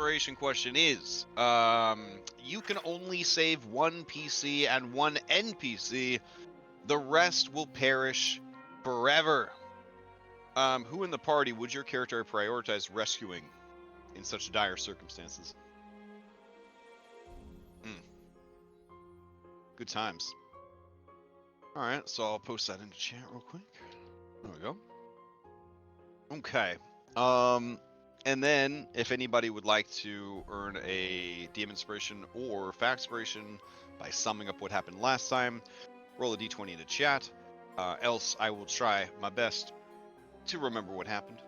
inspiration question is, you can only save one PC and one NPC. The rest will perish forever. Who in the party would your character prioritize rescuing in such dire circumstances? Good times. All right, so I'll post that into chat real quick. There we go. Okay. And then if anybody would like to earn a DM inspiration or fact inspiration by summing up what happened last time, roll a d20 into chat. Else I will try my best to remember what happened.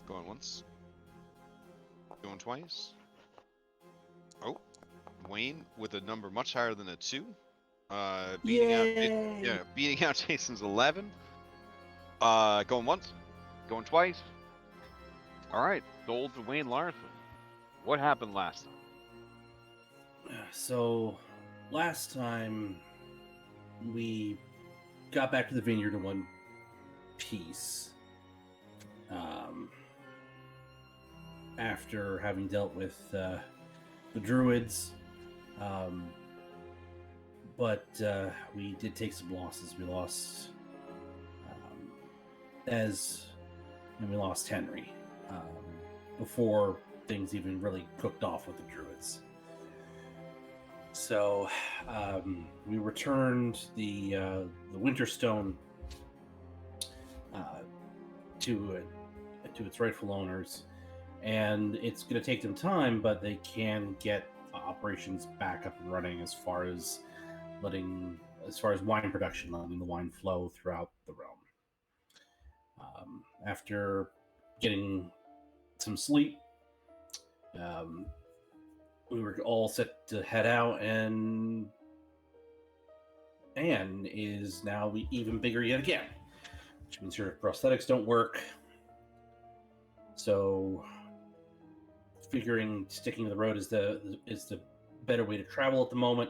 Going once. Going twice. Oh, Wayne with a number much higher than a 2. Beating out Jason's 11. Going once. Going twice. All right, gold to Wayne Larson. What happened last time? So, last time we got back to the vineyard in one piece. After having dealt with the druids, but we did take some losses. We lost Ez, and we lost Henry before things even really cooked off with the druids. So we returned the Winterstone to its rightful owners, and it's going to take them time, but they can get operations back up and running as far as wine production, letting the wine flow throughout the realm. After getting some sleep, we were all set to head out, and Anne is now even bigger yet again, which means her prosthetics don't work. So, figuring sticking to the road is the better way to travel at the moment,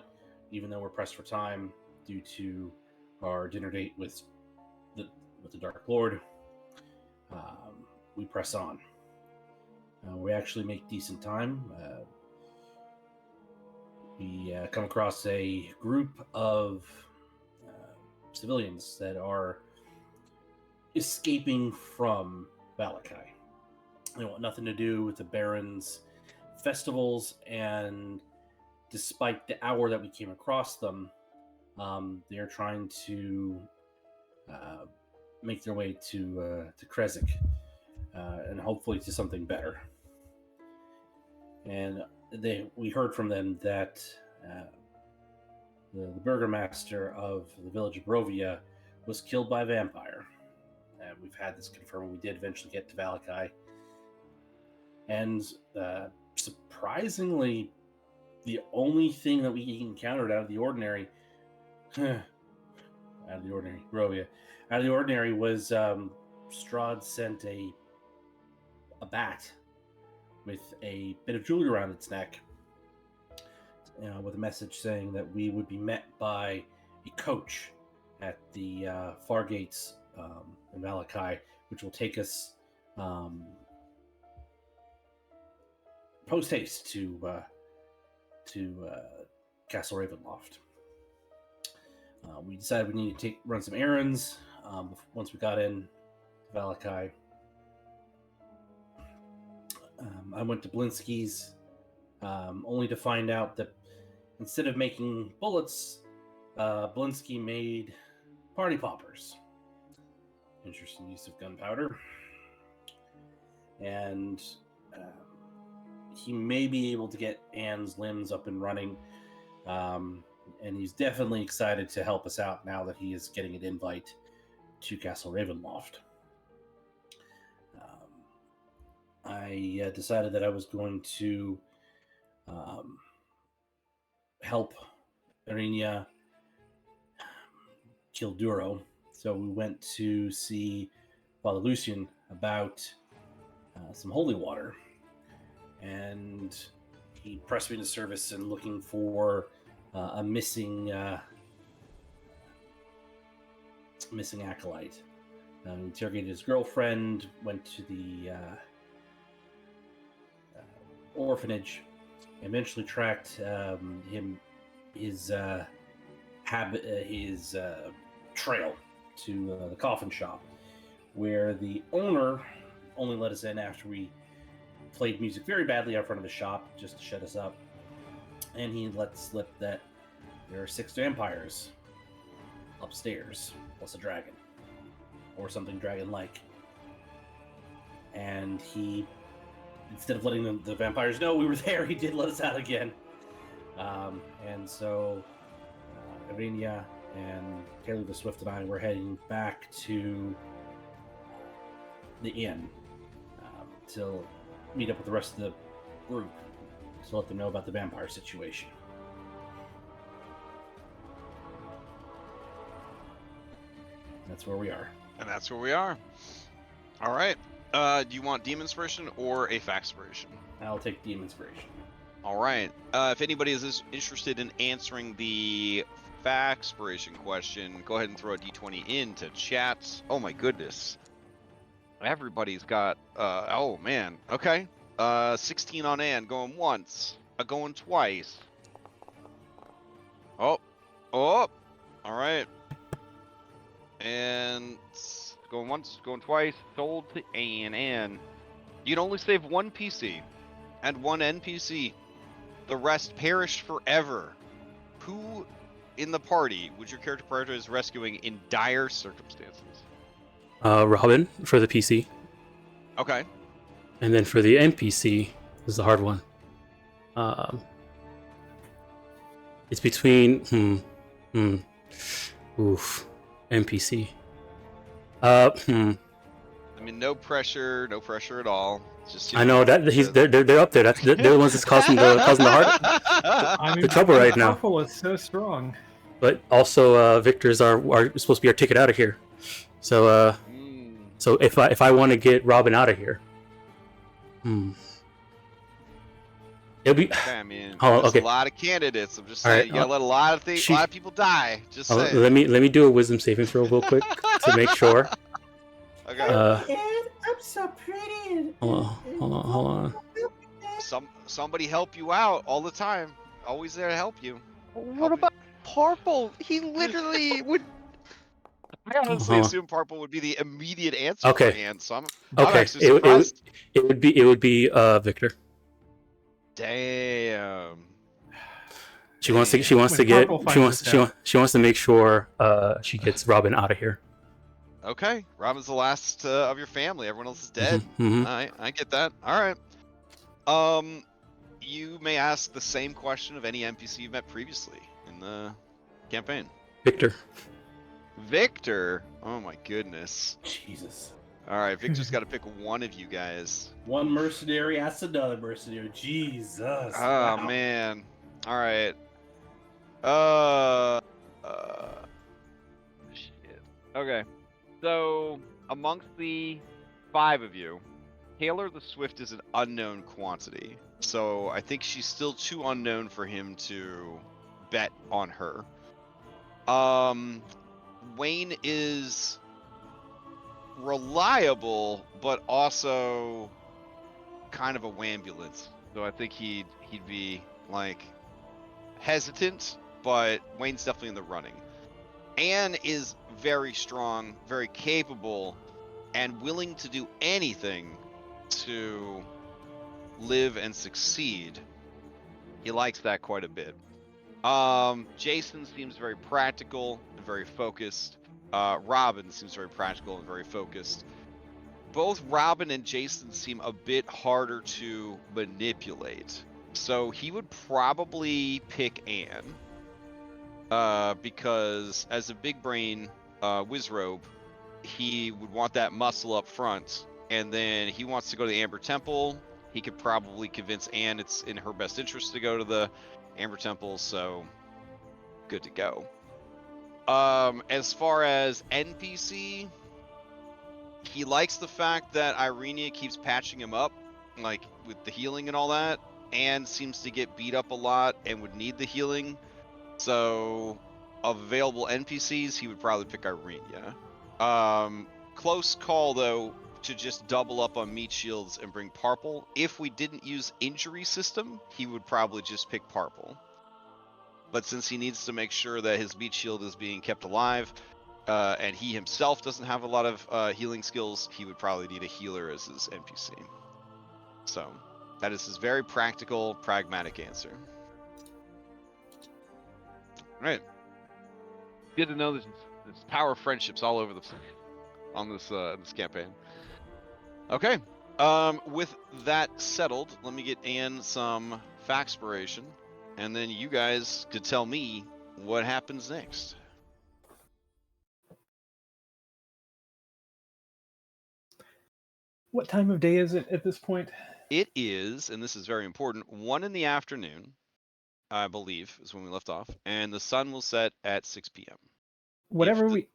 even though we're pressed for time due to our dinner date with the Dark Lord. We press on. We actually make decent time. We come across a group of civilians that are escaping from Valakai. They want nothing to do with the Baron's festivals, and despite the hour that we came across them, they are trying to make their way to Kresik, and hopefully to something better. And we heard from them that the burgomaster of the village of Brovia was killed by a vampire. We've had this confirmed. We did eventually get to Valakai. And surprisingly, the only thing that we encountered out of the ordinary, Brovia, out of the ordinary was Strahd sent a bat with a bit of jewelry around its neck, with a message saying that we would be met by a coach at the far gates in Valakai, which will take us post haste to Castle Ravenloft. We decided we need to run some errands once we got in to Valakai. I went to Blinsky's only to find out that instead of making bullets, Blinsky made party poppers. Interesting use of gunpowder. And he may be able to get Anne's limbs up and running. And he's definitely excited to help us out now that he is getting an invite to Castle Ravenloft. I decided that I was going to help Irina kill Duro. So we went to see Father Lucien about some holy water. And he pressed me into service and looking for a missing acolyte. Interrogated his girlfriend, went to the orphanage. Eventually tracked his trail to the coffin shop, where the owner only let us in after we played music very badly out front of his shop just to shut us up, and he let slip that there are 6 vampires upstairs plus a dragon or something dragon-like, and he, instead of letting the vampires know we were there, he did let us out again. And so Irenia and Taylor the Swift and I were heading back to the inn to meet up with the rest of the group to let them know about the vampire situation. That's where we are. And that's where we are. All right. Do you want Demon Inspiration or a Factspiration? I'll take Demon Inspiration. All right. If anybody is interested in answering the Factspiration question, go ahead and throw a d20 into chat. Oh my goodness. Everybody's got, oh man. Okay. 16 on Ann, going once. Going twice. Oh. All right. And going once, going twice. Sold to Ann. And you can only save 1 PC and 1 NPC. The rest perished forever. Who in the party would your character prioritize rescuing in dire circumstances? Robin for the PC. Okay. And then for the NPC, this is the hard one. It's between NPC. I mean, no pressure at all. Just, I know that they're up there. They're the ones that's causing the heart. I mean, the trouble right now. Purple is so strong. But also, Victor's are supposed to be our ticket out of here. So, so if I want to get Robin out of here, it'll be. Okay, I mean, there's a lot of candidates. I'm just saying, you gotta let a lot of people die. Just saying. Let me do a wisdom saving throw real quick to make sure. Okay. I'm so pretty. Hold on. Somebody help you out all the time. Always there to help you. What about Purple? He literally would. I honestly assume Purple would be the immediate answer. Okay. For Ann, so I'm Okay. actually surprised. It would be Victor. Damn. She wants to make sure she gets Robin out of here. Okay, Robin's the last of your family. Everyone else is dead. Mm-hmm. I get that. All right. You may ask the same question of any NPC you've met previously in the campaign. Victor. Oh my goodness. Jesus. All right, Victor's got to pick one of you guys. One mercenary asks another mercenary. Jesus. Oh wow. man. All right. Shit. Okay. So amongst the 5 of you, Taylor the Swift is an unknown quantity. So I think she's still too unknown for him to bet on her. Wayne is reliable, but also kind of a wambulance. So I think he'd be like hesitant, but Wayne's definitely in the running. Anne is very strong, very capable, and willing to do anything to live and succeed. He likes that quite a bit. Jason seems very practical and very focused. Robin seems very practical and very focused. Both Robin and Jason seem a bit harder to manipulate. So he would probably pick Anne. Because as a big brain Wizrobe, he would want that muscle up front, and then he wants to go to the Amber Temple. He could probably convince Anne it's in her best interest to go to the Amber Temple, so good to go. As far as NPC, he likes the fact that Irenia keeps patching him up, like with the healing and all that. Anne seems to get beat up a lot and would need the healing. So, of available NPCs, he would probably pick Irenia. Close call, though. to just double up on meat shields and bring Parple. If we didn't use injury system, he would probably just pick Parple. But since he needs to make sure that his meat shield is being kept alive, and he himself doesn't have a lot of healing skills, he would probably need a healer as his NPC. So that is his very practical, pragmatic answer. All right. Good to know there's power of friendships all over the place on this campaign. Okay. With that settled, let me get Anne some Faxpiration, and then you guys could tell me what happens next. What time of day is it at this point? It is, and this is very important, 1 in the afternoon, I believe, is when we left off, and the sun will set at 6 p.m.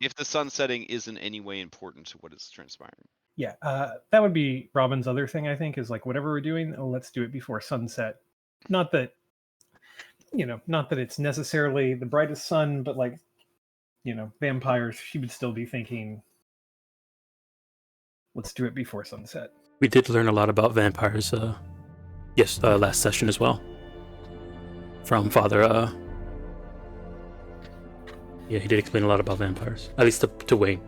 If the sun setting is in any way important to what is transpiring. Yeah, that would be Robin's other thing, I think, is like whatever we're doing, let's do it before sunset. Not that it's necessarily the brightest sun, but like, vampires, she would still be thinking, let's do it before sunset. We did learn a lot about vampires, last session as well. From Father, yeah, he did explain a lot about vampires, at least to Wayne.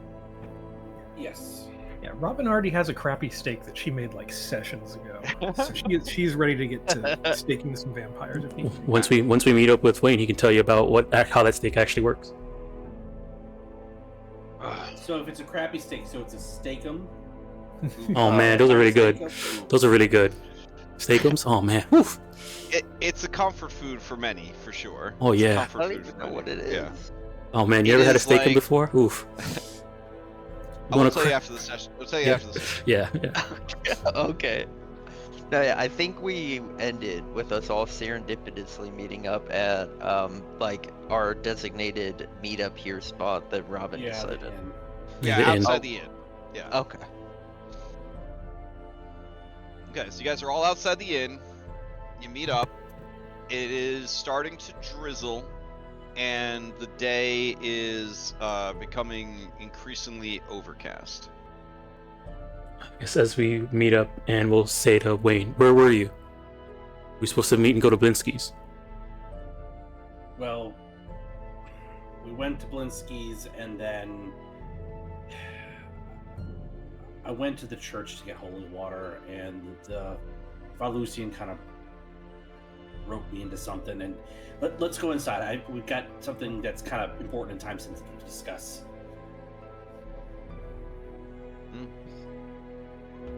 Yes. Yeah, Robin already has a crappy steak that she made like sessions ago, so she's ready to get to staking some vampires if need be. Once we meet up with Wayne, he can tell you about how that steak actually works. So if it's a crappy steak, so it's a steakum. Oh man, those are really good. Those are really good. Steakums? Oh man. Oof. It's a comfort food for many, for sure. Oh yeah. I don't even know what it is. Yeah. Oh man, you ever had a steakum before? Oof. I'll tell you after the session. I'll tell you after the session. Yeah. Okay. No, yeah, I think we ended with us all serendipitously meeting up at like our designated meetup here spot that Robin decided. Yeah, outside the inn. Yeah. Okay. Okay, so you guys are all outside the inn. You meet up. It is starting to drizzle, and the day is becoming increasingly overcast. I guess as we meet up, and we'll say to Wayne, where were you? We supposed to meet and go to Blinsky's. Well, we went to Blinsky's, and then I went to the church to get holy water, and Father Lucien kind of roped me into something. And let's go inside. We've got something that's kind of important and time sensitive to discuss.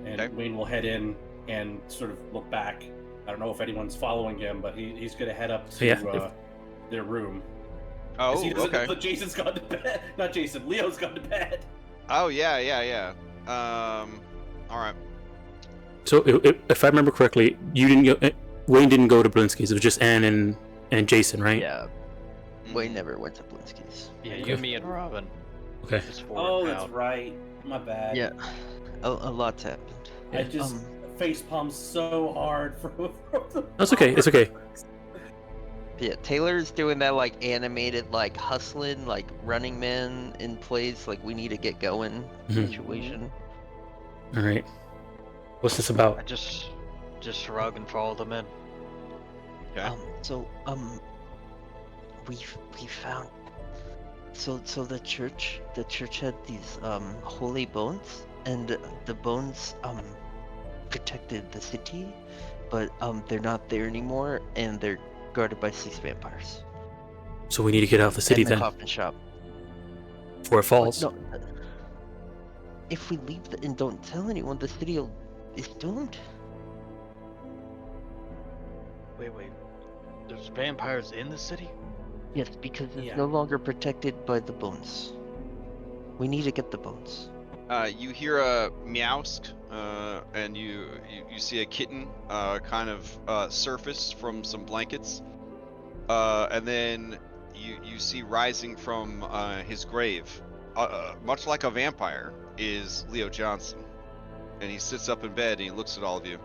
And Okay. Wayne will head in and sort of look back. I don't know if anyone's following him, but he's going to head up to their room. Oh, okay. But Jason's gone to bed. Not Jason. Leo's gone to bed. Oh, yeah. All right. So if I remember correctly, Wayne didn't go to Blinsky's. It was just Anne and Jason, right? Yeah. Wayne never went to Blinsky's. Yeah, you, me, and Robin. Okay. Oh, that's right. My bad. Yeah. A lot's happened. I just facepalmed so hard from That's okay. It's okay. Yeah, Taylor's doing that like animated like hustling, like running man in place, like we need to get going situation. All right. What's this about? I just shrug and follow them in. Okay. We found so the church had these holy bones, and the bones protected the city, but they're not there anymore, and they're guarded by 6 vampires. So we need to get out of the city and the then. coffin shop. Before it falls. No, if we leave and don't tell anyone, the city is doomed. Wait. There's vampires in the city? Yes, because it's no longer protected by the bones. We need to get the bones. You hear a meowsk, and you see a kitten kind of surface from some blankets, and then you see rising from his grave, much like a vampire, is Leo Johnson, and he sits up in bed and he looks at all of you,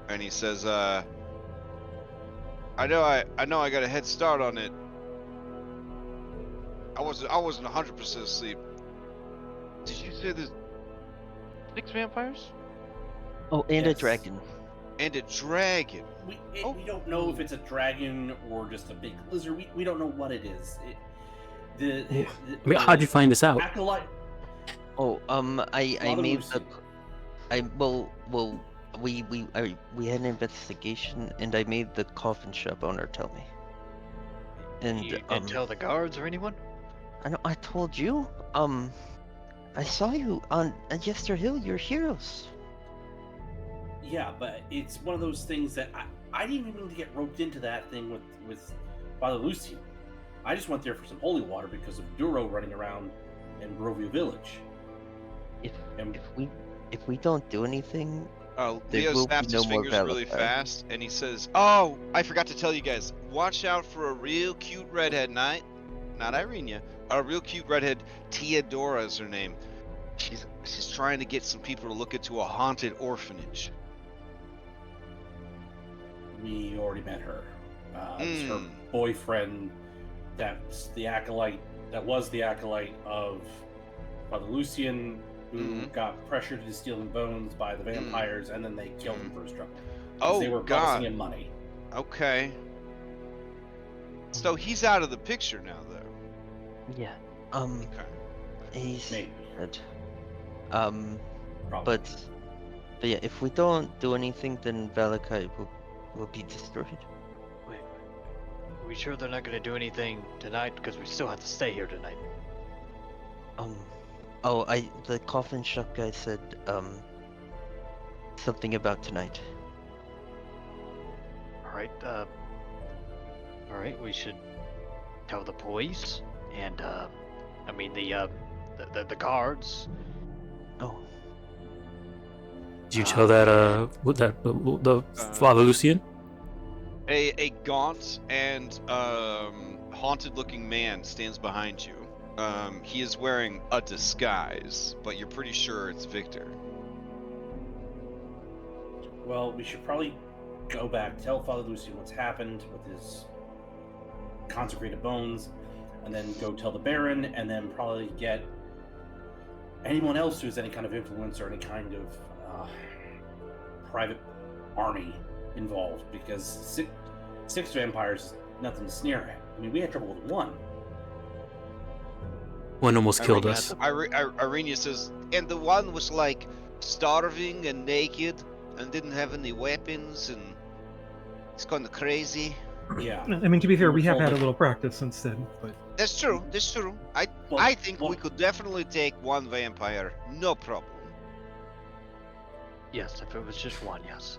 and he says, "I know I got a head start on it. I wasn't 100% asleep. Did you say 6 vampires? Oh, and a Yes. dragon. And a dragon. We Oh. we don't know if it's a dragon or just a big lizard. We don't know what it is. I mean, how'd you find this out? Acolyte. Oh, I Father made Lucien. we had an investigation, and I made the coffin shop owner tell me. And You didn't tell the guards or anyone? I know I told you. I saw you on Yester Hill. You're heroes. Yeah, but it's one of those things that I didn't even mean to get roped into that thing with Father Lucien. I just went there for some holy water because of Duro running around in Barovia Village. If And if we don't do anything, there Leo will be snaps no his more fingers really Valakar. fast, and he says, "Oh, I forgot to tell you guys. Watch out for a real cute redhead, not Irenia. A real cute redhead. Teodora is her name. She's trying to get some people to look into a haunted orphanage." we already met her. It's her Mm. boyfriend. That's the acolyte. That was the acolyte of Father Lucien, who got pressured into stealing bones by the vampires, and then they killed him for his trouble. 'Cause Oh they were God. promising him money. Okay. So he's out of the picture now, though. yeah. Okay. He's Maybe. dead. Probably. But yeah, if we don't do anything, then Valakai will be destroyed. Wait. Are we sure they're not gonna do anything tonight? Because we still have to stay here tonight. Oh, the coffin shop guy said something about tonight. Alright, we should tell the police and I mean the guards. Oh, Did you tell that the Father Lucien? A gaunt and haunted-looking man stands behind you. He is wearing a disguise, but you're pretty sure it's Victor. Well, we should probably go back, tell Father Lucien what's happened with his consecrated bones, and then go tell the Baron, and then probably get anyone else who has any kind of influence or any kind of private army involved, because six vampires is nothing to sneer at. I mean, we had trouble with one. One almost killed us. Irenia says, and the one was like starving and naked and didn't have any weapons and it's kind of crazy. Yeah. I mean, to be fair, were we have told had a that- little practice since then, but That's true. That's true. I think we could definitely take one vampire, no problem. Yes, if it was just one, yes.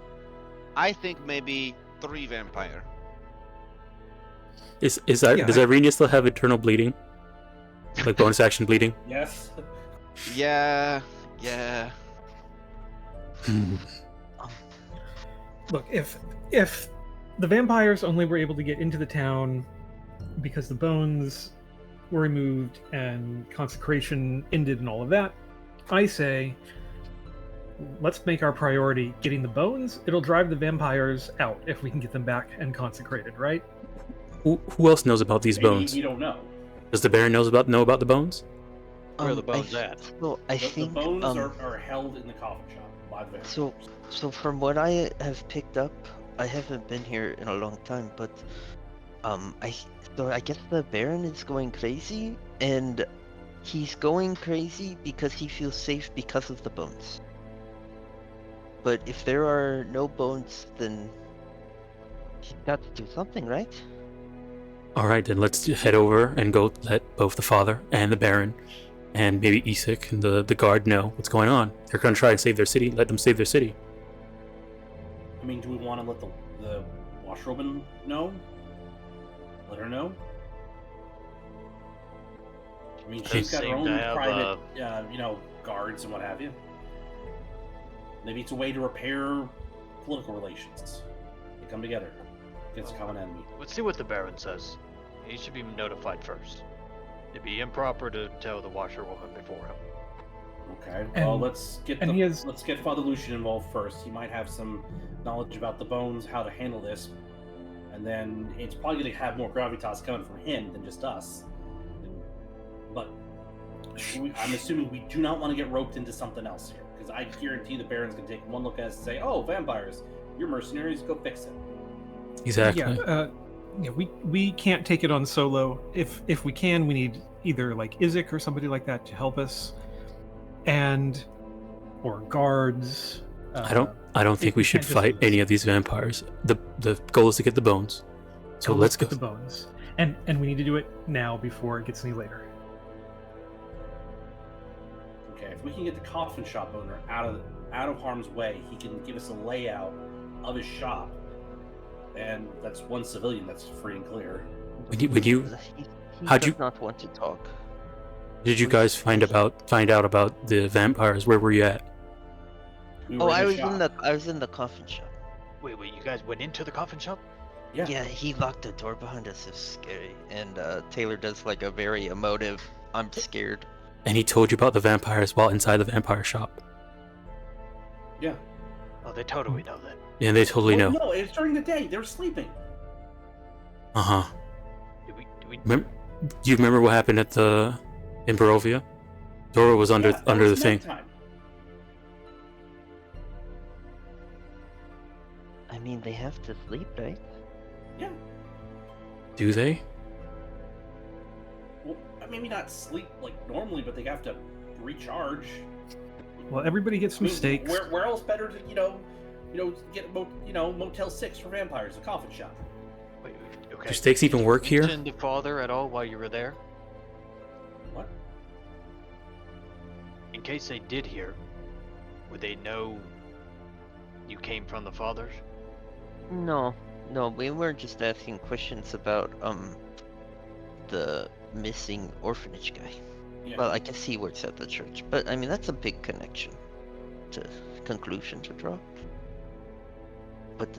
I think maybe 3 vampire. Is that Yeah, does Irenia still have eternal bleeding? Like bonus action bleeding? Yes. Yeah. look, if the vampires only were able to get into the town because the bones were removed and consecration ended and all of that, I say let's make our priority getting the bones. It'll drive the vampires out if we can get them back and consecrated, right? Who else knows about these Maybe bones? we don't know. Does the Baron know about the bones? Where are the bones I, at? So I The think bones are held in the coffin shop by the vampires. So from what I have picked up, I haven't been here in a long time, but I guess the Baron is going crazy, and he's going crazy because he feels safe because of the bones. But if there are no bones, then he's got to do something, right? All right, then let's head over and go let both the Father and the Baron and maybe Isaac and the guard know what's going on. They're going to try and save their city. Let them save their city. I mean, do we want to let the washrobe know? Let her know? I mean, she's got her seem own to have, private, guards and what have you. Maybe it's a way to repair political relations. They come together against a common enemy. Let's see what the Baron says. He should be notified first. It'd be improper to tell the washerwoman before him. Okay. And- Well, let's get let's get Father Lucien involved first. He might have some knowledge about the bones, how to handle this, and then it's probably going to have more gravitas coming from him than just us. But I'm assuming we do not want to get roped into something else here, because I guarantee the Baron's gonna take one look at us and say, "Oh, vampires, you're mercenaries. Go fix it." Exactly. Yeah, we can't take it on solo. If we can, we need either like Isaac or somebody like that to help us, or guards. I don't think we should can't just fight do any this. of these vampires. The goal is to get the bones. So let's go. Get the bones, and we need to do it now before it gets any later. Okay, if we can get the coffin shop owner out of harm's way, he can give us a layout of his shop, and that's one civilian that's free and clear. When you He how'd does you- not want to talk. did you guys find out about the vampires? Where were you at? We Oh, were I the was shop. in the coffin shop. Wait, you guys went into the coffin shop? Yeah. Yeah, he locked the door behind us. It's scary. And Taylor does like a very emotive, I'm scared. And he told you about the vampires while inside the vampire shop. Yeah. Oh, they totally know that. Yeah, they totally Well, know. No, it's during the day. They were sleeping. Uh-huh. Do we Do you remember what happened in Barovia? Dora was under that the was thing. nighttime. I mean, they have to sleep, right? Yeah. Do they? Well, maybe not sleep like normally, but they have to recharge. Well, everybody gets some I mean, steaks. Where else better to get Motel 6 for vampires? A coffin shop. wait, okay. Do steaks even work here? Mention the father at all while you were there? What? In case they did hear, would they know you came from the fathers? No, we weren't just asking questions about the missing orphanage guy. Yeah. Well, I guess he works at the church, but I mean that's a big connection to conclusion to draw. But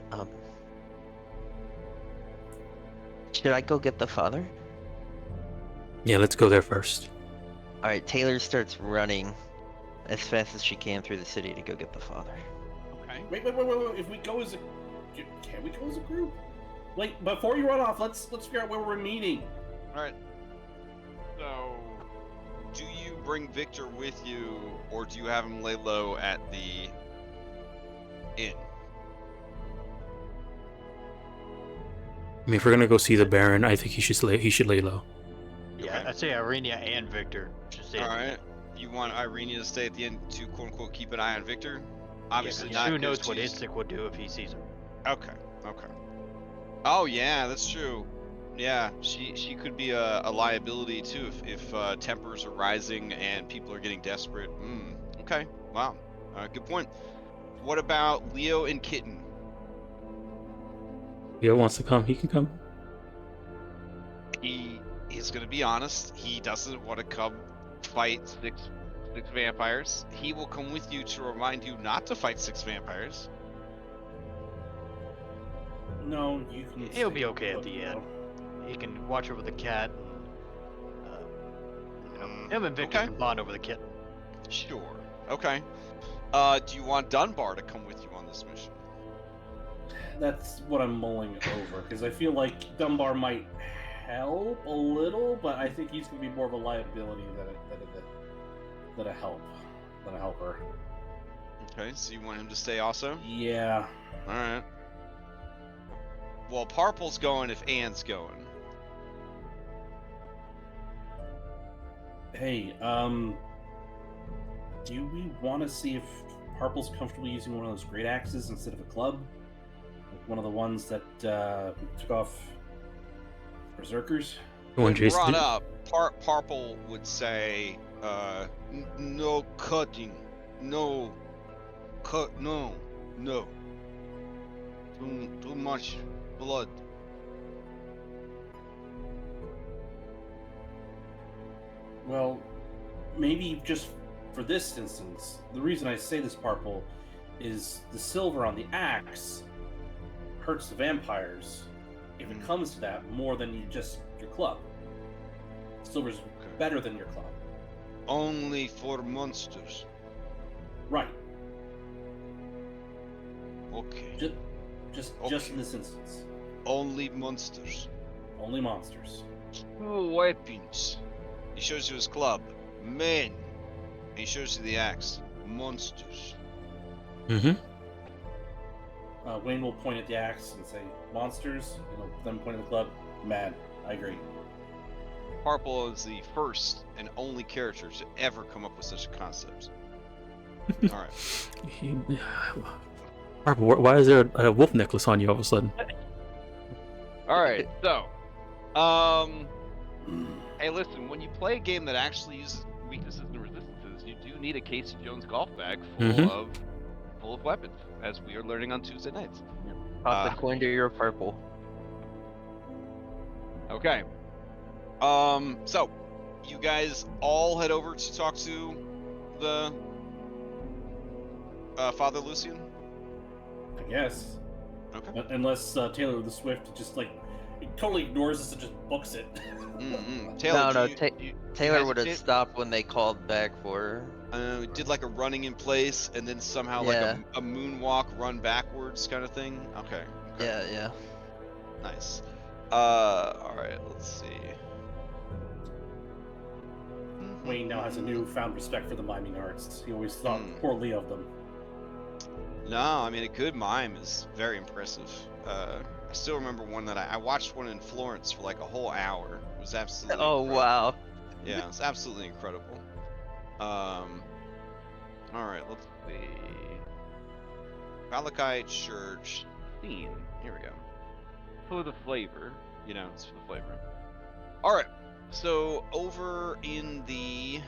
should I go get the father? Yeah, let's go there first. All right, Taylor starts running as fast as she can through the city to go get the father. Okay. Wait. If we go as a, can we go as a group? Wait, before you run off, let's figure out where we're meeting. All right. So, do you bring Victor with you, or do you have him lay low at the inn? I mean, if we're gonna go see the Baron, I think he should lay low. Yeah, Okay. I'd say Irenia and Victor should stay. All right. You want Irenia to stay at the inn to quote unquote keep an eye on Victor? Obviously Yeah, 'cause not. who knows 'cause what she's- Isaac would do if he sees him. Okay. Oh yeah, that's true. Yeah, she could be a liability too if tempers are rising and people are getting desperate. Okay. Wow. Good point. What about Leo and Kitten? Leo wants to come, he can come. He is going to be honest. He doesn't want to come fight six vampires. He will come with you to remind you not to fight 6 vampires. No, you can. He'll stay be okay at put, the end. though. He can watch over the cat. Him and Victor Okay. can bond over the kitten. Sure. Okay. Do you want Dunbar to come with you on this mission? That's what I'm mulling over because I feel like Dunbar might help a little, but I think he's going to be more of a liability than a helper. Okay, so you want him to stay also? Yeah. All right. Well, Parple's going if Anne's going. Hey, do we want to see if Harple's comfortable using one of those great axes instead of a club? Like one of the ones that took off Berserkers? The one When Jason brought did? up, Parple would say, no cutting, no cut, no. Too much blood. Well, maybe just for this instance, the reason I say this, Parple, is the silver on the axe hurts the vampires, if it comes to that, more than just your club. Silver's better than your club. Only for monsters. Right. Okay. Just Okay. in this instance. Only monsters. Only monsters. No weapons. He shows you his club. Men. And he shows you the axe. monsters. Mm-hmm. Wayne will point at the axe and say, "Monsters." Then point at the club. Mad. I agree. Harple is the first and only character to ever come up with such a concept. All right. Harper, why is there a wolf necklace on you all of a sudden? All right. So, hey, listen. When you play a game that actually uses weaknesses and resistances, you do need a Casey Jones golf bag full of weapons, as we are learning on Tuesday nights. Toss a coin to your purple. Okay. So, you guys all head over to talk to the Father Lucien? I guess. Okay. Unless Taylor the Swift just he totally ignores us and just books it. Taylor, Taylor would have stopped when they called back for her. Did like a running in place and then somehow like a moonwalk, run backwards kind of thing? Okay. Yeah. Nice. Alright, let's see. Wayne now has a newfound respect for the miming arts. He always thought poorly of them. No, I mean, a good mime is very impressive. I still remember one that I watched one in Florence for like a whole hour. It was absolutely incredible. Wow. Yeah, it's absolutely incredible. Alright, let's see. Malachi Church theme. Here we go. For the flavor. It's for the flavor. Alright. So over in the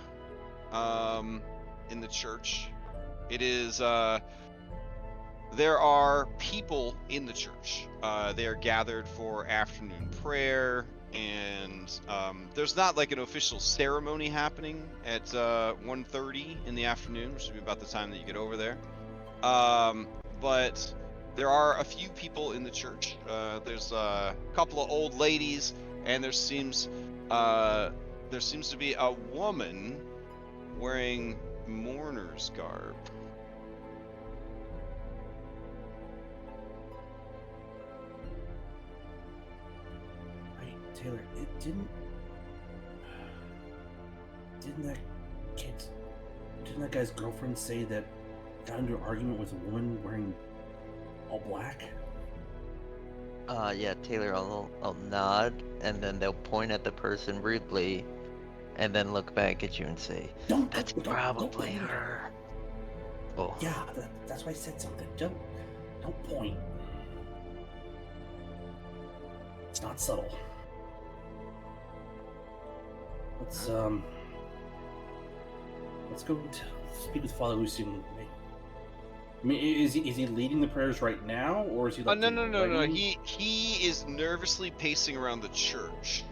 church, it is there are people in the church. They are gathered for afternoon prayer, and there's not like an official ceremony happening at 1:30 in the afternoon, which would be about the time that you get over there. But there are a few people in the church. There's a couple of old ladies, and there seems to be a woman wearing mourner's garb. Right, Taylor, didn't that guy's girlfriend say that got into an argument with a woman wearing all black? Yeah, Taylor, I'll nod, and then they'll point at the person rudely, and then look back at you and say, "That's probably her." Oh. Yeah, that's why I said something. Don't point. It's not subtle. Let's go speak with Father Lucien. I mean, is he leading the prayers right now, or is he? Like No. He is nervously pacing around the church.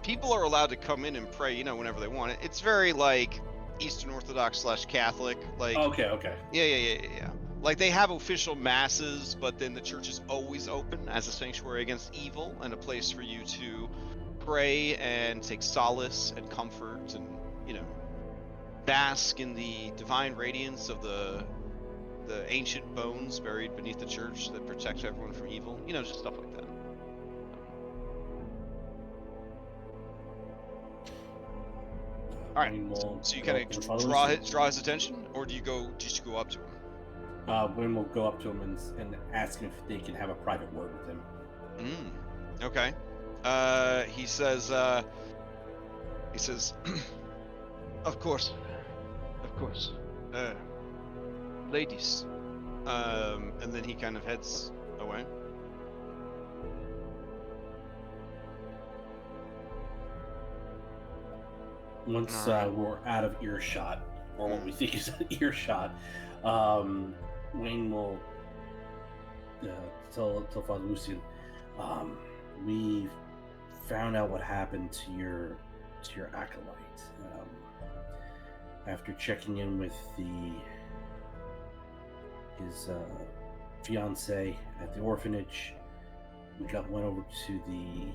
People are allowed to come in and pray, whenever they want. It's very like Eastern Orthodox / Catholic. Like. Okay. Yeah. Like they have official masses, but then the church is always open as a sanctuary against evil and a place for you to pray and take solace and comfort and bask in the divine radiance of the ancient bones buried beneath the church that protect everyone from evil. Just stuff like that. All right. So you kind of draw his attention, or do you just go up to him? Wayne will go up to him and ask him if they can have a private word with him. Okay. He says, of course. Ladies. And then he kind of heads away. Once we're out of earshot, or what we think is earshot, Wayne will tell Father Lucien, we've found out what happened to your acolyte. After checking in with his fiance at the orphanage, we went over to the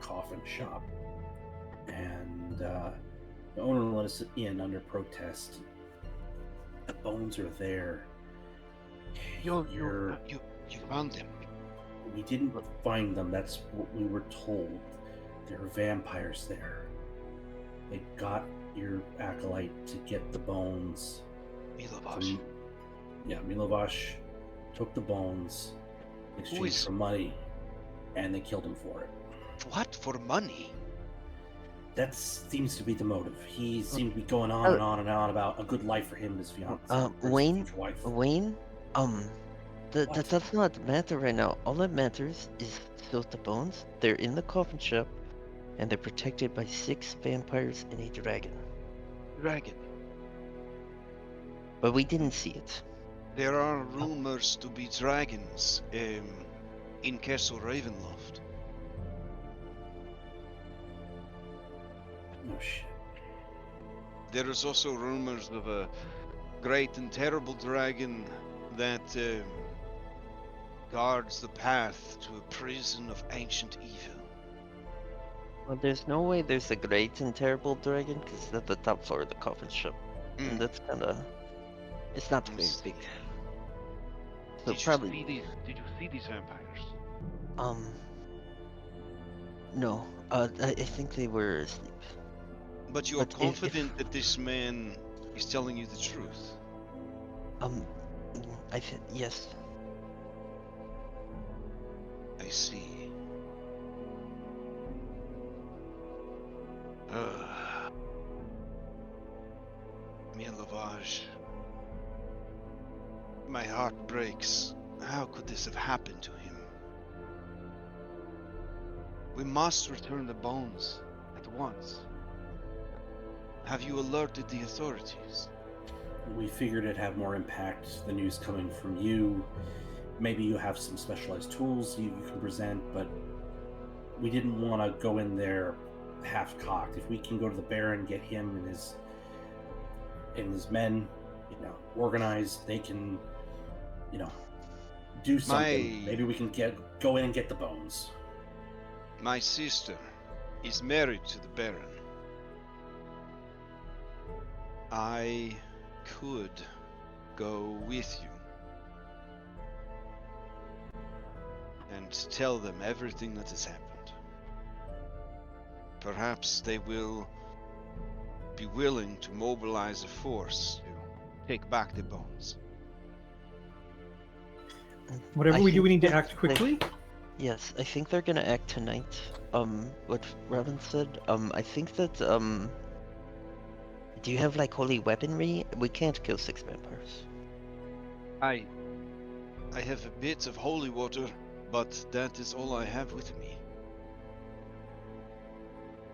coffin shop, and the owner let us in under protest. The bones are there. You found them. We didn't find them. That's what we were told. There are vampires there. They got your acolyte to get the bones. Milovash. Milovash took the bones in exchange for money, and they killed him for it. What? For money? That seems to be the motive. He seemed to be going on and on and on about a good life for him and his fiancée. Wayne, wife. Wayne, that does not matter right now. All that matters is still the bones. They're in the coffin shop, and they're protected by 6 vampires and a dragon. Dragon. But we didn't see it. There are rumors to be dragons in Castle Ravenloft. Oh shit. There is also rumors of a great and terrible dragon that guards the path to a prison of ancient evil. Well, there's no way there's a great and terrible dragon, because it's at the top floor of the coffin shop. And that's kinda... It's not very big. So Did probably... Did you see these vampires? No. I think they were asleep. But you are confident that this man is telling you the truth? Yes. I see. Milovash. My heart breaks. How could this have happened to him? We must return the bones at once. Have you alerted the authorities? We figured it'd have more impact, the news coming from you. Maybe you have some specialized tools you can present, but we didn't want to go in there half-cocked. If we can go to the Baron, get him and his men, organized, they can, do something. Maybe we can go in and get the bones. My sister is married to the Baron. I could go with you and tell them everything that has happened. Perhaps they will be willing to mobilize a force to take back the bones. Whatever we do, we need to act quickly. Yes, I think they're gonna act tonight. What Robin said. I think that do you have like holy weaponry? We can't kill 6 vampires. I have a bit of holy water, but that is all I have with me.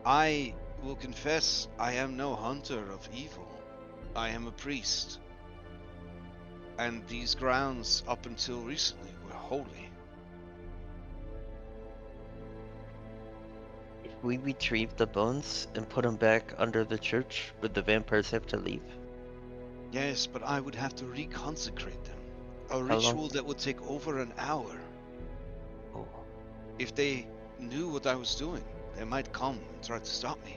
I will confess I am no hunter of evil. I am a priest. And these grounds, up until recently, were holy. If we retrieve the bones and put them back under the church, would the vampires have to leave? Yes, but I would have to reconsecrate them. A How ritual long? that would take over an hour. Oh. If they knew what I was doing, they might come and try to stop me.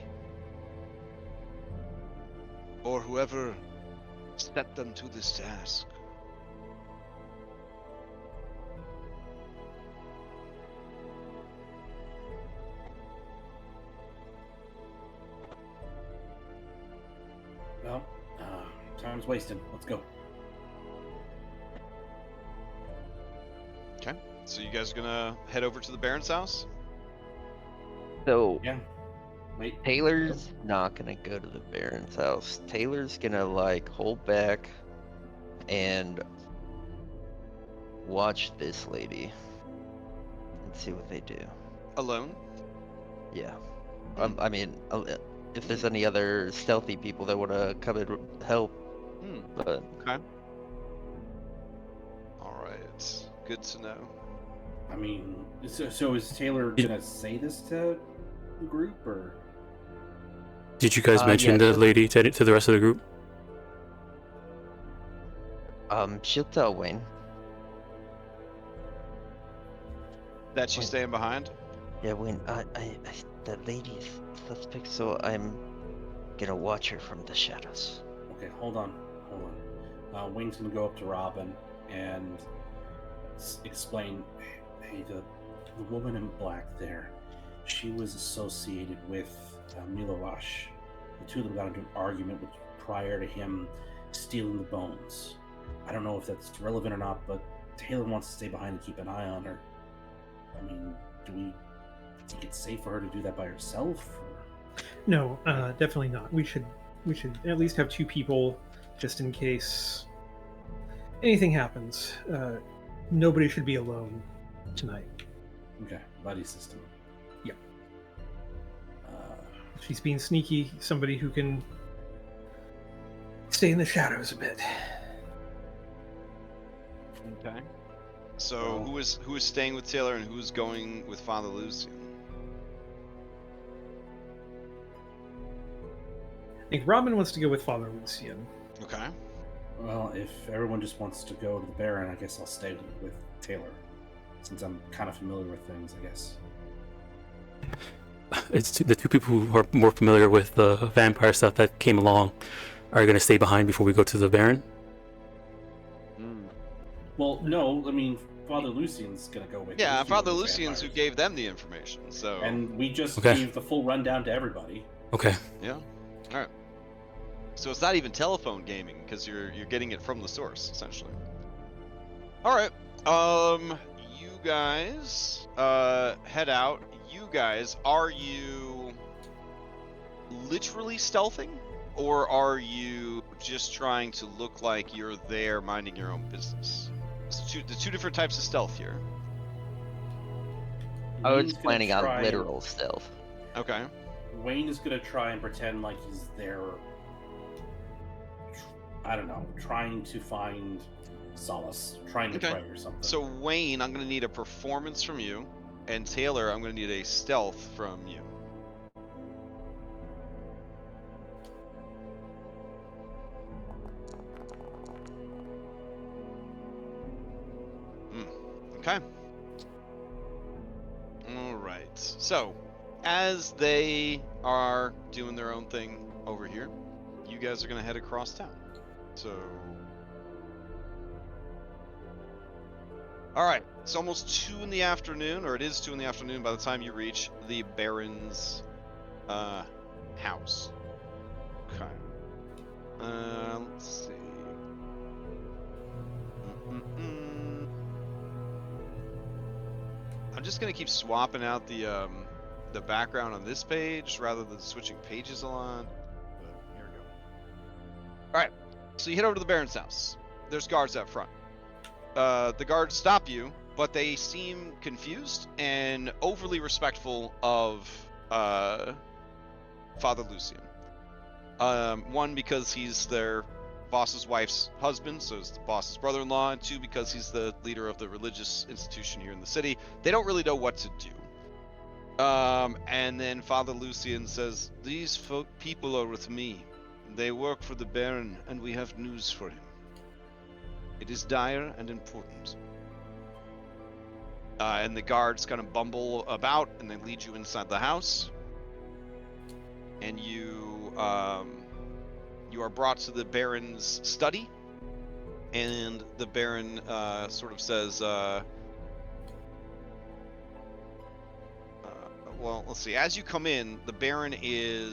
Or whoever set them to this task. Well, time's wasted. Let's go. Okay, so you guys are gonna head over to the Baron's house? So Yeah. Wait. Taylor's not gonna go to the Baron's house. Taylor's gonna like hold back and watch this lady and see what they do. Alone? Yeah. I mean, if there's any other stealthy people that want to come and help, but Okay. Alright, good to know. I mean, so is Taylor gonna say this to the group, or? Did you guys mention yeah, the so- lady to the rest of the group? she'll tell Wayne. That she's Wait. staying behind? Yeah, Wayne. That lady's suspect, so I'm gonna watch her from the shadows. Okay, hold on. Wayne's gonna go up to Robin and explain. Hey, the woman in black there, she was associated with Milovash, the two of them got into an argument prior to him stealing the bones. I don't know if that's relevant or not, but Taylor wants to stay behind and keep an eye on her. I mean, do we think it's safe for her to do that by herself? Or... No, definitely not. We should at least have two people just in case anything happens. Nobody should be alone tonight. Okay, buddy system. Yep. She's being sneaky. Somebody who can stay in the shadows a bit. Okay. So who is staying with Taylor and who's going with Father Lucien? I think Robin wants to go with Father Lucien. Okay. Well, if everyone just wants to go to the Baron, I guess I'll stay with Taylor, since I'm kind of familiar with things, I guess. It's the two people who are more familiar with the vampire stuff that came along are going to stay behind before we go to the Baron. Well, no, I mean, Father Lucien's gonna go with. Yeah, his Father view of Lucien's who vampires. gave them the information. So. And we just Okay. gave the full rundown to everybody. Okay. Yeah. All right. So it's not even telephone gaming because you're getting it from the source essentially. All right. You guys head out. You guys, are you literally stealthing, or are you just trying to look like you're there minding your own business? It's the two different types of stealth here. I was Wayne's gonna planning on try- literal stealth. Okay. Wayne is gonna try and pretend like he's there. I don't know, trying to find solace, trying to Okay. pray or something. So Wayne, I'm gonna need a performance from you, and Taylor, I'm gonna need a stealth from you. Okay. All right. So, as they are doing their own thing over here, you guys are gonna head across town. So. All right. It's almost 2 in the afternoon, or it is 2 in the afternoon by the time you reach the Baron's house. Okay. Let's see. I'm just gonna keep swapping out the background on this page rather than switching pages a lot. But here we go. All right. So you head over to the Baron's house. There's guards out front. The guards stop you, but they seem confused and overly respectful of Father Lucien. One, because he's their boss's wife's husband, so he's the boss's brother-in-law, and 2, because he's the leader of the religious institution here in the city. They don't really know what to do. And then Father Lucien says, "These people are with me. They work for the Baron, and we have news for him. It is dire and important." And the guards kind of bumble about, and they lead you inside the house. And you are brought to the Baron's study. And the Baron sort of says, well, let's see. As you come in, the Baron he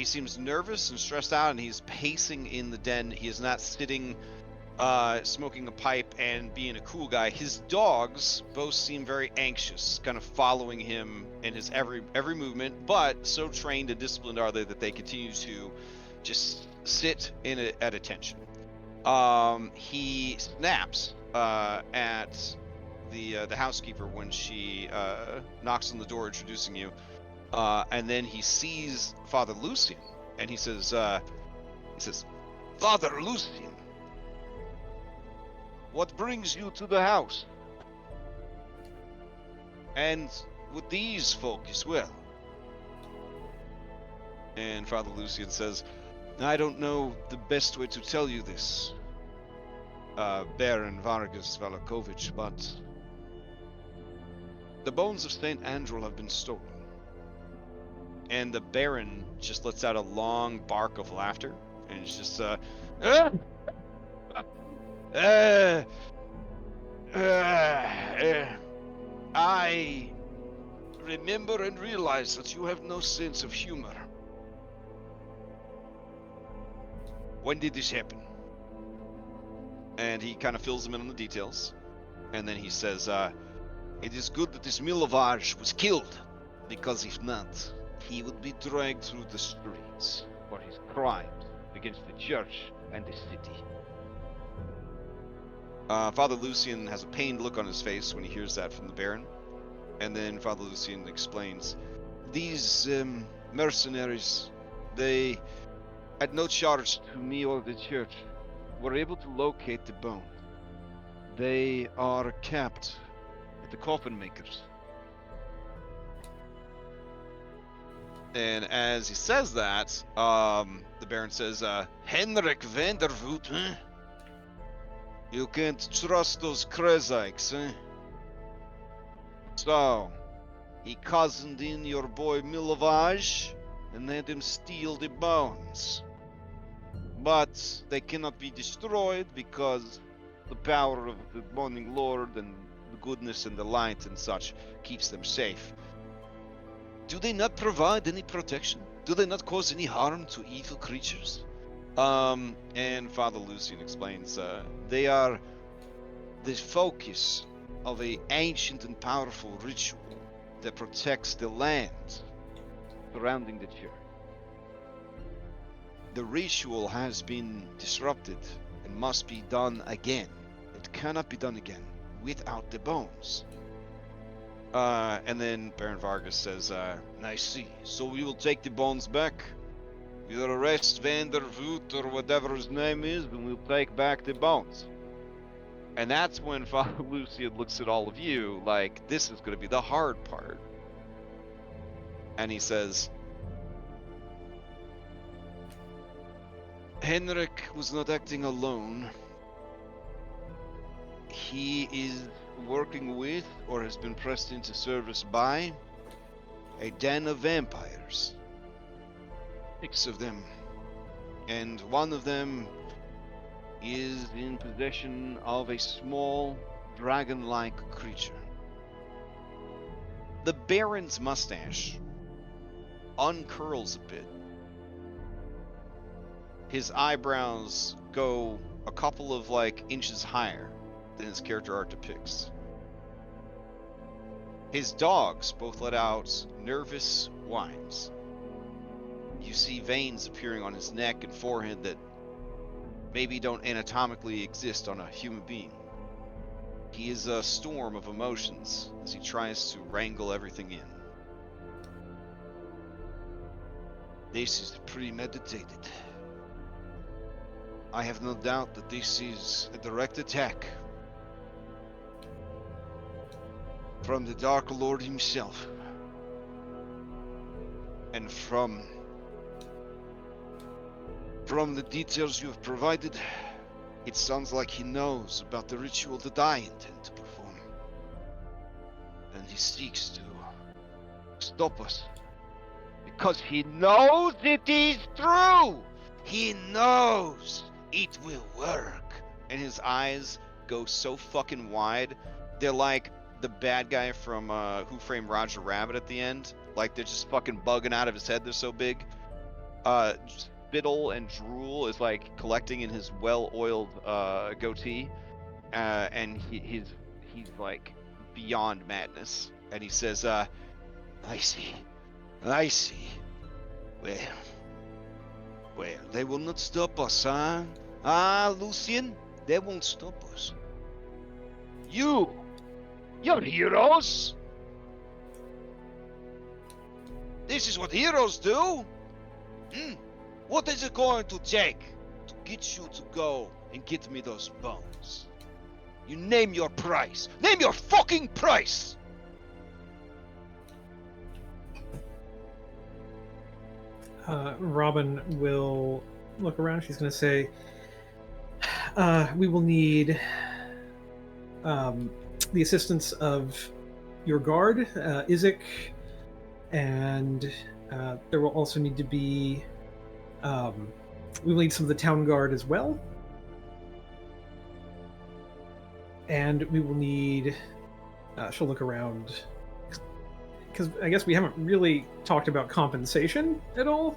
seems nervous and stressed out, and he's pacing in the den. He is not sitting, smoking a pipe and being a cool guy. His dogs both seem very anxious, kind of following him in his every movement, but so trained and disciplined are they that they continue to just sit at attention. He snaps at the housekeeper when she knocks on the door introducing you, and then he sees Father Lucien, and he says, "Father Lucien, what brings you to the house? And with these folk as well?" And Father Lucien says, "I don't know the best way to tell you this, Baron Vargas Valakovich, but the bones of Saint Andrel have been stolen." And the Baron just lets out a long bark of laughter, and it's just, I remember and realize that you have no sense of humor. When did this happen? And he kind of fills them in on the details. And then he says, it is good that this Milovage was killed, because if not, he would be dragged through the streets for his crimes against the church and the city. Father Lucien has a pained look on his face when he hears that from the Baron. And then Father Lucien explains, these mercenaries, they, at no charge to me or the church, were able to locate the bones. They are kept at the coffin makers. And as he says that, the Baron says, Henrik Vandervoot, huh? You can't trust those Krezikes, eh? So, he cozened in your boy Milovage and had him steal the bones. But they cannot be destroyed because the power of the Morning Lord and the goodness and the light and such keeps them safe. Do they not provide any protection? Do they not cause any harm to evil creatures? And Father Lucien explains, they are the focus of an ancient and powerful ritual that protects the land surrounding the church. The ritual has been disrupted and must be done again. It cannot be done again without the bones. And then Baron Vargas says, I see. So we will take the bones back. We'll arrest Vandervoot or whatever his name is, and we'll take back the bones. And that's when Father Lucien looks at all of you like, this is going to be the hard part. And he says, Henrik was not acting alone. He is working with, or has been pressed into service by, a den of vampires. 6 of them. And one of them is in possession of a small, dragon-like creature. The Baron's mustache uncurls a bit. His eyebrows go a couple of, inches higher than his character art depicts. His dogs both let out nervous whines. You see veins appearing on his neck and forehead that maybe don't anatomically exist on a human being. He is a storm of emotions as he tries to wrangle everything in. This is premeditated. I have no doubt that this is a direct attack from the Dark Lord himself. And from the details you have provided, it sounds like he knows about the ritual that I intend to perform. And he seeks to stop us. Because he knows it is true! He knows it will work! And his eyes go so fucking wide, they're like the bad guy from Who Framed Roger Rabbit at the end. Like, they're just fucking bugging out of his head, they're so big. Spittle and drool is collecting in his well-oiled goatee, and he's beyond madness. And he says, I see. Well, they will not stop us, huh? Lucien, they won't stop us. You're heroes. This is what heroes do. What is it going to take to get you to go and get me those bones? You name your price. Name your fucking price! Robin will look around. She's going to say, we will need the assistance of your guard, Isaac, and there will also need to be we will need some of the town guard as well, and we will need she'll look around because I guess we haven't really talked about compensation at all,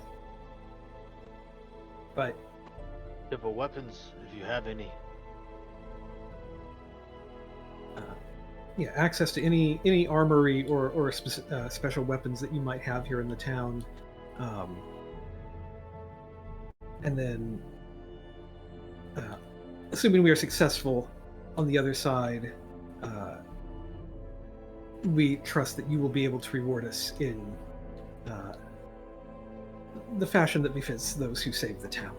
but Civil weapons, if you have any. Yeah, access to any armory or special weapons that you might have here in the town, and then, assuming we are successful on the other side, we trust that you will be able to reward us in the fashion that befits those who save the town.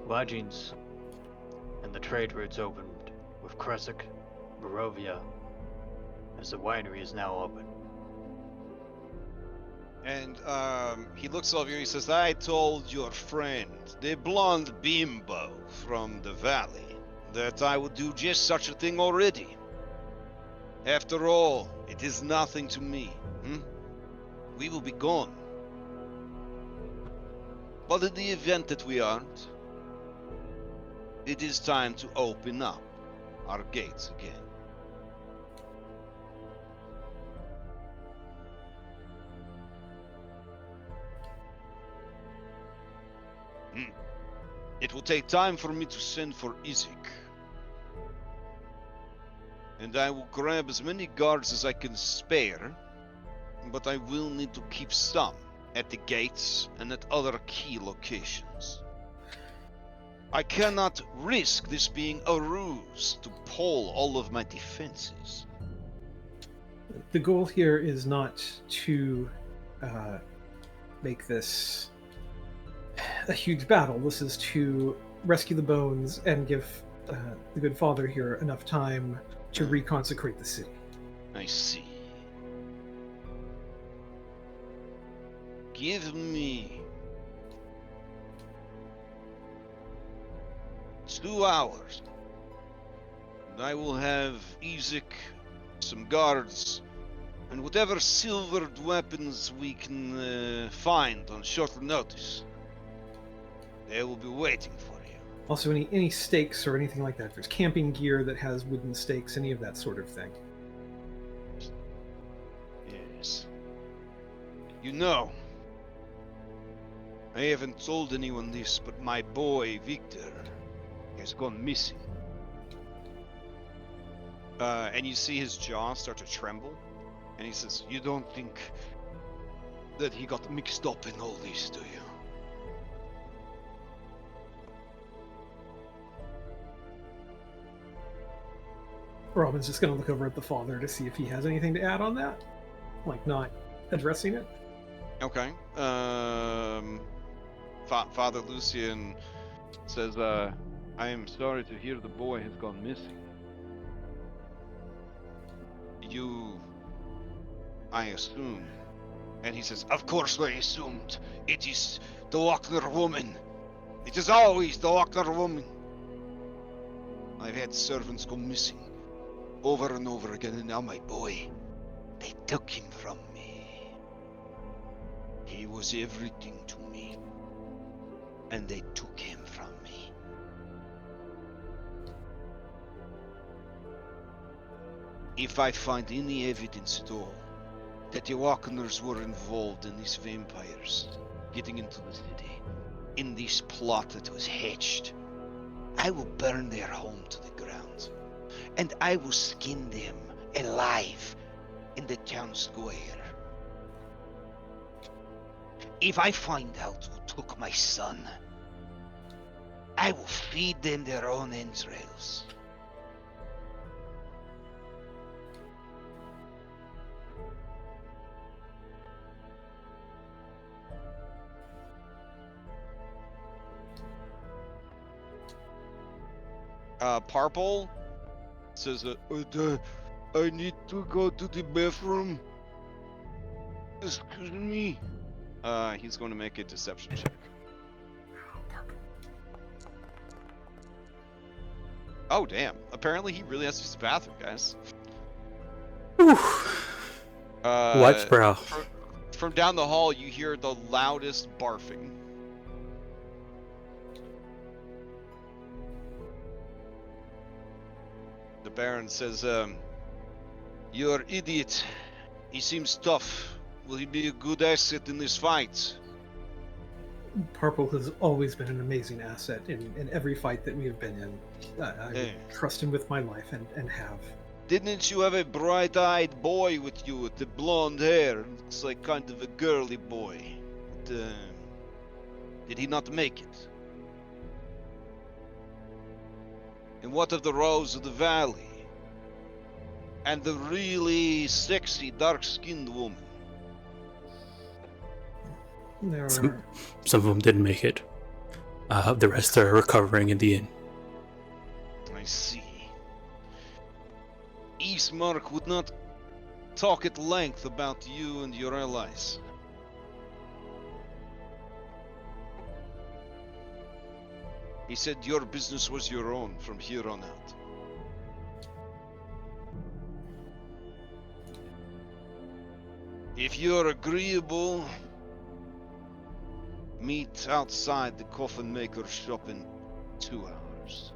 Lodgings and the trade routes opened with Kresik, Barovia, as the winery is now open. And he looks over you and he says, I told your friend, the blonde bimbo from the valley, that I would do just such a thing already. After all, it is nothing to me. We will be gone. But in the event that we aren't, it is time to open up our gates again. It will take time for me to send for Isaac. And I will grab as many guards as I can spare, but I will need to keep some at the gates and at other key locations. I cannot risk this being a ruse to pull all of my defenses. The goal here is not to make this a huge battle. This is to rescue the bones and give the good father here enough time to reconsecrate the city. I see. Give me 2 hours, and I will have Isaac, some guards, and whatever silvered weapons we can find on short notice. They will be waiting for you. Also, any stakes or anything like that. If there's camping gear that has wooden stakes, any of that sort of thing. Yes. You know, I haven't told anyone this, but my boy, Victor, has gone missing. And you see his jaw start to tremble, and he says, you don't think that he got mixed up in all this, do you? Robin's just going to look over at the father to see if he has anything to add on that. Like, not addressing it. Okay. Father Lucien says, I am sorry to hear the boy has gone missing. You, I assume. And he says, of course I assumed. It is the Wagner woman. It is always the Wagner woman. I've had servants go missing over and over again, and now my boy, they took him from me. He was everything to me, and they took him from me. If I find any evidence at all that the Wakaners were involved in these vampires getting into the city, in this plot that was hatched, I will burn their home to the ground, and I will skin them alive in the town square. If I find out who took my son, I will feed them their own entrails. Parpol says, I need to go to the bathroom. Excuse me. He's going to make a deception check. Oh, damn. Apparently he really has to use the bathroom, guys. Wipes brow. From down the hall, you hear the loudest barfing. The Baron says, you're idiot. He seems tough. Will he be a good asset in this fight? Purple has always been an amazing asset in every fight that we have been in. I Hey. would trust him with my life and have. Didn't you have a bright-eyed boy with you with the blonde hair? Looks like kind of a girly boy. But, did he not make it? And what of the Rose of the Valley? And the really sexy, dark-skinned woman? There Some- are, Some of them didn't make it. The rest are recovering in the inn. I see. Eastmark would not talk at length about you and your allies. He said your business was your own from here on out. If you're agreeable, meet outside the coffin maker's shop in 2 hours.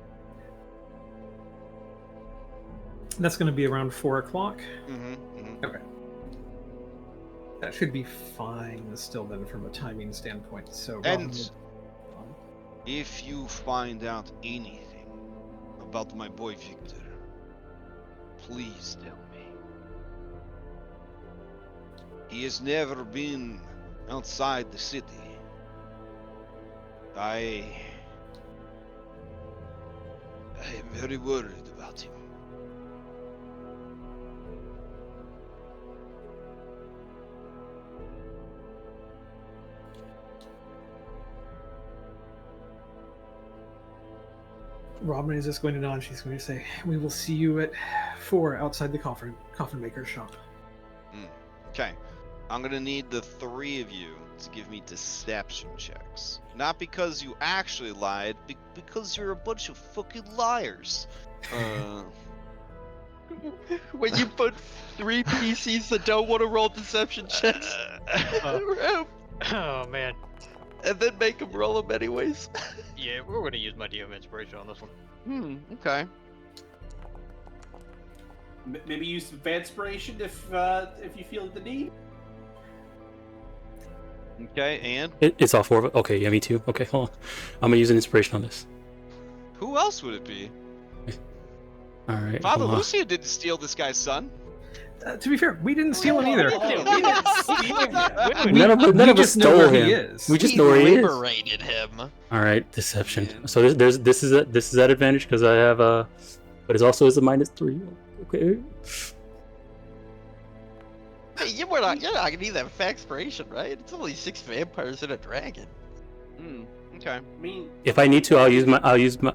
that's going to be around 4 o'clock. Mm-hmm. That should be fine still then from a timing standpoint. So And Robin if you find out anything about my boy Victor, please tell me. He has never been outside the city. I am very worried about him. Robin is just going to nod. She's going to say, "We will see you at 4 outside the coffin maker's shop." Okay. I'm gonna need the 3 of you to give me deception checks. Not because you actually lied, because you're a bunch of fucking liars. When you put 3 PCs that don't want to roll deception checks around, Oh man. and then make them roll them anyways. Yeah, we're gonna use my DM inspiration on this one. Okay. Maybe use some fanspiration if you feel the need. Okay, and It's all 4 of it. Okay, yeah, me too. Okay, hold on. I'm gonna use an inspiration on this. who else would it be? All right. Father hold on. Lucien didn't steal this guy's son. To be fair, we didn't steal him either. None of us just know stole where him. he is. We just He know where he is. liberated him. All right, deception. So this is at advantage because I have but it also is a -3. Okay. Hey, you're not gonna need that fanspiration, right? It's only 6 vampires and a dragon. Okay. I mean, If I need to, I'll use my.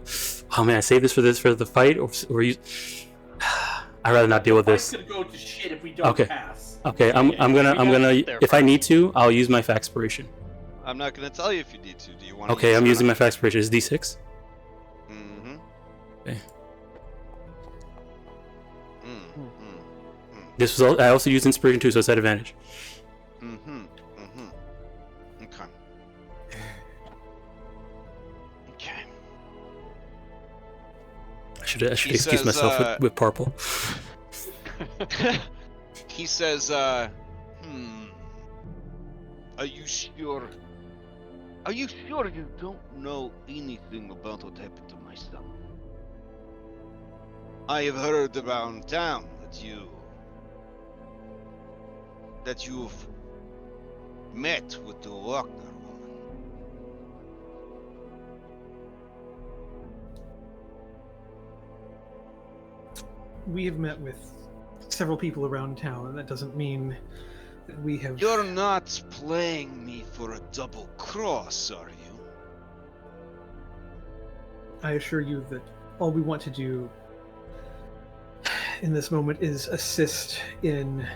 Oh man, I save this for the fight or use. I'd rather not deal with fight's this. gonna go to shit if we don't Okay. pass. Okay, I'm gonna. If I need to, I'll use my Faxpiration. I'm not gonna tell you if you need to. Do you want? Okay, I'm using my Faxpiration. It's D6. Mm-hmm. Okay. Mm-hmm. This was. I also used Inspiration too, so it's at advantage. Mm-hmm. Mm-hmm. Okay. Okay. I should He excuse says, myself with purple. He says, Are you sure? Are you sure you don't know anything about what happened to my son? I have heard around town that you've met with the Wagner woman. We have met with several people around town, and that doesn't mean that we have. You're not playing me for a double cross, are you? I assure you that all we want to do in this moment is assist in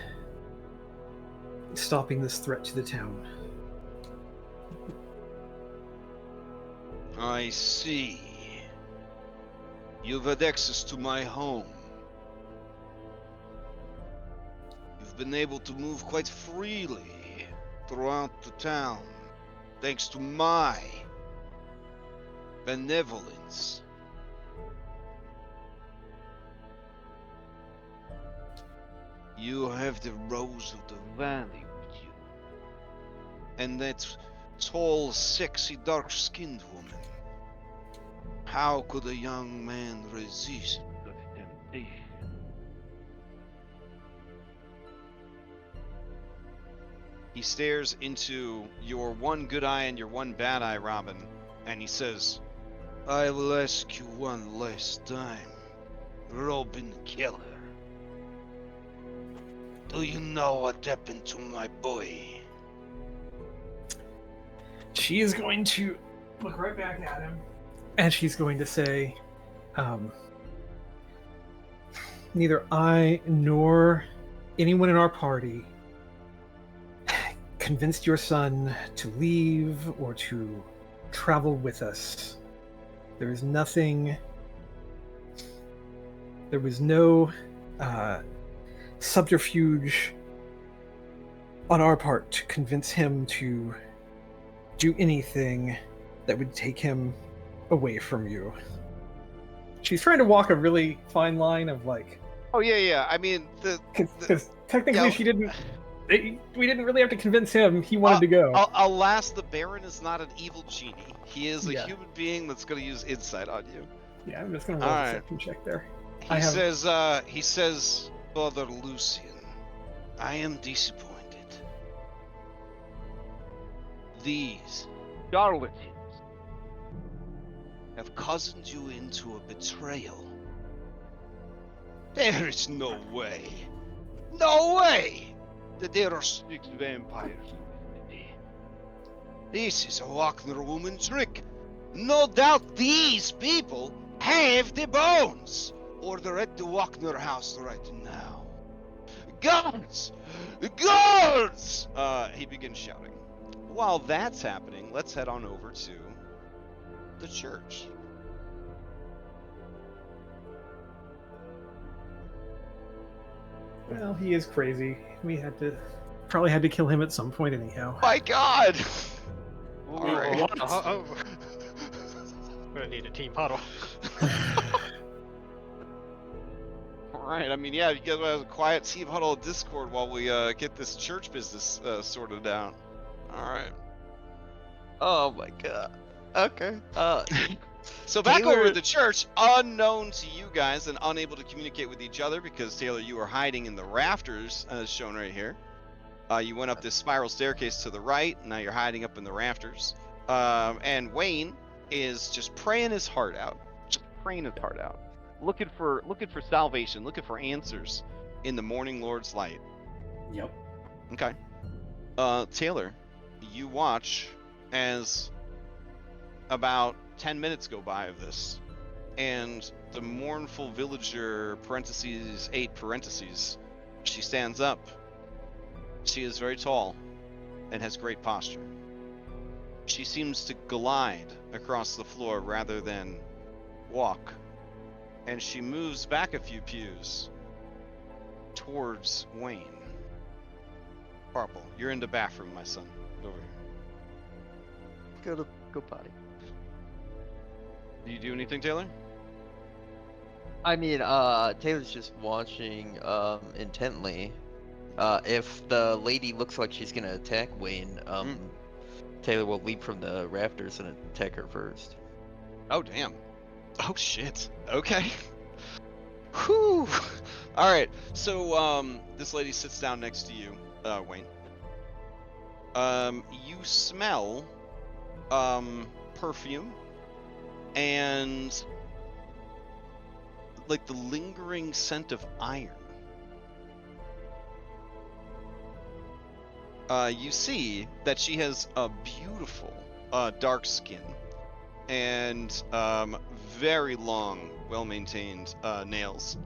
stopping this threat to the town. I see. You've had access to my home. You've been able to move quite freely throughout the town, thanks to my benevolence. You have the Rose of the Valley with you. And that's tall, sexy, dark-skinned woman. How could a young man resist the temptation? He stares into your one good eye and your one bad eye, Robin, and he says, I will ask you one last time, Robin Keller. Do you know what happened to my boy? She is going to look right back at him, and she's going to say, neither I nor anyone in our party convinced your son to leave or to travel with us. There is nothing. There was no subterfuge on our part to convince him to do anything that would take him away from you. She's trying to walk a really fine line of like. Oh yeah. I mean, because technically she didn't. We didn't really have to convince him. He wanted to go. Alas, the Baron is not an evil genie. He is a human being that's going to use insight on you. Yeah, I'm just going to roll a second check there. He says, Father Lucien, I am disappointed. These charlatans have cozened you into a betrayal. There is no way that there are 6 vampires in the city. This is a Wagner woman trick. No doubt these people have the bones, or they're at the Wagner house right now. Guards! Guards! He begins shouting. While that's happening, let's head on over to the church. Well, he is crazy. We probably had to kill him at some point anyhow. My God! All right. We're gonna need a team huddle. Alright, I mean, yeah, you guys have a quiet team huddle Discord while we get this church business sorted out. Alright. Oh my god. Okay. So back over at the church, unknown to you guys and unable to communicate with each other because, Taylor, you were hiding in the rafters, as shown right here. You went up this spiral staircase to the right, now you're hiding up in the rafters. And Wayne is just praying his heart out. Looking for salvation, looking for answers in the morning Lord's light. Yep. Okay. Taylor, you watch as about 10 minutes go by of this, and the mournful villager, parentheses, 8 parentheses, she stands up. She is very tall and has great posture. She seems to glide across the floor rather than walk, and she moves back a few pews towards Wayne. Purple, you're in the bathroom, my son. Over here. Go potty. Do you do anything, Taylor? I mean, Taylor's just watching intently. If the lady looks like she's gonna attack Wayne, Taylor will leap from the rafters and attack her first. Oh, damn. Oh, shit. Okay. Whew. Alright, so, this lady sits down next to you, Wayne. You smell, perfume, and, like, the lingering scent of iron. You see that she has a beautiful, dark skin, and, very long, well-maintained, nails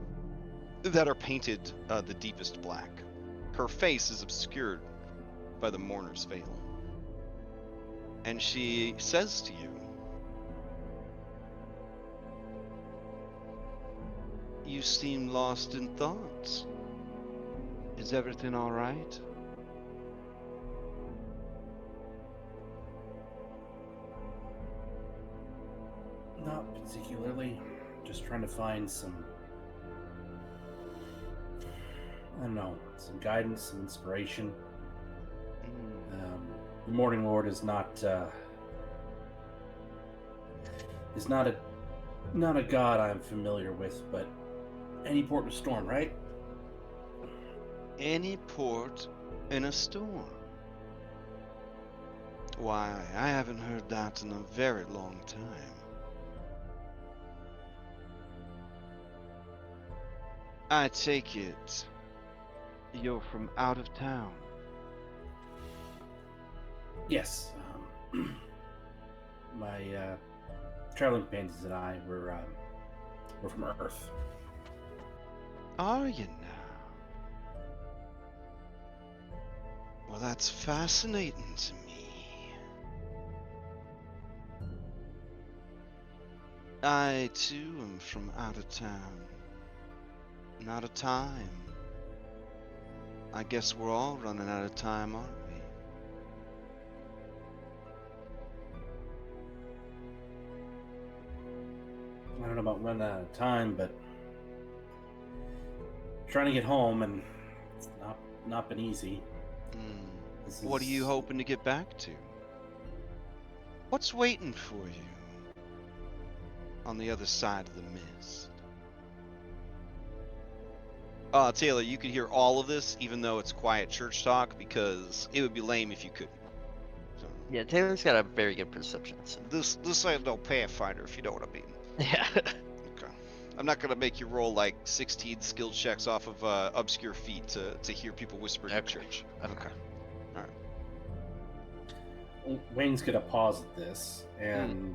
that are painted, the deepest black. Her face is obscured by the mourner's veil. And she says to you, "You seem lost in thought. Is everything all right?" Not particularly. Just trying to find some, I don't know, some guidance, some inspiration. The Morning Lord is not a god I'm familiar with, but any port in a storm, right? Any port in a storm. Why, I haven't heard that in a very long time. I take it you're from out of town. Yes. My traveling companions and I we're from Earth. Are you now? Well, that's fascinating to me. I, too, am from out of town. And out of time. I guess we're all running out of time, aren't we? I don't know about running out of time, but trying to get home, and it's not been easy. What are you hoping to get back to? What's waiting for you on the other side of the mist? Taylor, you can hear all of this, even though it's quiet church talk, because it would be lame if you couldn't. So, Yeah, Taylor's got a very good perception. So. this ain't no Pathfinder, if you know what I mean. Yeah. Okay. I'm not gonna make you roll like 16 skill checks off of obscure feat to hear people whispering in church. Okay. All right. Wayne's gonna pause at this and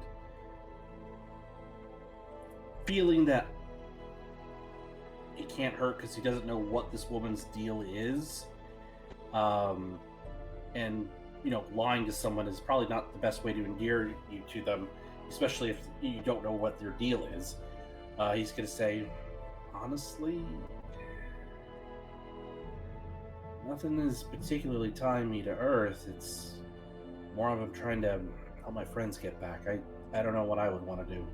feeling that it can't hurt because he doesn't know what this woman's deal is, and lying to someone is probably not the best way to endear you to them, especially if you don't know what their deal is. He's gonna say, honestly, nothing is particularly tying me to Earth. It's more of I'm trying to help my friends get back. I don't know what I would want to do.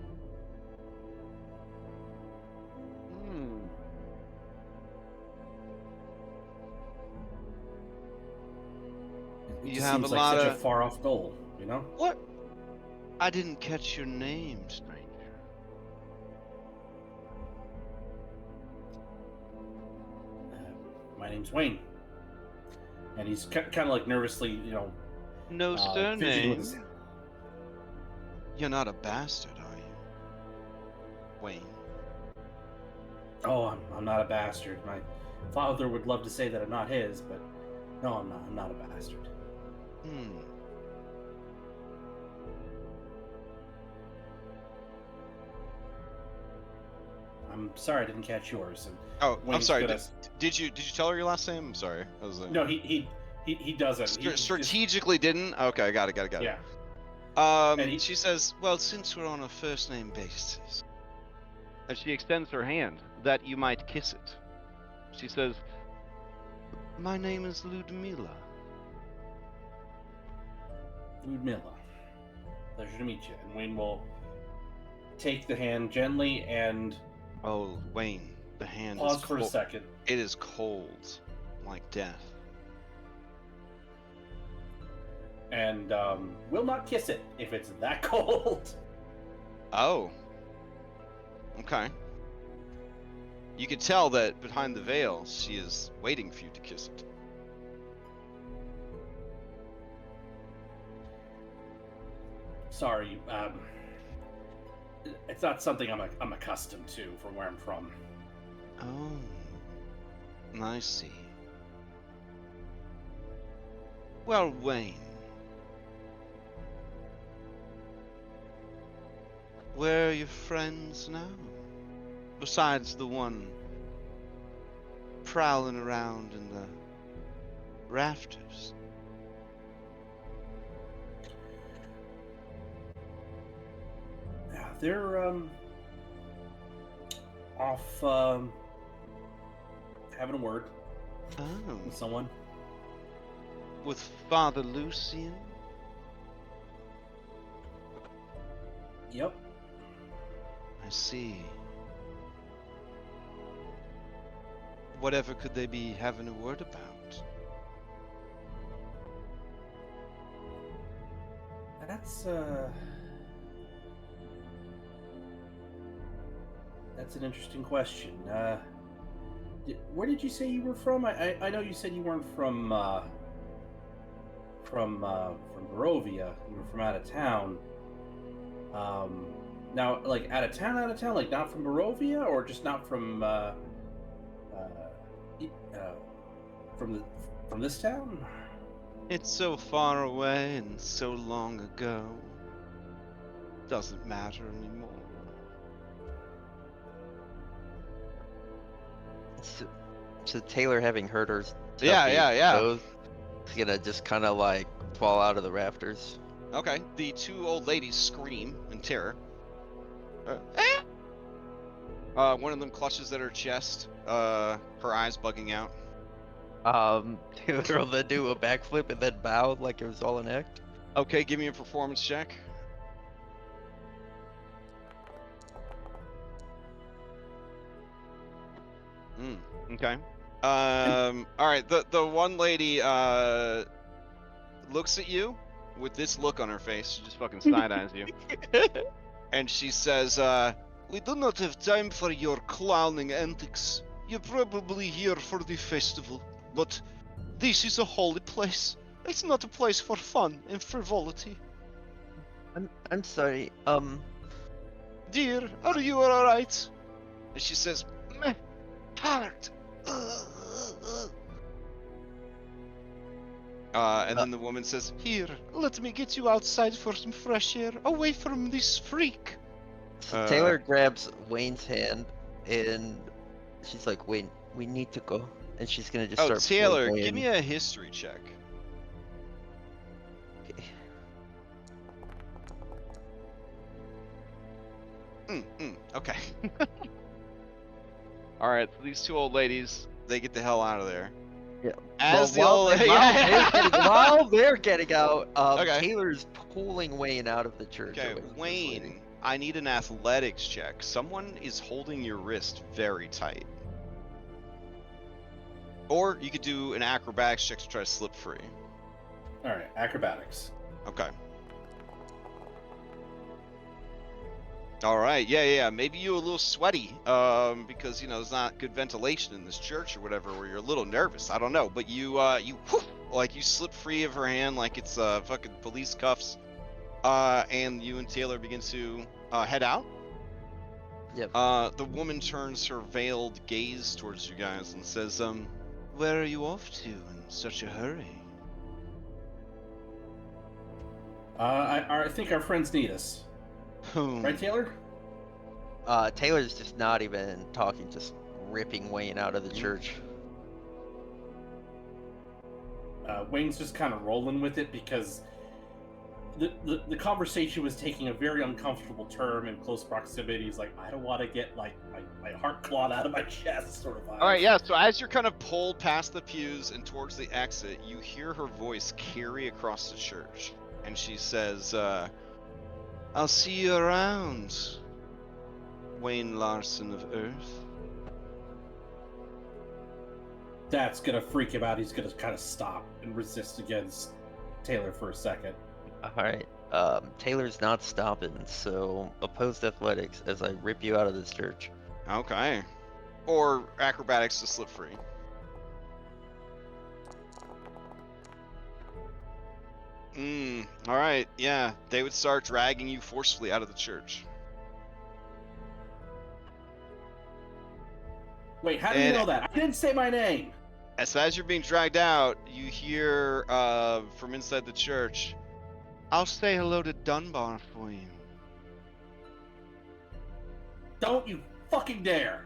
It You just have seems a like lot such of- a far off goal, you know? What? I didn't catch your name, stranger. My name's Wayne, and he's kind of like nervously, No fidgeting with surname. his... You're not a bastard, are you? Wayne. Oh, I'm not a bastard. My father would love to say that I'm not his, but no, I'm not. I'm not a bastard. I'm sorry I didn't catch yours. And Oh, I'm Wayne's sorry. gonna- Did you tell her your last name? I'm sorry. I was No, he doesn't. He just- strategically didn't. Okay, got it. Yeah. And She says, "Well, since we're on a first name basis," and she extends her hand that you might kiss it. She says, "My name is Ludmila." Ludmilla. Pleasure to meet you. And Wayne will take the hand gently and Oh, Wayne, the hand pause is for a cold. second. It is cold, like death. And will not kiss it if it's that cold. Oh. Okay. You could tell that behind the veil, she is waiting for you to kiss it. Sorry, it's not something I'm accustomed to from where I'm from. Oh. I see. Well, Wayne. Where are your friends now? Besides the one prowling around in the rafters. Yeah, they're off having a word Oh. with someone. With Father Lucien? Yep. I see. Whatever could they be having a word about? That's an interesting question. Where did you say you were from? I know you said you weren't from Barovia. You were from out of town. Now, like out of town, like not from Barovia, or just not from from this town? It's so far away and so long ago. Doesn't matter anymore. So Taylor, having heard her Yeah. is gonna just kind of like fall out of the rafters. Okay, the two old ladies scream in terror. One of them clutches at her chest, her eyes bugging out. Taylor will then do a backflip and then bow like it was all an act. Okay, give me a performance check. Okay. Alright, the one lady, looks at you with this look on her face. She just fucking side-eyes you. And she says, we do not have time for your clowning antics. You're probably here for the festival, but this is a holy place. It's not a place for fun and frivolity. I'm sorry. Dear, are you alright? And she says, meh, tired. And then the woman says, here, let me get you outside for some fresh air, away from this freak. So Taylor grabs Wayne's hand and she's like, Wayne, we need to go. And she's gonna just start. Taylor, pulling give Wayne. me a history check. Okay. All right, so these two old ladies, they get the hell out of there. Yeah. As Well, the old while they're getting out, Okay. Taylor's pulling Wayne out of the church. Okay, away from this Wayne, lady. I need an athletics check. Someone is holding your wrist very tight. Or you could do an acrobatics check to try to slip free. All right, acrobatics. Okay. All right, yeah. Maybe you're a little sweaty, because there's not good ventilation in this church or whatever, where you're a little nervous. I don't know, but you slip free of her hand like it's fucking police cuffs, and you and Taylor begin to head out. Yep. The woman turns her veiled gaze towards you guys and says, where are you off to in such a hurry? I think our friends need us. Right, Taylor? Taylor's just not even talking, just ripping Wayne out of the church. Wayne's just kind of rolling with it because the conversation was taking a very uncomfortable turn in close proximity. He's like, I don't want to get like my heart clawed out of my chest, sort of vibe. All right, yeah. So as you're kind of pulled past the pews and towards the exit, you hear her voice carry across the church, and she says, "I'll see you around, Wayne Larson of Earth." That's gonna freak him out. He's gonna kind of stop and resist against Taylor for a second. Alright, Taylor's not stopping, so opposed athletics as I rip you out of this church. Okay. Or acrobatics to slip free. All right, yeah. They would start dragging you forcefully out of the church. Wait, how do you know that? I didn't say my name. As you're being dragged out, you hear from inside the church, "I'll say hello to Dunbar for you." Don't you fucking dare!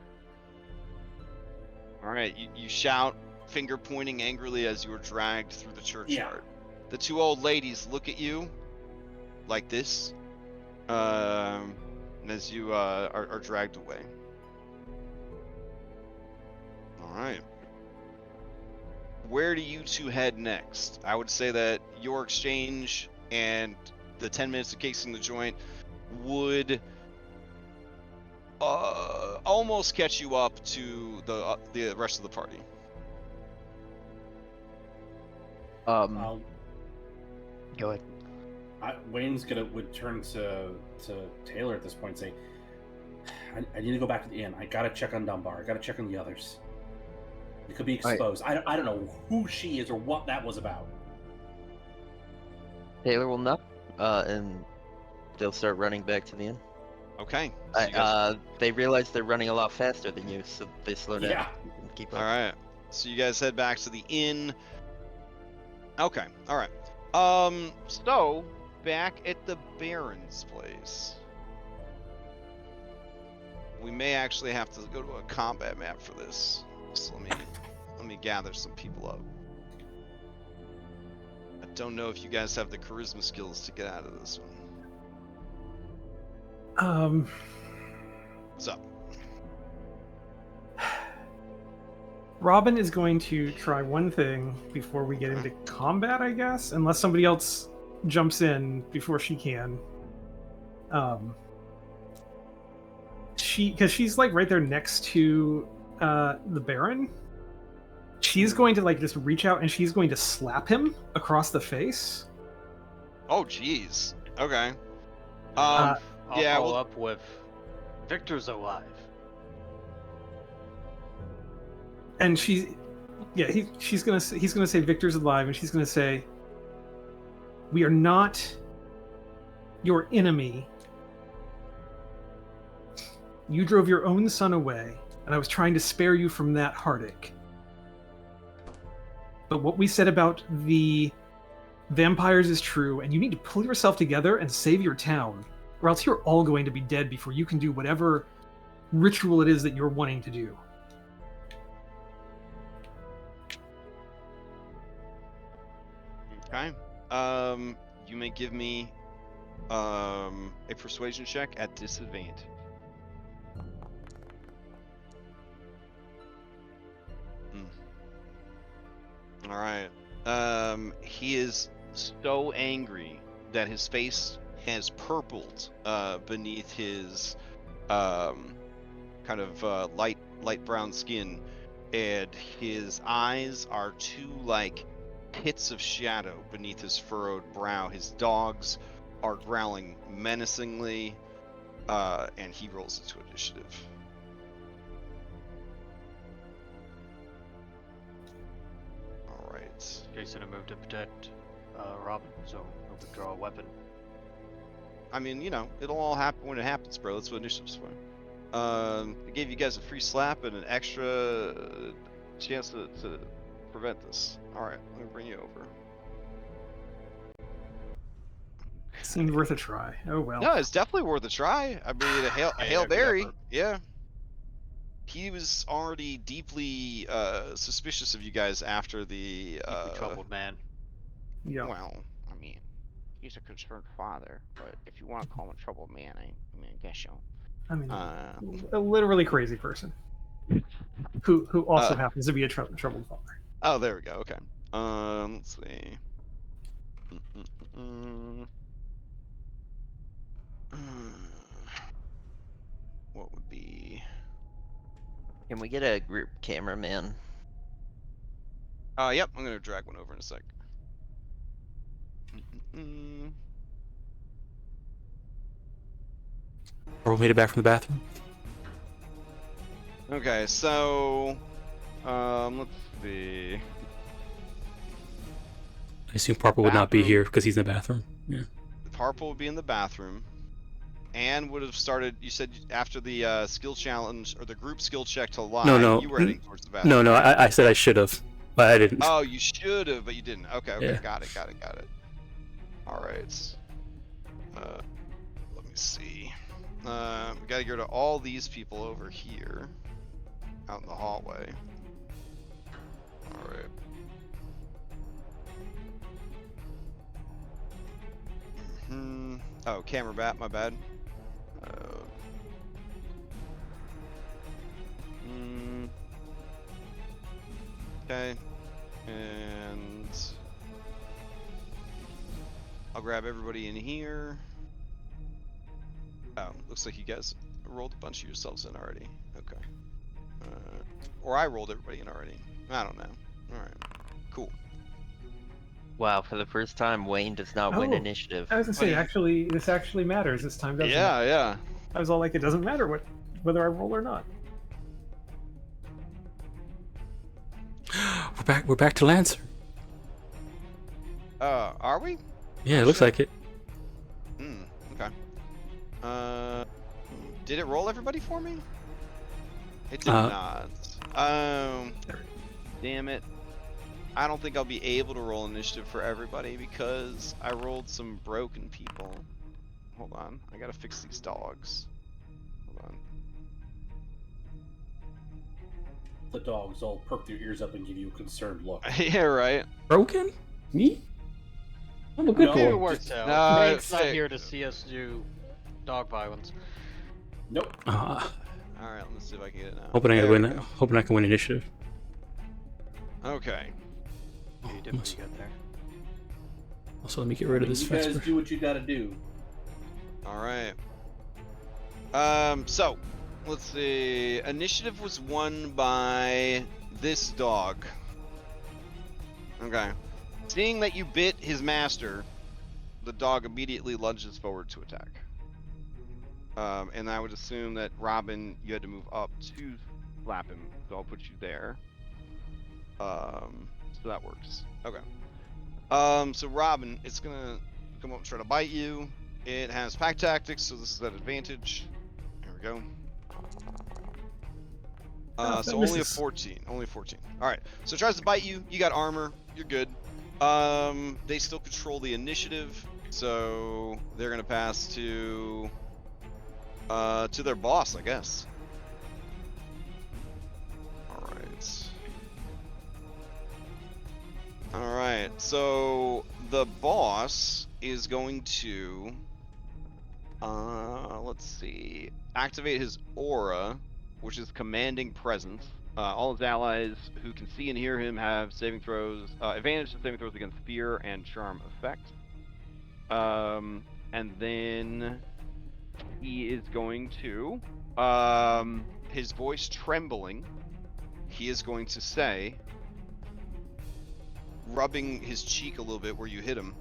All right, you shout, finger pointing angrily as you are dragged through the churchyard. The two old ladies look at you like this, as you are dragged away. All right. Where do you two head next? I would say that your exchange and the 10 minutes of casing the joint would almost catch you up to the rest of the party. I'll Go ahead. Wayne's would turn to Taylor at this point and say, I need to go back to the inn. I gotta check on Dunbar. I gotta check on the others. It could be exposed. I don't know who she is or what that was about. Taylor will knock, and they'll start running back to the inn. Okay. So you guys... They realize they're running a lot faster than you, so they slow down. Yeah. And keep up. All right. So you guys head back to the inn. Okay. All right. So back at the Baron's place, we may actually have to go to a combat map for this. So let me gather some people up. I don't know if you guys have the charisma skills to get out of this one. What's up? Robin is going to try one thing before we get into combat, I guess, unless somebody else jumps in before she can. Because she's like right there next to the Baron. She's going to like just reach out and she's going to slap him across the face. Oh, jeez. Okay. I'll yeah, follow up with Victor's alive. And he's gonna say Victor's alive, and she's gonna say, "We are not your enemy. You drove your own son away, and I was trying to spare you from that heartache. But what we said about the vampires is true, and you need to pull yourself together and save your town, or else you're all going to be dead before you can do whatever ritual it is that you're wanting to do." Okay. You may give me a persuasion check at disadvantage. All right. He is so angry that his face has purpled beneath his kind of light brown skin, and his eyes are two like pits of shadow beneath his furrowed brow. His dogs are growling menacingly, and he rolls into initiative. All right. Jason had moved to protect Robin, so he'll withdraw a weapon. I mean, you know, it'll all happen when it happens, bro. That's what initiative's for. I gave you guys a free slap and an extra chance to prevent this. All right, let me bring you over. Seemed worth a try. Oh well. No, it's definitely worth a try. I mean, a Hail Mary. Yeah. He was already deeply suspicious of you guys after the troubled man. Yeah. Well, I mean, he's a concerned father, but if you want to call him a troubled man, I guess you'll. I mean, a literally crazy person who also happens to be a troubled father. Oh, there we go. Okay. Let's see. What would be? Can we get a group cameraman? Yep. I'm gonna drag one over in a sec. Or we made it back from the bathroom. Okay, so let's see. I assume Parker would not be Bathroom. here because he's in the bathroom. Yeah. Harpo would be in the bathroom. Anne would have started. You said after the skill challenge or the group skill check to lie. No. You were heading towards the bathroom. No. I said I should have, but I didn't. Oh, you should have, but you didn't. Okay. Yeah. Got it. All right. Let me see. We gotta go to all these people over here, out in the hallway. All right. Oh, camera bat. My bad. Okay. And I'll grab everybody in here. Oh, looks like you guys rolled a bunch of yourselves in already. Okay. Or I rolled everybody in already. I don't know. Alright. Cool. Wow, for the first time, Wayne does not win Oh, initiative. I was gonna say, Buddy. actually, this actually matters. This time doesn't. Yeah. I was all like, it doesn't matter whether I roll or not. We're back to Lancer. Are we? Yeah, it looks like it. Okay. Did it roll everybody for me? It did not. Damn it. I don't think I'll be able to roll initiative for everybody because I rolled some broken people. Hold on, I gotta fix these dogs. Hold on. The dogs all perk their ears up and give you a concerned look. Yeah, right. Broken? Me? I'm a good No. Maybe it boy. works out. No, Frank's not hey. here to see us do dog violence. Nope. Alright, let's see if I can get it now. Hoping I can There win. we go. Hoping I can win initiative. Okay. Yeah, you did what you got there. Also, let me get rid of this You guys Vesper. do what you gotta do. Alright. So, let's see. Initiative was won by this dog. Okay. Seeing that you bit his master, the dog immediately lunges forward to attack. And I would assume that Robin, you had to move up to slap him, so I'll put you there. So that works. Okay. So Robin, it's gonna come up and try to bite you. It has pack tactics, so this is that advantage. There we go. that So only a misses. 14. Only 14. Alright. So it tries to bite you. You got armor. You're good. They still control the initiative, so they're gonna pass to their boss, I guess. Alright. Alright, so the boss is going to let's see, activate his aura, which is commanding presence. All his allies who can see and hear him have saving throws, advantage to saving throws against fear and charm effect. And then he is going to, his voice trembling, he is going to say, rubbing his cheek a little bit where you hit him,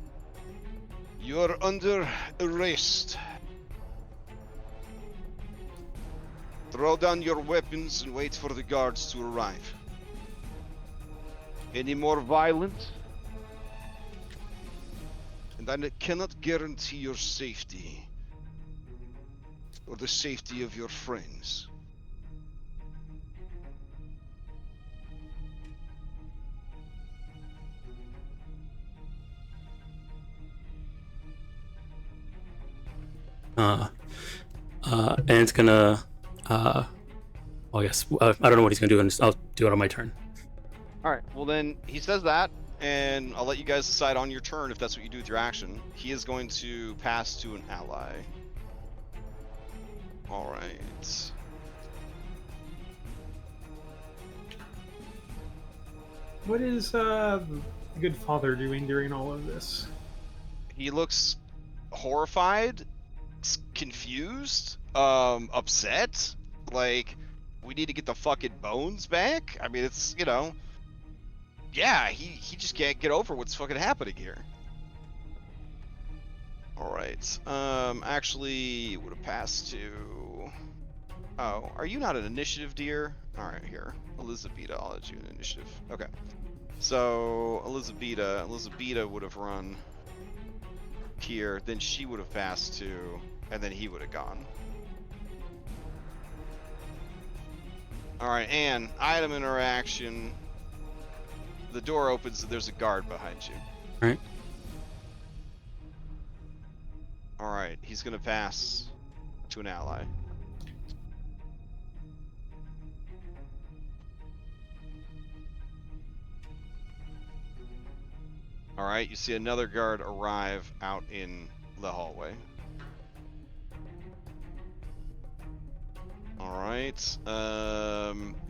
"You're under arrest. Throw down your weapons and wait for the guards to arrive. Any more violence, and I cannot guarantee your safety or the safety of your friends." And it's gonna. I guess I don't know what he's gonna do, and I'll do it on my turn. Alright, well then, he says that, and I'll let you guys decide on your turn if that's what you do with your action. He is going to pass to an ally. Alright. What is the good father doing during all of this? He looks horrified, confused, upset. Like, we need to get the fucking bones back? I mean, it's, you know... Yeah, he just can't get over what's fucking happening here. Alright, actually, would have passed to... Oh, are you not an initiative, dear? Alright, here. Elizabeta, I'll let you an initiative. Okay. So, Elizabeta would have run here, then she would have passed to, and then he would have gone. Alright, and item interaction. The door opens and there's a guard behind you. Alright. Alright, he's gonna pass to an ally. Alright, you see another guard arrive out in the hallway. Alright,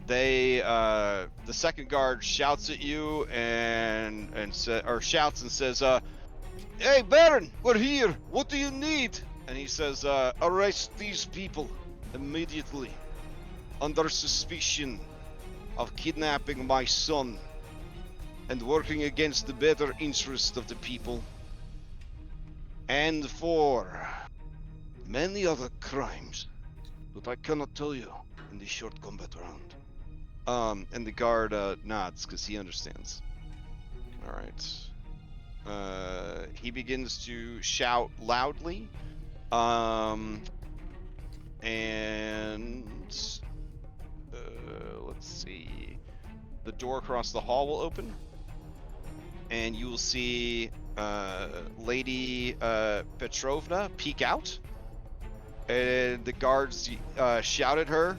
the second guard shouts at you and shouts and says, "Hey Baron, we're here, what do you need?" And he says, "Arrest these people immediately under suspicion of kidnapping my son and working against the better interest of the people, and for many other crimes that I cannot tell you in this short combat round. And the guard nods because he understands. All right. He begins to shout loudly. And let's see. The door across the hall will open, and you will see Lady Petrovna peek out. And the guards shout at her,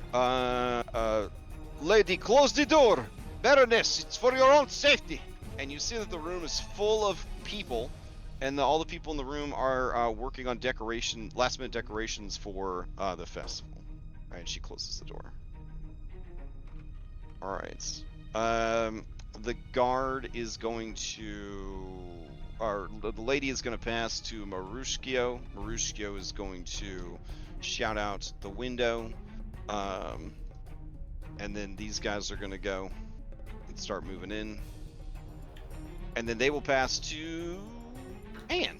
"Lady, close the door! Baroness, it's for your own safety!" And you see that the room is full of people, and all the people in the room are working on last-minute decorations for the festival. All right, she closes the door. All right. The guard is going to, or the lady is going to pass to Marushkio. Marushkio is going to shout out the window, and then these guys are going to go and start moving in, and then they will pass to Anne.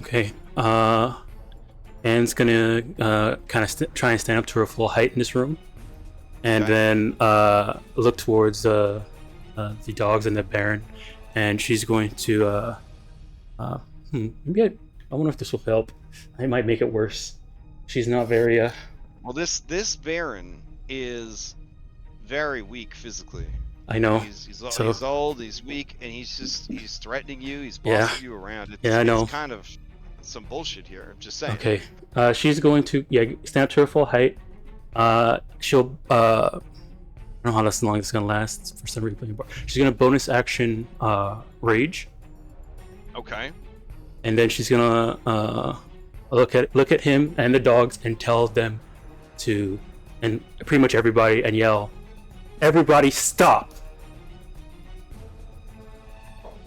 Okay. Anne's gonna kind of try and stand up to her full height in this room, and then look towards the dogs and the Baron, and she's going to maybe I wonder if this will help. I might make it worse. She's not very Well, this Baron is very weak physically. I know. He's old, he's weak, and he's threatening you. He's bossing you around. I know. It's kind of some bullshit here. I'm just saying. Okay. She's going to stand up to her full height. She'll I don't know how long it's gonna last for some reason. She's gonna bonus action rage. Okay. And then she's gonna look at him and the dogs and tell them to, and pretty much everybody, and yell, "Everybody stop!"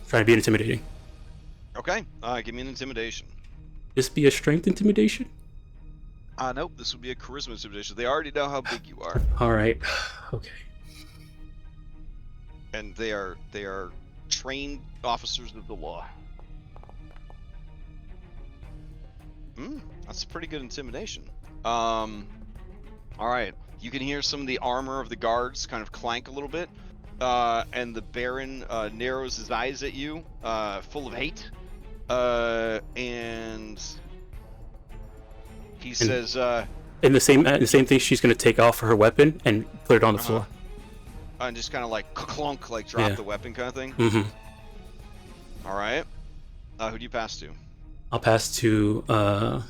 Trying to be intimidating. Okay. Give me an intimidation. This be a strength intimidation? Nope. This would be a charisma intimidation. They already know how big you are. All right. Okay. And they are trained officers of the law. That's a pretty good intimidation. All right. You can hear some of the armor of the guards kind of clank a little bit, and the Baron narrows his eyes at you, full of hate, and he says, "In the same thing, she's gonna take off her weapon and put it on the floor, and just kind of like clunk, like drop the weapon, kind of thing." Mm-hmm. All right. Who do you pass to? I'll pass to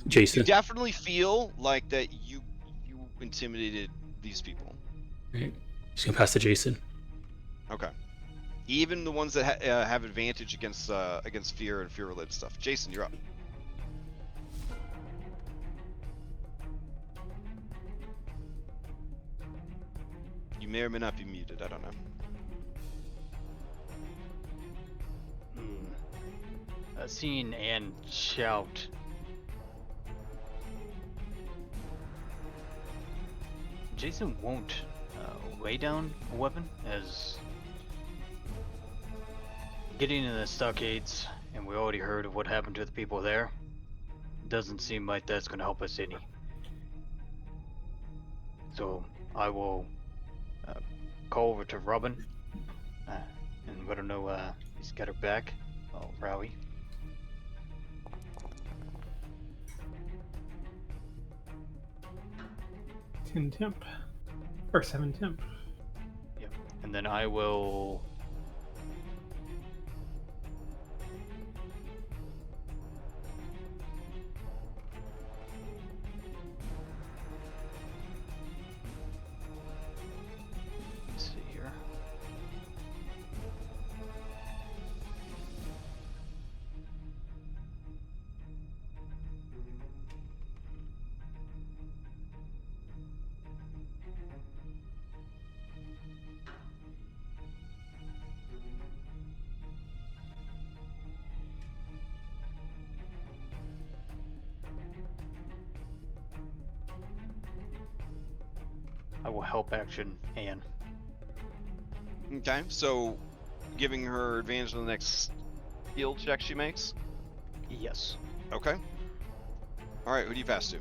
Jason. You definitely feel like that you intimidated these people. Right. She's gonna pass to Jason. Okay. Even the ones that have advantage against fear and fear-related stuff. Jason, you're up. You may or may not be muted. I don't know. Seeing Anne shout, Jason won't lay down a weapon, as getting in the stockades, and we already heard of what happened to the people there, doesn't seem like that's going to help us any. So I will call over to Robin and let her know he's got her back. I'll rally. Temp. Or 7 temp. Yep. And then I will let's see here. I will help action Anne. Okay, so giving her advantage on the next skill check she makes? Yes. Okay. All right, who do you pass to?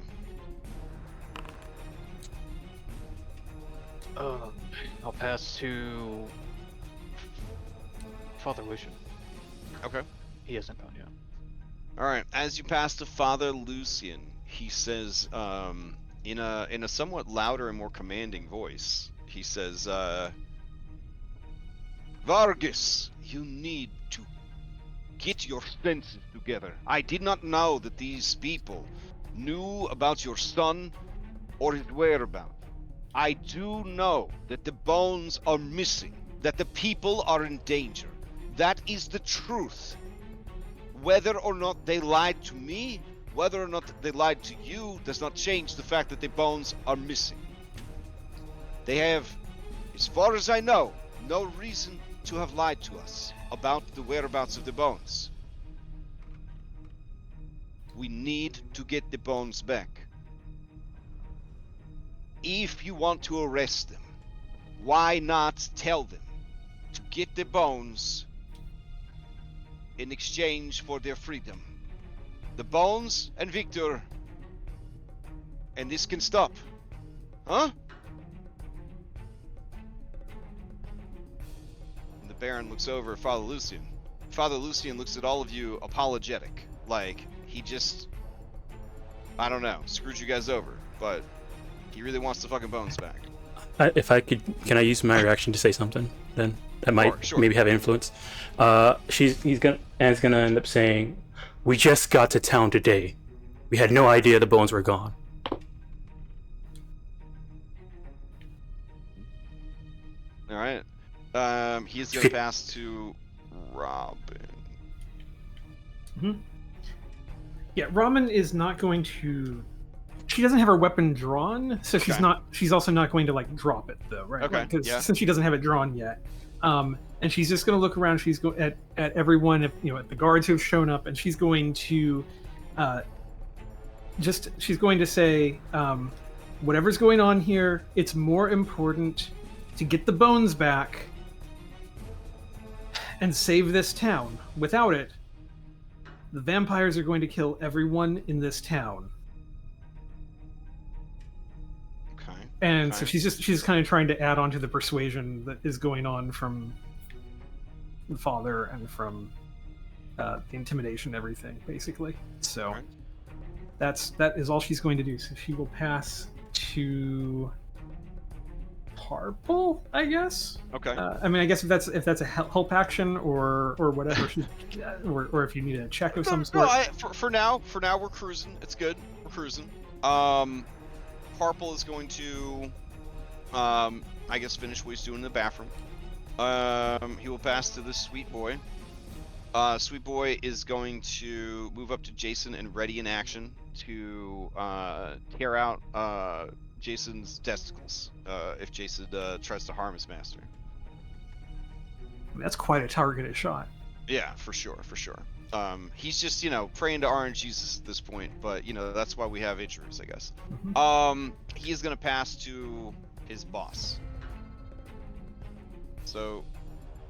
I'll pass to Father Lucien. Okay. He hasn't gone yet. All right. As you pass to Father Lucien, he says, in a somewhat louder and more commanding voice, he says, Vargas, you need to get your senses together. I did not know that these people knew about your son or his whereabouts. I do know that the bones are missing, that the people are in danger. That is the truth. Whether or not they lied to me, whether or not they lied to you, does not change the fact that the bones are missing. They have, as far as I know, no reason to have lied to us about the whereabouts of the bones. We need to get the bones back. If you want to arrest them, why not tell them to get the bones in exchange for their freedom? The bones and Victor, and this can stop. Huh? And the Baron looks over at Father Lucien. Father Lucien looks at all of you apologetic. Like, he just, I don't know, screwed you guys over. But he really wants the fucking bones back. If I could, can I use my reaction to say something? Then that might Sure. maybe have influence. Anne's gonna end up saying, "We just got to town today. We had no idea the bones were gone." All right. He's gonna pass to Robin. Yeah, Ramen is not going to. She doesn't have her weapon drawn, so she's Okay. not. She's also not going to like drop it though, right? Okay, Like, 'cause yeah. since she doesn't have it drawn yet, and she's just going to look around. She's go at everyone, at the guards who have shown up, and she's going to, she's going to say, whatever's going on here, it's more important to get the bones back and save this town. Without it, the vampires are going to kill everyone in this town. Okay. And Okay. so she's kind of trying to add on to the persuasion that is going on from the father and from the intimidation and everything, basically. So Alright. that is all she's going to do. So she will pass to Purple, I guess. Okay. I mean, I guess if that's a help action or whatever, or if you need a check of some sort. No, for now we're cruising. It's good. We're cruising. Purple is going to, I guess, finish what he's doing in the bathroom. He will pass to this sweet boy. Sweet boy is going to move up to Jason and ready in action to tear out Jason's testicles if Jason tries to harm his master. That's quite a targeted shot. Yeah, for sure. He's just, praying to RNGesus at this point, but, that's why we have injuries, I guess. Mhm. He is going to pass to his boss. So,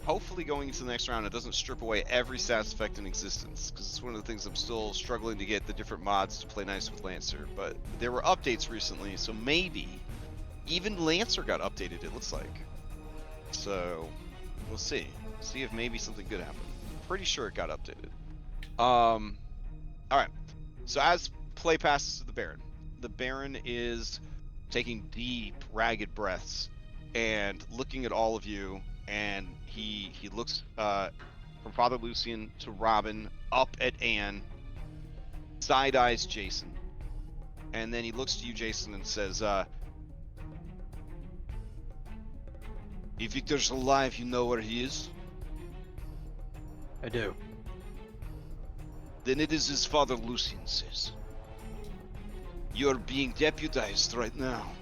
hopefully going into the next round, it doesn't strip away every stats effect in existence, because it's one of the things I'm still struggling to get the different mods to play nice with Lancer, but there were updates recently, so maybe even Lancer got updated, it looks like. So, we'll see. See if maybe something good happened. Pretty sure it got updated. Alright. So as play passes to the Baron is taking deep, ragged breaths and looking at all of you, and he looks from Father Lucien to Robin, up at Anne, side-eyes Jason, and then he looks to you, Jason, and says, if Victor's alive, you know where he is? I do. Then it is as Father Lucien says. You're being deputized right now.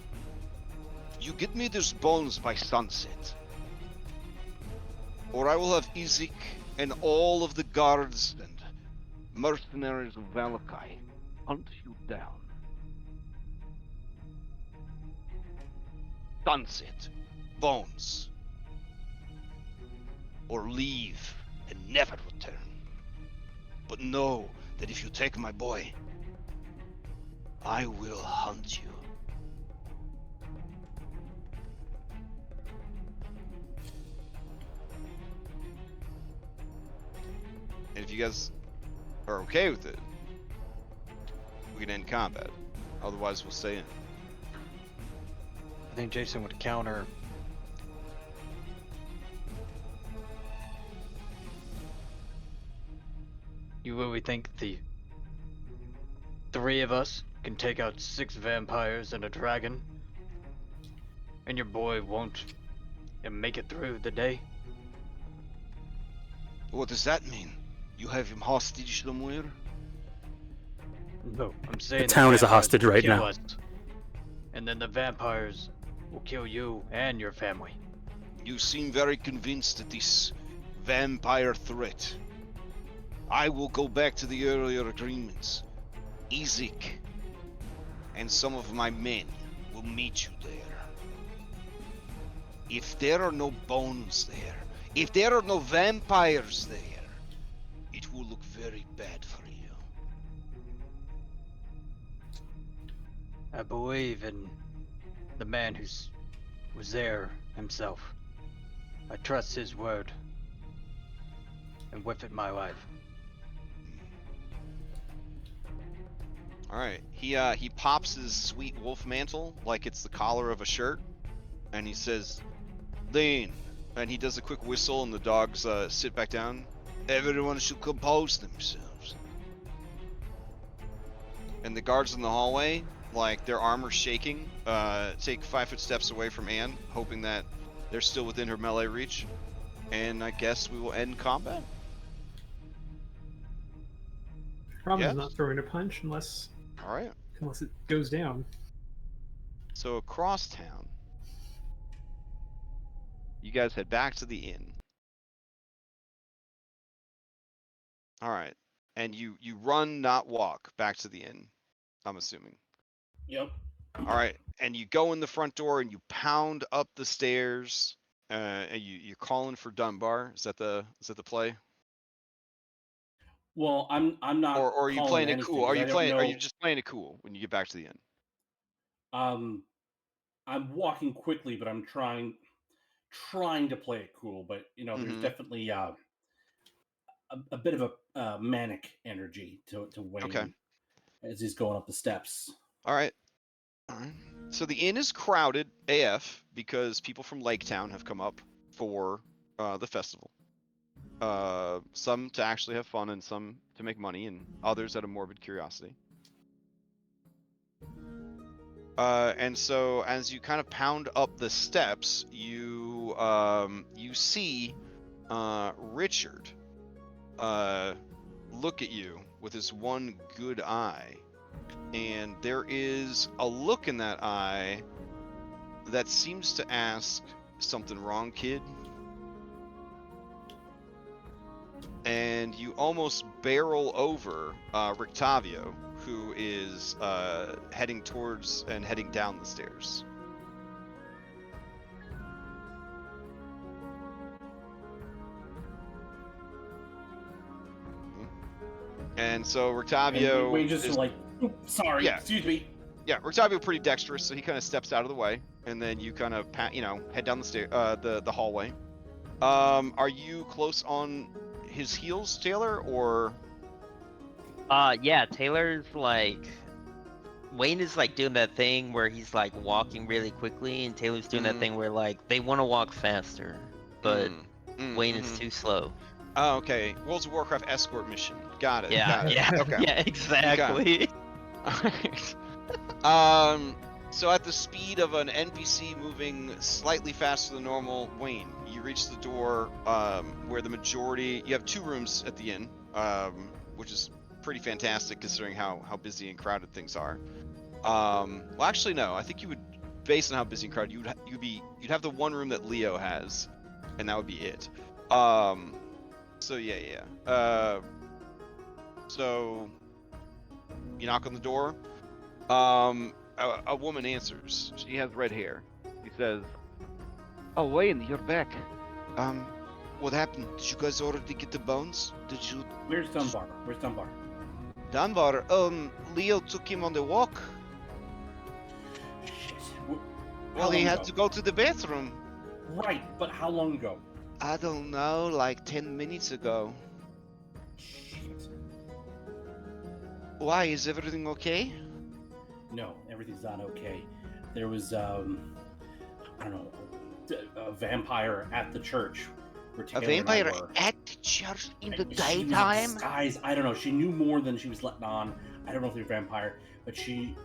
You get me those bones by sunset, or I will have Isaac and all of the guards and mercenaries of Valakai hunt you down. Sunset. Bones. or leave and never return. But know that if you take my boy, I will hunt you. And if you guys are okay with it, we can end combat. Otherwise, we'll stay in. I think Jason would counter. You really think the three of us can take out 6 vampires and a dragon, and your boy won't make it through the day? What does that mean? You have him hostage somewhere? No, I'm saying The town is a vampires hostage will right kill now. us, and then the vampires will kill you and your family. You seem very convinced at this vampire threat. I will go back to the earlier agreements. Isaac and some of my men will meet you there. If there are no bones there, if there are no vampires there, it will look very bad for you. I believe in the man was there himself. I trust his word, and with it, my life. All right, he pops his sweet wolf mantle like it's the collar of a shirt, and he says, "Lean," and he does a quick whistle, and the dogs sit back down. Everyone should compose themselves. And the guards in the hallway, like their armor shaking, take 5-foot steps away from Anne, hoping that they're still within her melee reach. And I guess we will end combat. Problem Yes. is not throwing a punch unless All right. it goes down. So across town, you guys head back to the inn. All right, and you run, not walk, back to the inn. I'm assuming. Yep. All right, and you go in the front door and you pound up the stairs. And you're calling for Dunbar. Is that the play? Well, I'm not. Or are you calling playing it anything, cool? 'cause I don't Are you know- just playing it cool when you get back to the inn? I'm walking quickly, but I'm trying to play it cool. But there's definitely a bit of a manic energy to Wayne Okay. as he's going up the steps. All right. So the inn is crowded AF because people from Lake Town have come up for the festival. Some to actually have fun and some to make money, and others out of morbid curiosity. And so as you kind of pound up the steps, you see Richard look at you with his one good eye. And there is a look in that eye that seems to ask, "Something wrong, kid?" And you almost barrel over Rictavio, who is heading towards and heading down the stairs. And so Rictavio And Wayne just is, like, sorry, Yeah. excuse me. yeah, Rictavio pretty dexterous, so he kind of steps out of the way, and then you kind of head down the the hallway. Are you close on his heels, Taylor, or? Yeah, Taylor's like, Wayne is like doing that thing where he's like walking really quickly, and Taylor's doing that thing where like they want to walk faster, but Wayne is too slow. Oh, okay. World of Warcraft escort mission. Got it. Yeah, got it. yeah, Okay. yeah, exactly. Alright. So at the speed of an NPC moving slightly faster than normal, Wayne, you reach the door where the majority. You have 2 rooms at the inn, which is pretty fantastic considering how busy and crowded things are. Well, actually, no. I think you would, based on how busy and crowded, you'd have the one room that Leo has, and that would be it. So yeah. So you knock on the door. A woman answers. She has red hair. She says, Oh, Wayne, you're back. What happened? Did you guys already get the bones? Did you... Where's Dunbar? Where's Dunbar? Dunbar, Leo took him on the walk. Shit. Well, he had to go to the bathroom. Right, but how long ago? I don't know, like 10 minutes ago. Shit. Why, is everything okay? No, everything's not okay. There was, I don't know, a vampire at the church. Where A Taylor and I vampire were. at the church in the She was in daytime? disguise. I don't know. She knew more than she was letting on. I don't know if they're a vampire, but she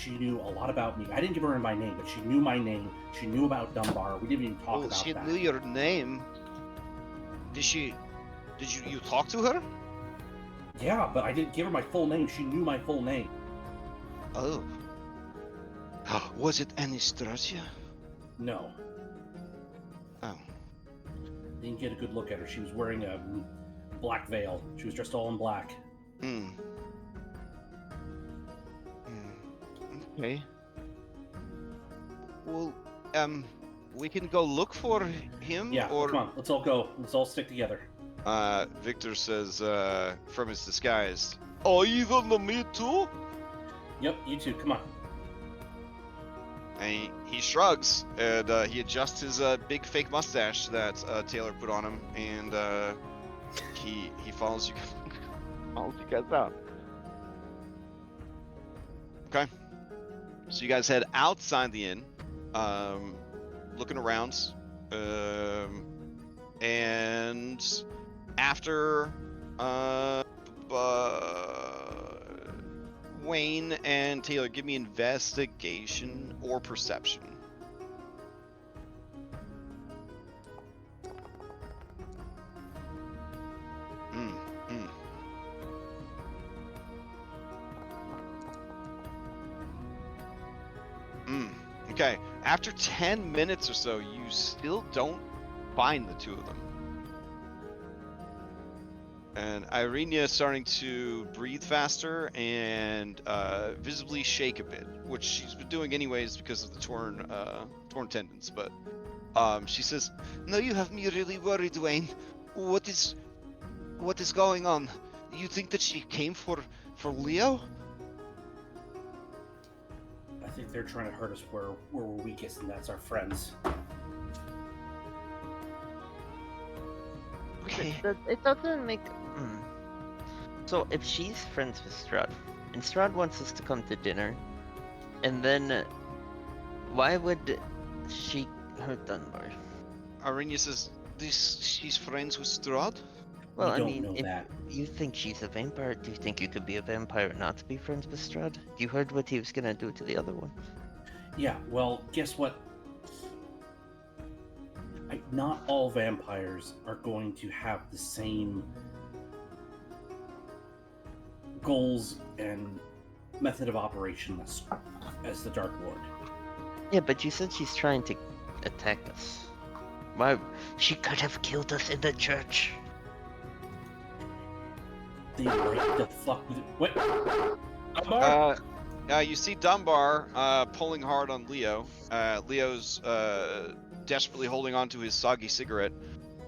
knew a lot about me. I didn't give her my name, but she knew my name. She knew about Dunbar. We didn't even talk about She that. knew your name. Did you talk to her? Yeah, but I didn't give her my full name. She knew my full name. Oh. Was it Anastasia? No, Oh. didn't get a good look at her. She was wearing a black veil. She was dressed all in black. Hmm. Okay. Well, we can go look for him, Yeah, or... come on. Let's all go. Let's all stick together. Victor says, from his disguise, "Oh, even me too?" Yep, you two. Come on. And he shrugs, and he adjusts his big fake mustache that Taylor put on him, and he follows you, follows you guys out. Okay. So you guys head outside the inn, looking around, and after Wayne and Taylor, give me investigation or perception. Okay, after 10 minutes or so, you still don't find the two of them. And Irenia is starting to breathe faster and visibly shake a bit, which she's been doing anyways because of the torn tendons. But she says, "No, you have me really worried, Wayne. What is going on? You think that she came for Leo?" I think they're trying to hurt us where we're weakest, and that's our friends. Okay. It doesn't make. So if she's friends with Strahd, and Strahd wants us to come to dinner, and then why would she hurt Dunbar? Irenia says, she's friends with Strahd? Well, We I don't mean, know if that. you think she's a vampire, do you think you could be a vampire and not be friends with Strahd? You heard what he was gonna do to the other one. Yeah, well, guess what? Not all vampires are going to have the same goals and method of operation as the Dark Lord. Yeah, but you said she's trying to attack us. Why? She could have killed us in the church. They right the fuck with it. What? Dunbar? You see Dunbar pulling hard on Leo. Leo's desperately holding on to his soggy cigarette,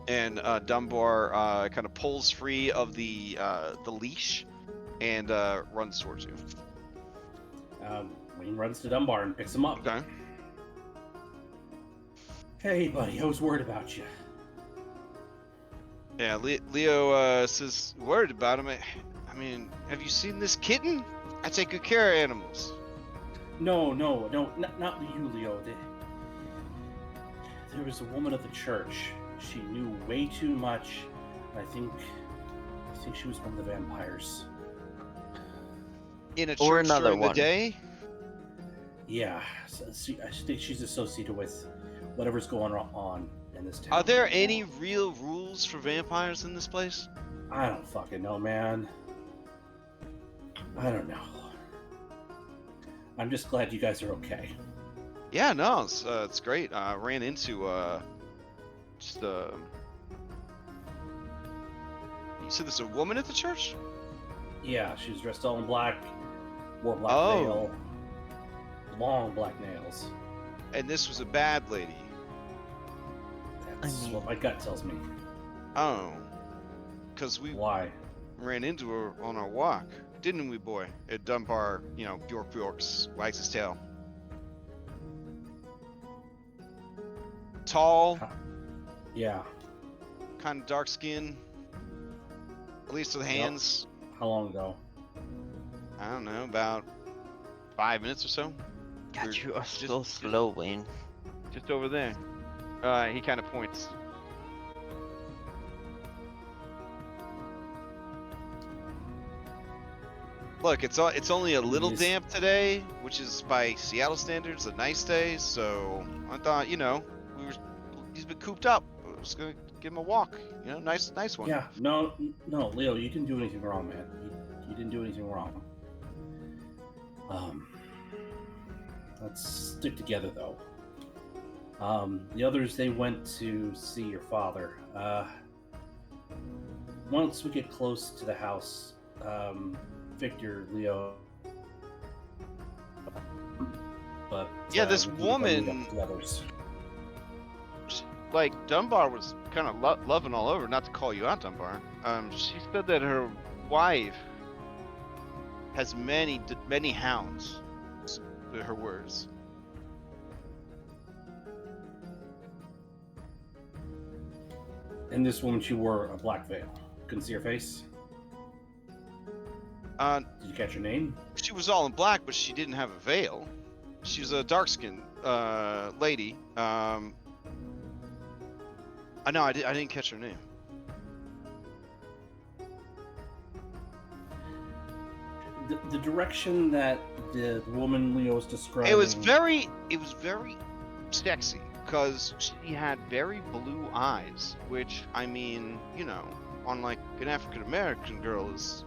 and Dunbar kind of pulls free of the leash and runs towards you. Wayne runs to Dunbar and picks him up. Okay. Hey, buddy, I was worried about you. Yeah, Leo says, "Worried about him? I mean, have you seen this kitten? I take good care of animals." No, not you, Leo. There was a woman at the church. She knew way too much. I think she was one of the vampires. In a Or church another during the one. day? Yeah, I think she's associated with whatever's going on in this town. Are there any real rules for vampires in this place? I don't fucking know, man. I don't know. I'm just glad you guys are okay. Yeah, no, it's great. I ran into just you said there's a woman at the church? Yeah, she was dressed all in black, wore a black Oh. veil, long black nails. And this was a bad lady. That's I mean- what my gut tells me. Oh, because we Why? ran into her on our walk, didn't we, boy? At Dunbar, Bjorks wags his tail. Tall, Huh. Yeah. kind of dark skin, at least with hands. How long ago? I don't know, about 5 minutes or so. God, We're you are just- so slow, Wayne. Just over there. He kind of points. Look, it's only a little Yes. damp today, which is by Seattle standards a nice day. So I thought, he's been cooped up. I was gonna give him a walk. Nice one. Yeah. No, Leo, you didn't do anything wrong, man. You didn't do anything wrong. Let's stick together, though. The others, they went to see your father. Once we get close to the house, Victor, Leo, but Yeah, this we can go meet up woman- with the others. Like Dunbar was kind of loving all over. Not to call you out, Dunbar. She said that her wife has many hounds. Her words. And this woman, she wore a black veil. Couldn't see her face. Did you catch her name? She was all in black, but she didn't have a veil. She was a dark-skinned lady. I didn't catch her name. The direction that the woman Leo was describing. It was very sexy because she had very blue eyes, which on like an African American girl is,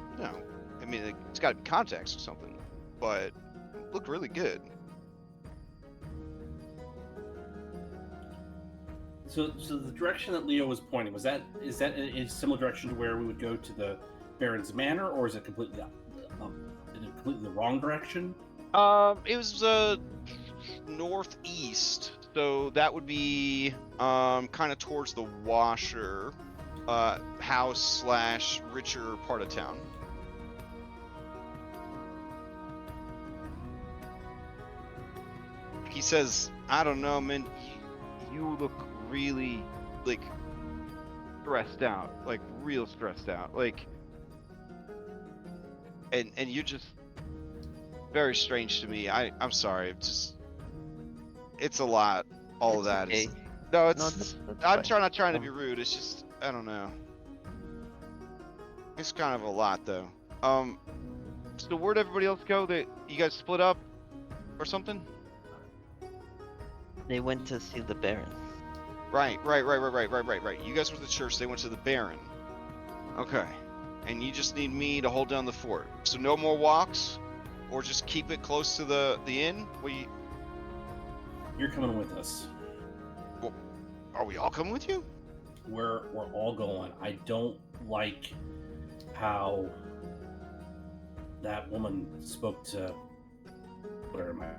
it's got to be context or something, but it looked really good. So the direction that Leo was pointing is that a similar direction to where we would go to the Baron's Manor, or is it completely in a completely the wrong direction? It was northeast, so that would be kind of towards the Washer house / richer part of town. He says, I don't know, man, you look really, like, stressed out, like, real stressed out, like, and you're just very strange to me. I'm sorry, it's a lot, all of that. Okay. No, No, it's, that's fine. not trying to be rude, it's just, I don't know. It's kind of a lot, though. So where'd everybody else go? You guys split up or something? They went to see the Baron. Right. You guys were the church, they went to the Baron. Okay. And you just need me to hold down the fort. So no more walks? Or just keep it close to the inn? You're coming with us. Are we all coming with you? We're all going. I don't like how that woman spoke to whatever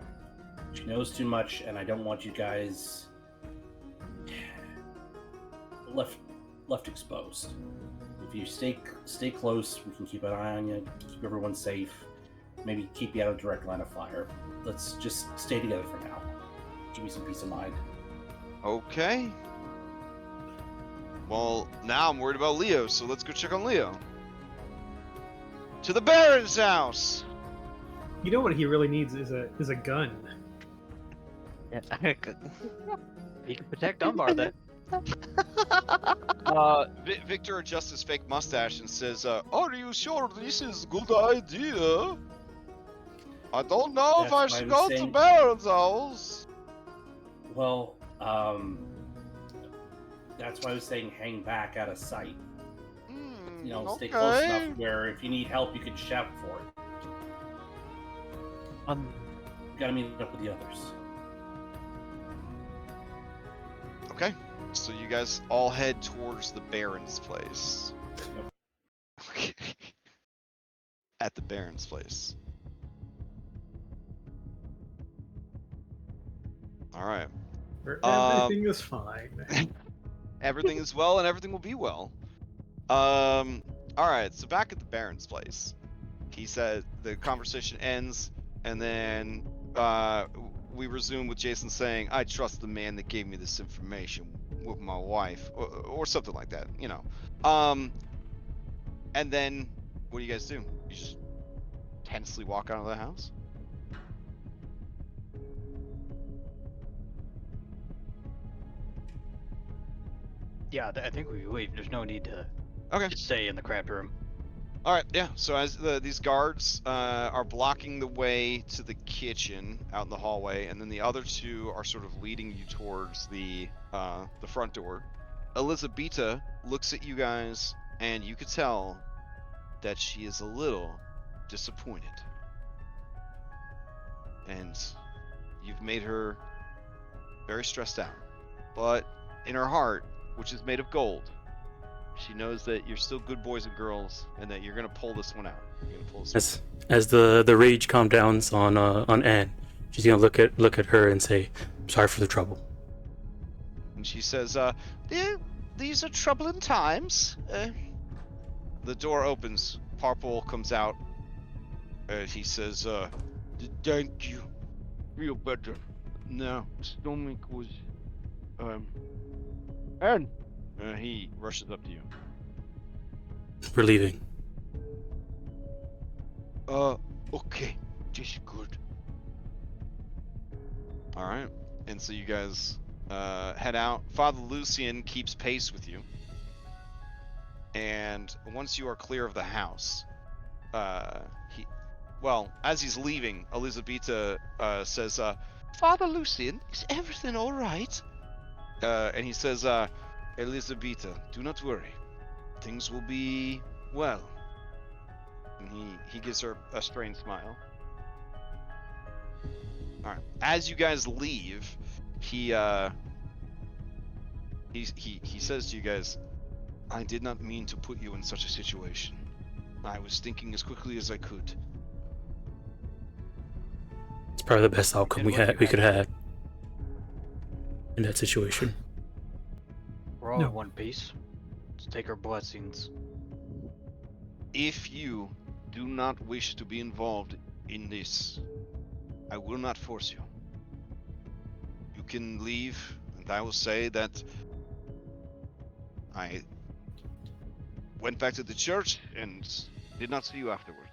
she knows too much, and I don't want you guys left exposed. If you stay close, we can keep an eye on you, keep everyone safe, maybe keep you out of direct line of fire. Let's just stay together for now. Give me some peace of mind. Okay. Well, now I'm worried about Leo, so let's go check on Leo. To the Baron's house! You know what he really needs is a gun. Yeah. You can protect Dunbar then. Victor adjusts his fake mustache and says, are you sure this is a good idea? I don't know if I That's should why I go was to saying- Baron's house. Well, that's why I was saying hang back out of sight. Stay close okay. enough where if you need help, you can shout for it. Gotta meet up with the others. Okay, so you guys all head towards the Baron's place. Okay. At the Baron's place. All right. Where everything is fine. Everything is well, and everything will be well. All right. So back at the Baron's place, he said the conversation ends, and then we resume with Jason saying, "I trust the man that gave me this information with my wife," or something like that. You know. And then what do you guys do? You just tensely walk out of the house? Yeah, I think we leave. There's no need to Okay. just stay in the craft room. All right, yeah. So as these guards are blocking the way to the kitchen out in the hallway, and then the other two are sort of leading you towards the front door. Elizabeta looks at you guys, and you could tell that she is a little disappointed. And you've made her very stressed out. But in her heart, which is made of gold, she knows that you're still good boys and girls, and that you're gonna pull this one out. You're gonna pull this As the rage calms down on Anne, she's gonna look at her and say, "Sorry for the trouble." And she says, these are troubling times. The door opens. Parpol comes out. He says, thank you. Feel better. Now, stomach was, and he rushes up to you. We're leaving. Okay. Just good. Alright. And so you guys head out. Father Lucien keeps pace with you. And once you are clear of the house, as he's leaving, Elizabeta says, Father Lucien, is everything alright? And he says, Elizabeta, do not worry. Things will be well. And he gives her a strained smile. Alright. As you guys leave, he says to you guys, I did not mean to put you in such a situation. I was thinking as quickly as I could. It's probably the best outcome we could have in that situation. We're all in one piece. Let's take our blessings. If you do not wish to be involved in this, I will not force you. You can leave, and I will say that I went back to the church and did not see you afterward.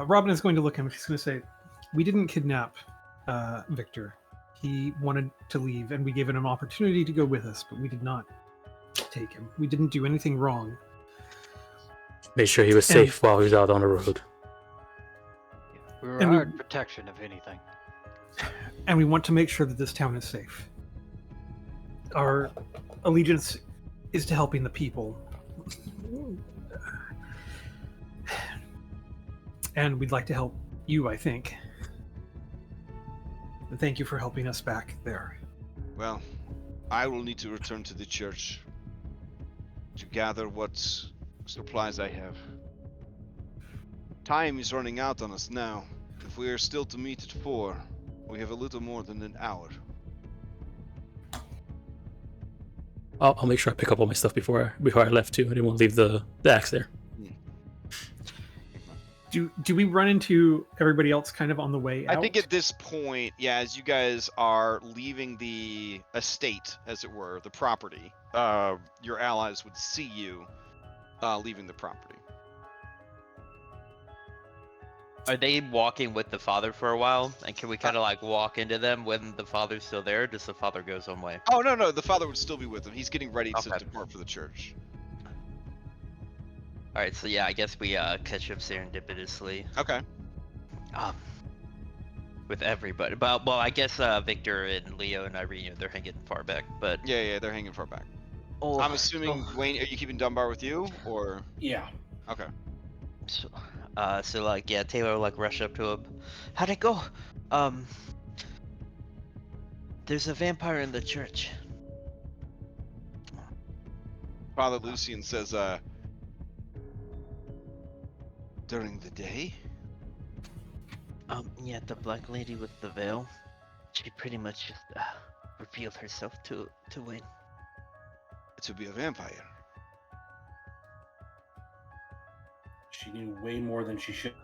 Robin is going to look at him. She's going to say, we didn't kidnap Victor. He wanted to leave, and we gave him an opportunity to go with us, but we did not take him. We didn't do anything wrong. Made sure he was safe while he was out on the road. We were hired protection, if anything. And we want to make sure that this town is safe. Our allegiance is to helping the people. And we'd like to help you, I think. And thank you for helping us back there. Well, I will need to return to the church to gather what supplies I have. Time is running out on us now. If we are still to meet at 4, we have a little more than an hour. I'll make sure I pick up all my stuff before I left too. I didn't want to leave the axe there. Do we run into everybody else kind of on the way out? I think at this point, yeah, as you guys are leaving the estate, as it were, the property, your allies would see you leaving the property. Are they walking with the father for a while? And can we kind of like walk into them when the father's still there? Or does the father go some way? Oh, no, the father would still be with them. He's getting ready to depart for the church. Alright, so yeah, I guess we catch him serendipitously. Okay. With everybody. Well, I guess Victor and Leo and Irene, they're hanging far back, but... Yeah, they're hanging far back. Oh, I'm assuming, Wayne, are you keeping Dunbar with you, or...? Yeah. Okay. So like, yeah, Taylor will like rush up to him. How'd it go? There's a vampire in the church. Father Lucien says, during the day? Yeah, the black lady with the veil. She pretty much just revealed herself to Wayne. to be a vampire. She knew way more than she should.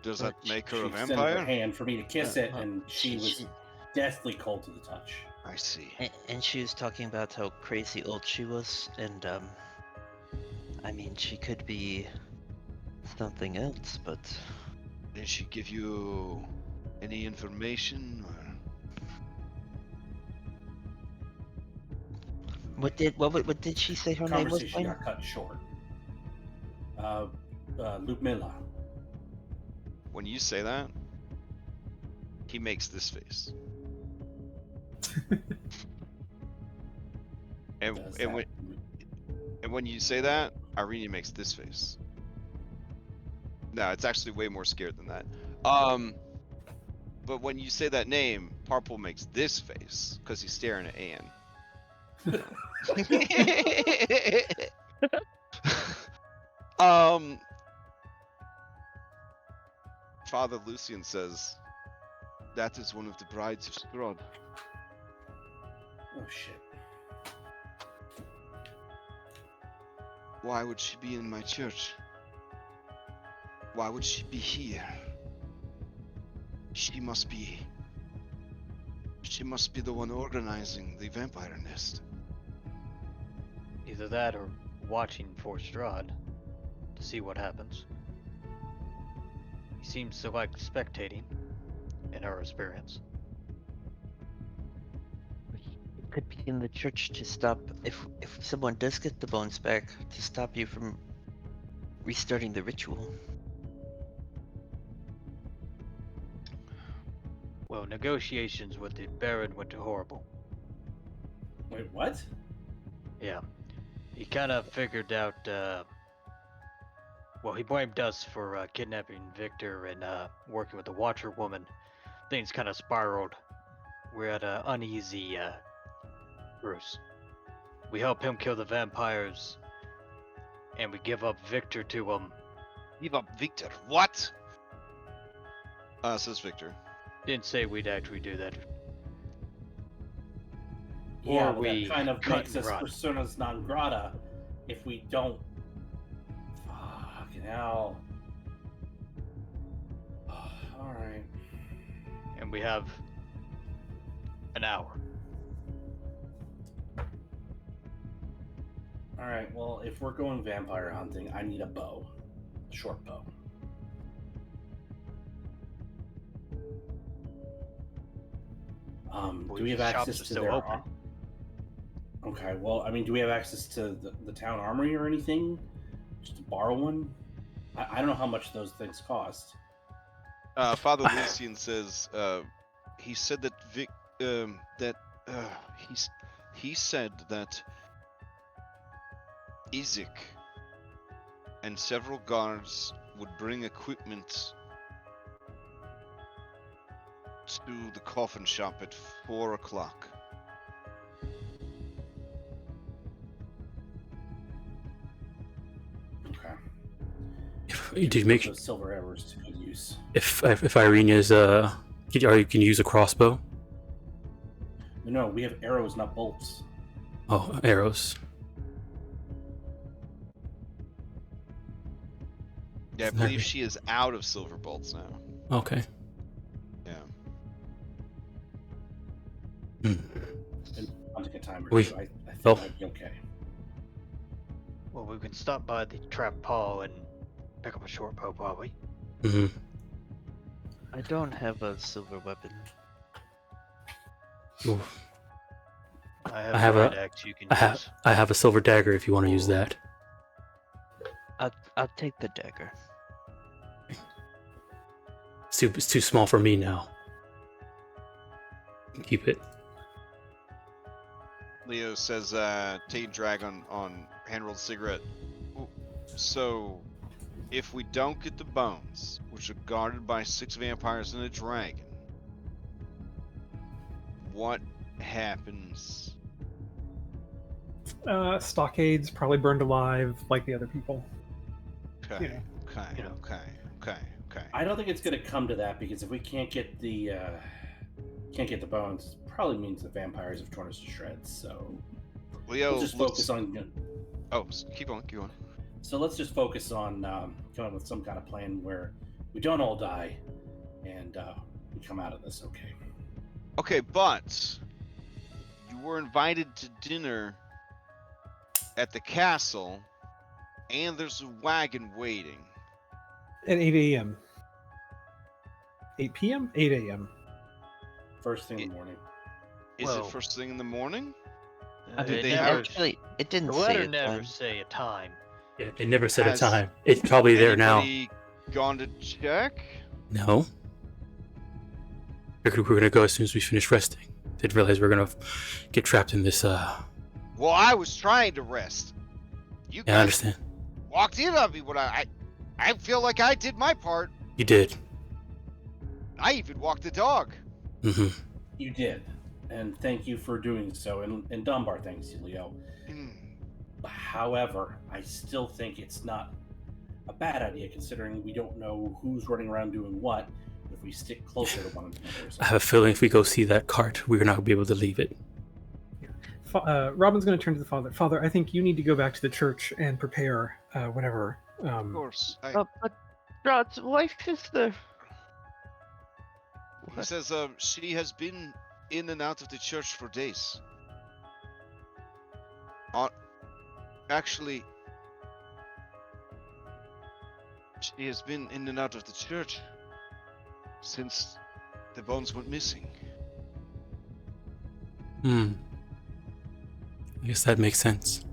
Does that make her She a extended her vampire? hand for me to kiss it, and she she- was she- deathly cold to the touch. I see. And she was talking about how crazy old she was, and I mean, she could be something else, but Did she give you any information? Or... what did she say her name was? Conversation got cut short. Ludmilla. When you say that, he makes this face. and Does and that- when and when you say that, Irene makes this face. No, it's actually way more scared than that. But when you say that name, Parpol makes this face because he's staring at Anne. Father Lucien says that is one of the brides of Strahd. Oh shit. Why would she be in my church? Why would she be here? She must be the one organizing the vampire nest. Either that or watching for Strahd to see what happens. He seems to like spectating, in her experience. It could be in the church to stop if someone does get the bones back, to stop you from restarting the ritual. Well, negotiations with the Baron went to horrible. Wait, what? Yeah. He kind of figured out, well, he blamed us for kidnapping Victor and working with the Watcher woman. Things kind of spiraled. We're at an uneasy Bruce. We help him kill the vampires, and we give up Victor to him. Give up Victor. What? Says Victor. Didn't say we'd actually do that. Yeah, Or but we that kind of cut makes and us run. personas non grata if we don't. Fucking hell. Alright. And we have an hour. Alright, well, if we're going vampire hunting, I need a bow. A short bow. Do we have Shops access are to still their open. Okay, well, I mean, do we have access to the town armory or anything? Just to borrow one? I don't know how much those things cost. Father Lucien says he said that he said that Isaac and several guards would bring equipment to the coffin shop at 4 o'clock. Okay. Did you make those silver arrows to good use? if Irene is you can use a crossbow? No, we have arrows, not bolts. Oh, arrows. Yeah, I believe she is out of silver bolts now. Okay. Yeah. And I'll take a time or We- two. I think oh. I'd be okay. Well, we can stop by the trap hall and pick up a short bow, probably. Hmm. I don't have a silver weapon. I have, I have a a- red axe you can I use. have a silver dagger if you want to use that. I'll take the dagger. It's too small for me now. Keep it. Leo says, take a drag on hand-rolled cigarette. So, if we don't get the bones, which are guarded by 6 vampires and a dragon, what happens? Stockades probably burned alive like the other people. Okay, Yeah. okay, You know. okay. I don't think it's going to come to that because if we can't get the bones, it probably means the vampires have torn us to shreds. So Leo We'll just focus on. Oh, keep on, keep on. So let's just focus on coming up with some kind of plan where we don't all die, and we come out of this okay. Okay, but you were invited to dinner at the castle, and there's a wagon waiting. At 8 a.m. 8 p.m. 8 a.m. First thing in the morning. Is Well, it first thing in the morning? It they have- actually, it didn't The say letter a never time. say a time. Yeah, it never said Has a time. It's probably there now. Anybody gone to check? No. Figured we were gonna go as soon as we finished resting. Didn't realize we were gonna get trapped in this. Well, I was trying to rest. You Yeah, I guys understand. walked in on me when I feel like I did my part. You did. I even walked the dog. Mm-hmm. You did, and thank you for doing so. And Dunbar, thanks you, Leo. Hmm. However, I still think it's not a bad idea, considering we don't know who's running around doing what. If we stick closer to one another, I have a feeling if we go see that cart, we're not gonna be able to leave it. Robin's going to turn to the father. Father, I think you need to go back to the church and prepare whatever. Of course. But Strahd's wife is there. He says she has been in and out of the church for days. Actually, she has been in and out of the church since the bones went missing. I guess that makes sense.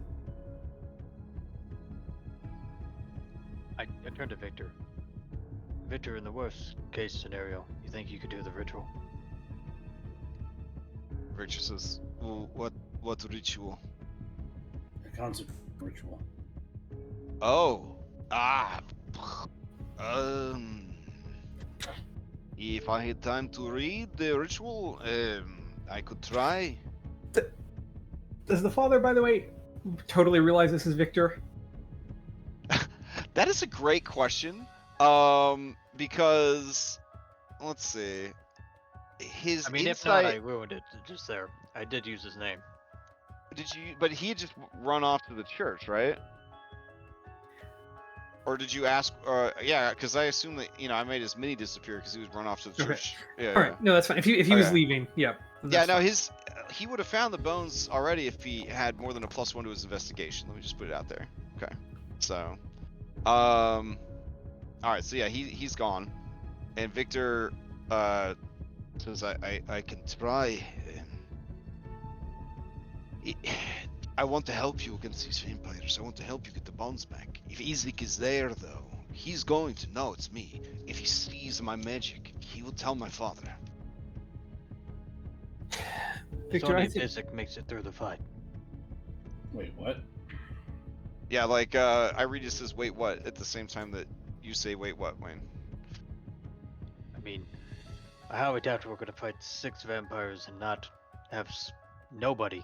I turn to Victor. Victor, in the worst case scenario, you think you could do the ritual? Richard says, well, what ritual? a concert ritual. Oh, if I had time to read the ritual, I could try. Does the father, by the way, totally realize this is Victor? That is a great question. Because let's see, his I mean, insight. if not, I ruined it just there. I did use his name. Did you? But he had just run off to the church, right? Or did you ask? Yeah, because I assume that I made his mini disappear because he was run off to the Okay. church. Yeah. All right, no, that's fine. If he was Okay. leaving, yeah. Yeah, that's no, fine. he would have found the bones already if he had more than a +1 to his investigation. Let me just put it out there. Okay. So, all right. So yeah, he's gone, and Victor says I can try. I want to help you against these vampires. I want to help you get the bones back. If Izek is there, though, he's going to know it's me. If he sees my magic, he will tell my father. It's Victor, only I if think Isaac makes it through the fight. Wait, what? Yeah, like I read it says wait what at the same time that you say wait what, Wayne. I mean, I highly doubt we're gonna fight 6 vampires and not have nobody,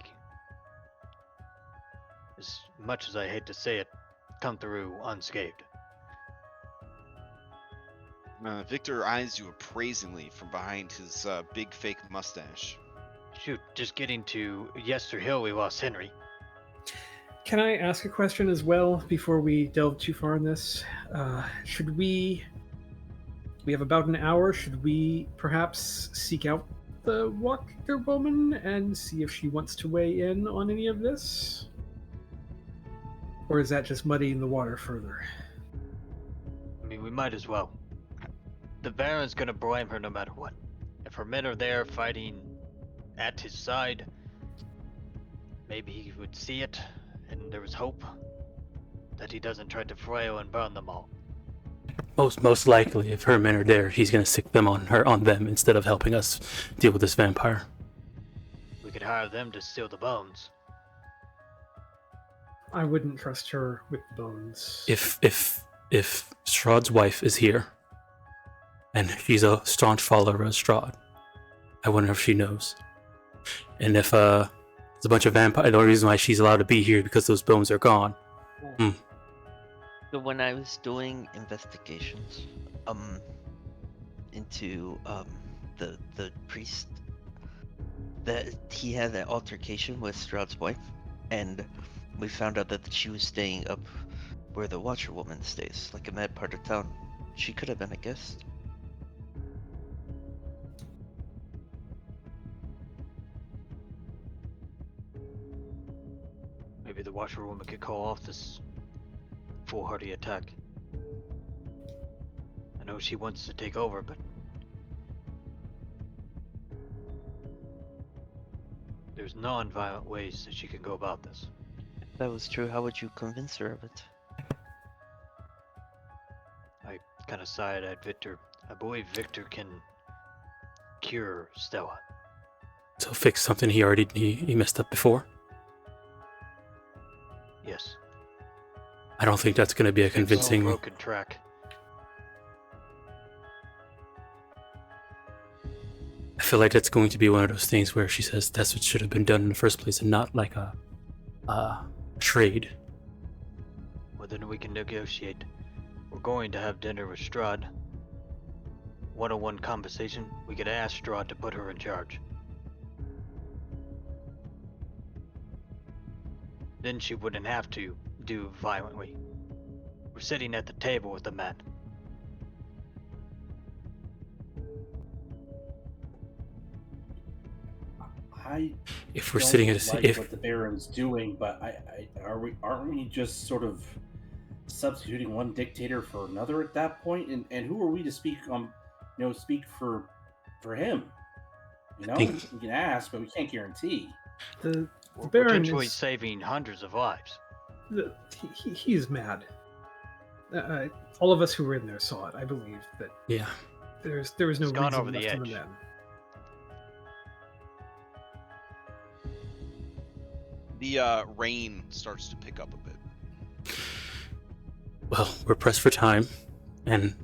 as much as I hate to say it, come through unscathed. Victor eyes you appraisingly from behind his big fake mustache. Shoot, just getting to Yester Hill, we lost Henry. Can I ask a question as well before we delve too far in this? Should we have about an hour. Should we perhaps seek out the Walker woman and see if she wants to weigh in on any of this? Or is that just muddying the water further? I mean, we might as well. The Baron's gonna blame her no matter what. If her men are there fighting at his side, maybe he would see it, and there was hope that he doesn't try to flail and burn them all. Most likely, if her men are there, he's gonna sick them on them instead of helping us deal with this vampire. We could hire them to steal the bones. I wouldn't trust her with the bones. If Strahd's wife is here, and she's a staunch follower of Strahd, I wonder if she knows. And if there's a bunch of vampires, the only reason why she's allowed to be here is because those bones are gone. So when I was doing investigations, into the priest, that he had an altercation with Strahd's wife, and we found out that she was staying up where the Watcher woman stays, like in that part of town. She could have been a guest. Maybe the Watcher woman could call off this foolhardy attack. I know she wants to take over, but there's non-violent ways that she can go about this. If that was true, how would you convince her of it? I kind of sighed at Victor. I believe Victor can cure Stella. So fix something he messed up before. Yes. I don't think that's going to be a Fix the convincing. broken track. I feel like that's going to be one of those things where she says that's what should have been done in the first place, and not like a trade. Well, then we can negotiate. We're going to have dinner with Strahd. One-on-one conversation. We could ask Strahd to put her in charge. Then she wouldn't have to do violently. We're sitting at the table with the men. If we're don't sitting at a like if what the Baron's doing, but aren't we just sort of substituting one dictator for another at that point? And who are we to speak speak for him? You know, think- we can ask, but we can't guarantee. The We're Baron potentially is saving hundreds of lives. he's mad. All of us who were in there saw it. I believe that yeah, there was no It's gone reason over the left in the edge. men. The rain starts to pick up a bit. well, we're pressed for time, and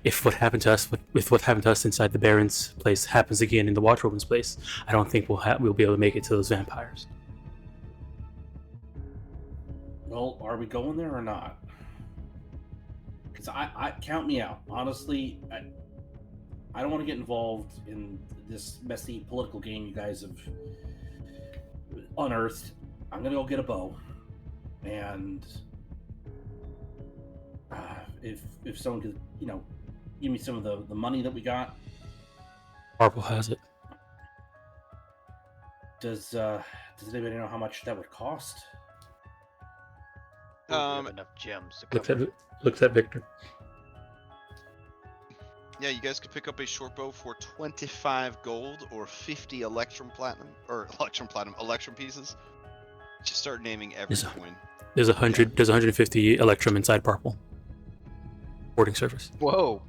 if what happened to us, with what happened to us inside the Baron's place happens again in the Watchwoman's place, I don't think we'll be able to make it to those vampires. Well, are we going there or not? Because I count me out. Honestly, I don't want to get involved in this messy political game you guys have unearthed. I'm gonna go get a bow, and if someone could, give me some of the money that we got. Marble has it. Does anybody know how much that would cost? We have enough gems to Looks cover. at Victor. Yeah, you guys could pick up a short bow for 25 gold or 50 electrum pieces. Just start naming every Yes, sir. coin. There's 150 Electrum inside Purple. Boarding service. Whoa.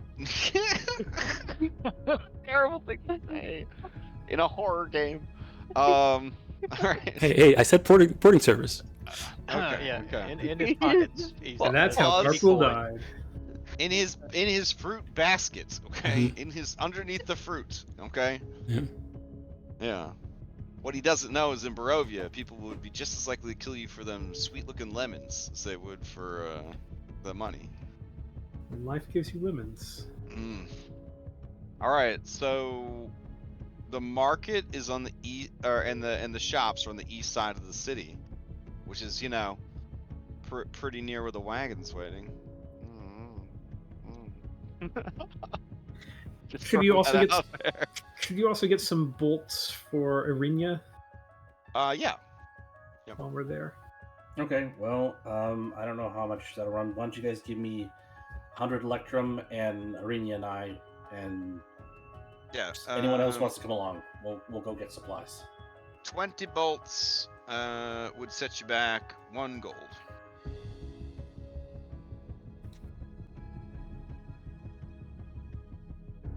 Terrible thing to say in a horror game. All right. Hey, I said boarding service. Okay, Yeah, okay. in his pockets. He's And that's how Pause. Purple died. In his fruit baskets, okay? In his underneath the fruit, okay? Yeah. Yeah. What he doesn't know is in Barovia, people would be just as likely to kill you for them sweet-looking lemons as they would for the money. And life gives you lemons. All right, so the market is on the east, and the shops are on the east side of the city, which is pretty near where the wagon's waiting. Just Should you throwing also that get out there. Should you also get some bolts for Irina Yeah. while we're there? Okay, well, I don't know how much that'll run. Why don't you guys give me 100 Electrum and Arena and I, and Yeah. anyone else wants to come along, we'll go get supplies. 20 bolts would set you back 1 gold.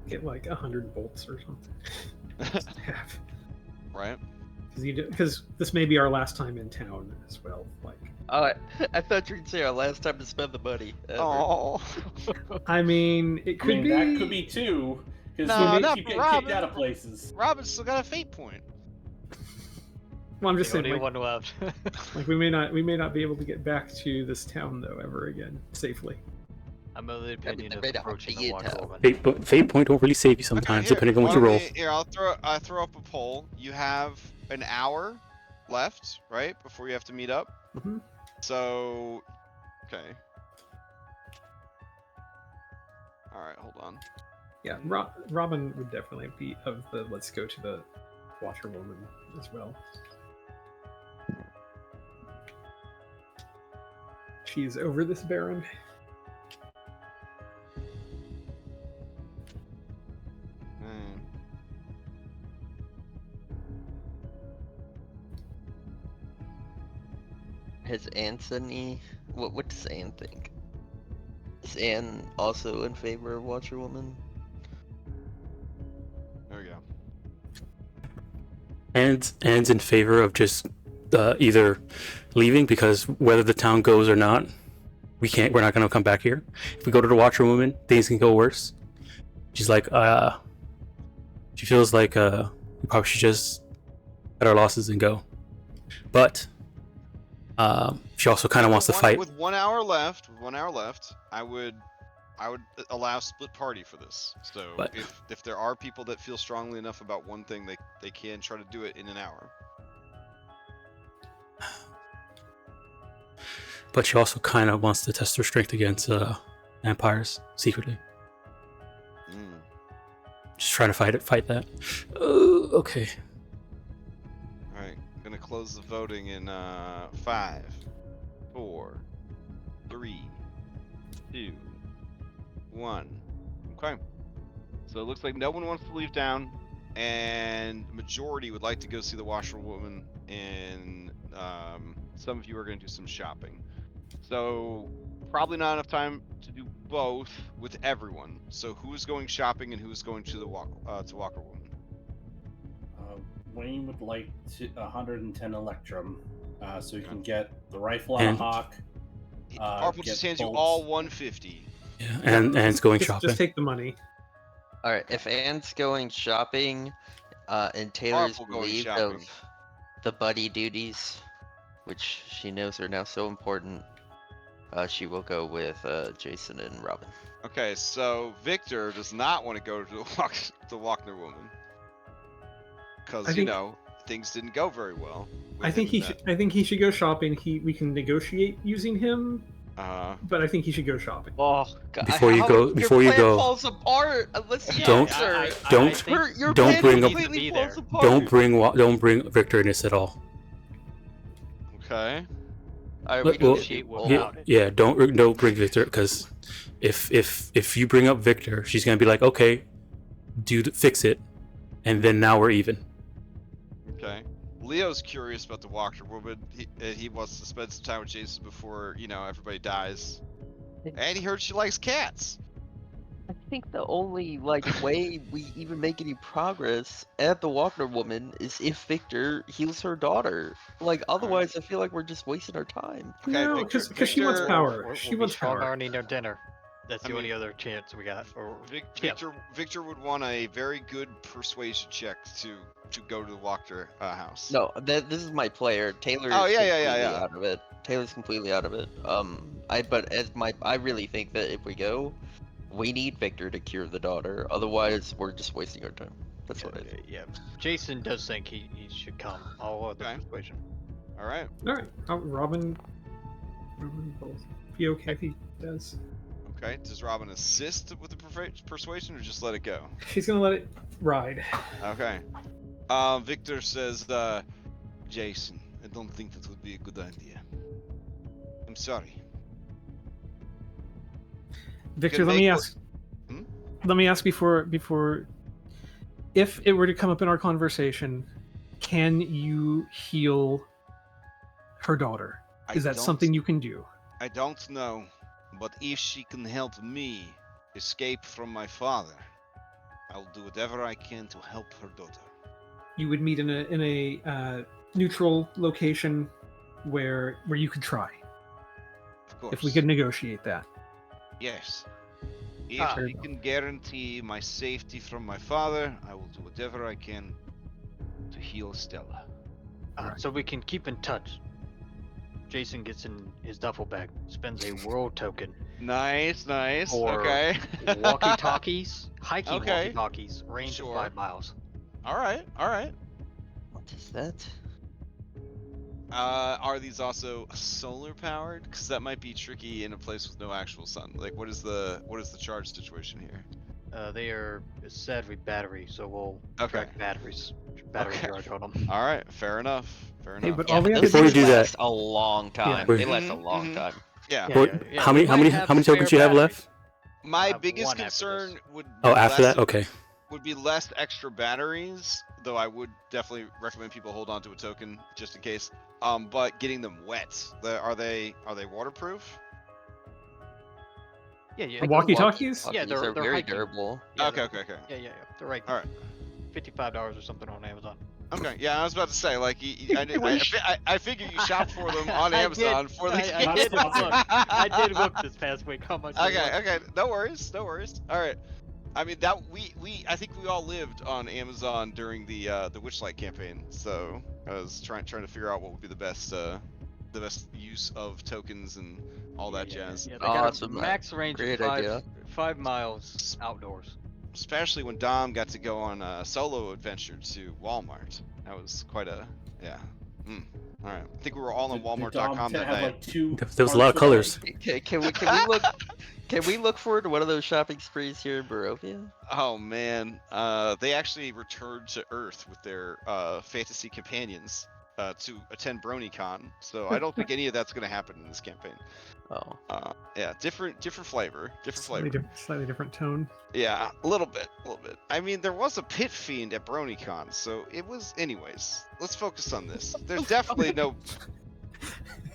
Get like 100 bolts or something. Have. Right? Because this may be our last time in town as well. Like, Oh, I thought you were gonna say our last time to spend the money. ever. Oh. I mean, it could be. that could be two, because No, we not keep getting Robin. kicked out of places. Robin's still got a fate point. Well, I'm just the saying, only like, one left. like we may not be able to get back to this town though ever again safely. I'm of the opinion of better approaching be the it, Watcher woman. Fate point don't really save you sometimes, Okay, depending on what you roll. Here, I'll throw up a poll. You have an hour left, right, before you have to meet up. Mm-hmm. So, okay. All right, hold on. Yeah, Robin would definitely be of the let's go to the Washerwoman as well. She's over this Baron. Has Anne said any? What does Anne think? Is Anne also in favor of Watcherwoman? There we go. Anne's in favor of just either leaving, because whether the town goes or not, we're not going to come back here. If we go to the Watcherwoman, things can go worse. She's like, she feels like we probably should just cut our losses and go. But she also kind of wants to fight. With 1 hour left, I would allow split party for this. So But- if there are people that feel strongly enough about one thing, they can try to do it in an hour. But she also kind of wants to test her strength against vampires secretly. Just trying to fight that. Okay. All right, gonna close the voting in 5, 4, 3, 2, 1. Okay. So it looks like no one wants to leave town, and majority would like to go see the Washerwoman, and some of you are going to do some shopping. So probably not enough time to do both with everyone. So who's going shopping and who's going to the Walkerwoman? Wayne would like 110 Electrum, so you can get the rifle on And- a hawk. Harple get just hands you bolts. all 150. Yeah, and Anne's going shopping. Just take the money. All right, if Anne's going shopping, and Taylor's Harple going relieved shopping. of the buddy duties, which she knows are now so important, she will go with Jason and Robin. Okay, so Victor does not want to go to the Walkerwoman because I think- things didn't go very well. with I think him he and should. I think he should go shopping. We can negotiate using him, that. but I think he should go shopping. Oh God! Before you how- go- your before you plan go- falls apart unless you Don't- answer. don't- Your don't plan bring up- completely Be falls there. apart. Don't bring Victor in this at all. Okay. All right, Well, we negotiate well, both. without it. Yeah, don't bring Victor, because if you bring up Victor, she's gonna be like, okay, fix it, and then now we're even. Okay. Leo's curious about the Walkerwoman. He wants to spend some time with Jason before everybody dies. And he heard she likes cats. I think the only way we even make any progress at the Walker Woman is if Victor heals her daughter. Otherwise, I feel like we're just wasting our time. Okay, No, Victor- because she wants Victor- power. We'll She be wants strong power. already need our dinner. That's I the only mean- other chance we got. Or yeah. Victor would want a very good persuasion check to go to the Walker house. No, this is my player. Taylor. Oh, is yeah. completely Out of it. Taylor's completely out of it. I really think that if we go, we need Victor to cure the daughter. Otherwise, we're just wasting our time. That's what I think. Yeah. Jason does think he should come. All other Okay. persuasion. All right. All right, Robin will be okay if he does. Okay. Does Robin assist with the persuasion or just let it go? She's gonna let it ride. Okay. Victor says, Jason, I don't think that would be a good idea. I'm sorry. Victor, Can let me make ask. Hmm? Let me ask before. If it were to come up in our conversation, can you heal her daughter? Is that something you can do? I don't know, but if she can help me escape from my father, I'll do whatever I can to help her daughter. You would meet in a neutral location where you could try. Of course. If we could negotiate that. Yes. If Fair we can guarantee my safety from my father, I will do whatever I can to heal Stella. So we can keep in touch. Jason gets in his duffel bag, spends a world token, Nice. Or Okay. walkie-talkies, hiking Okay. walkie-talkies, range Sure. of 5 miles. All right. What is that? Are these also solar powered? Because that might be tricky in a place with no actual sun. Like, what is the charge situation here? They are sadly battery, so we'll Okay. track battery Okay. charge on them. All right, fair enough. Fair Hey, enough. but Yeah, all we but have those to Before do you is things do that- last a long time. Wait. They last a Mhm, long mhm. time. Yeah. Yeah, What- yeah, yeah, how we many how might many have how many tokens do you have spare left? My have biggest one after concern this. would Oh, be after less that, okay. would be less extra batteries, though I would definitely recommend people hold on to a token just in case. But getting them wet, are they waterproof? Yeah, yeah. The walkie-talkies? Yeah, They're they're very hiking. durable. Yeah, Okay. Yeah. They're like All right. $55 or something on Amazon. Okay, yeah, I was about to say, like, I figure you shop for them on Amazon for the I game. did look. I did look this past week how much. they were. Okay, no worries. All right. I mean that I think we all lived on Amazon during the Witchlight campaign, so I was trying to figure out what would be the best use of tokens and all that jazz. Yeah, they got Awesome, a max range great of idea. 5 miles outdoors. Especially when Dom got to go on a solo adventure to Walmart. That was quite a All right, I think we were all on Walmart.com that night. Like two There was a lot of colors. Can we look? Can we look forward to one of those shopping sprees here in Barovia? Oh man, they actually returned to Earth with their fantasy companions to attend BronyCon. So I don't think any of that's going to happen in this campaign. Oh. Yeah, different flavor, Slightly different tone. Yeah, a little bit. I mean, there was a pit fiend at BronyCon, so it was. Anyways, let's focus on this. There's definitely no.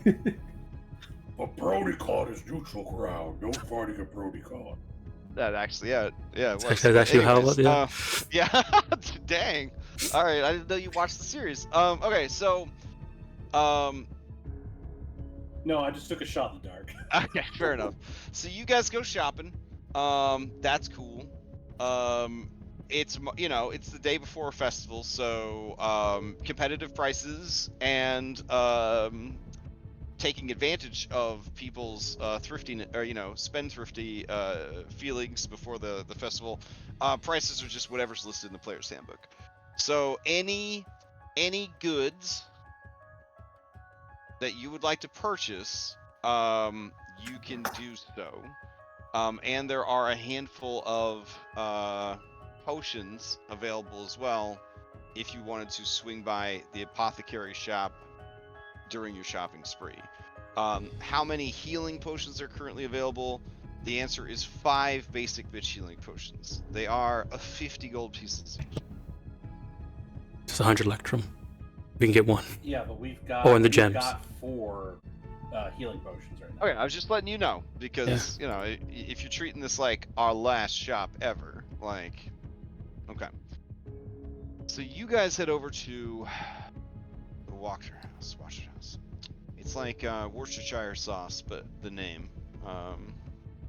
But BronyCon is neutral ground. No fighting at BronyCon. That actually, yeah, it was. That's actually how it was, yeah. Yeah. Dang. All right, I didn't know you watched the series. Okay, so, No, I just took a shot in the dark. Okay, fair enough. So you guys go shopping. That's cool. It's it's the day before a festival, so competitive prices and taking advantage of people's thrifty or spendthrifty feelings before the festival. Prices are just whatever's listed in the player's handbook. So any goods that you would like to purchase, you can do so. And there are a handful of potions available as well if you wanted to swing by the apothecary shop during your shopping spree. How many healing potions are currently available? The answer is 5 basic bitch healing potions. They are a 50 gold pieces each. It's 100 Electrum. We can get one. Yeah, but we've got. Oh, and the we've gems. got 4 healing potions right now. Okay, I was just letting you know because if you're treating this like our last shop ever, like, okay. So you guys head over to the Walker House. It's like Worcestershire sauce, but the name.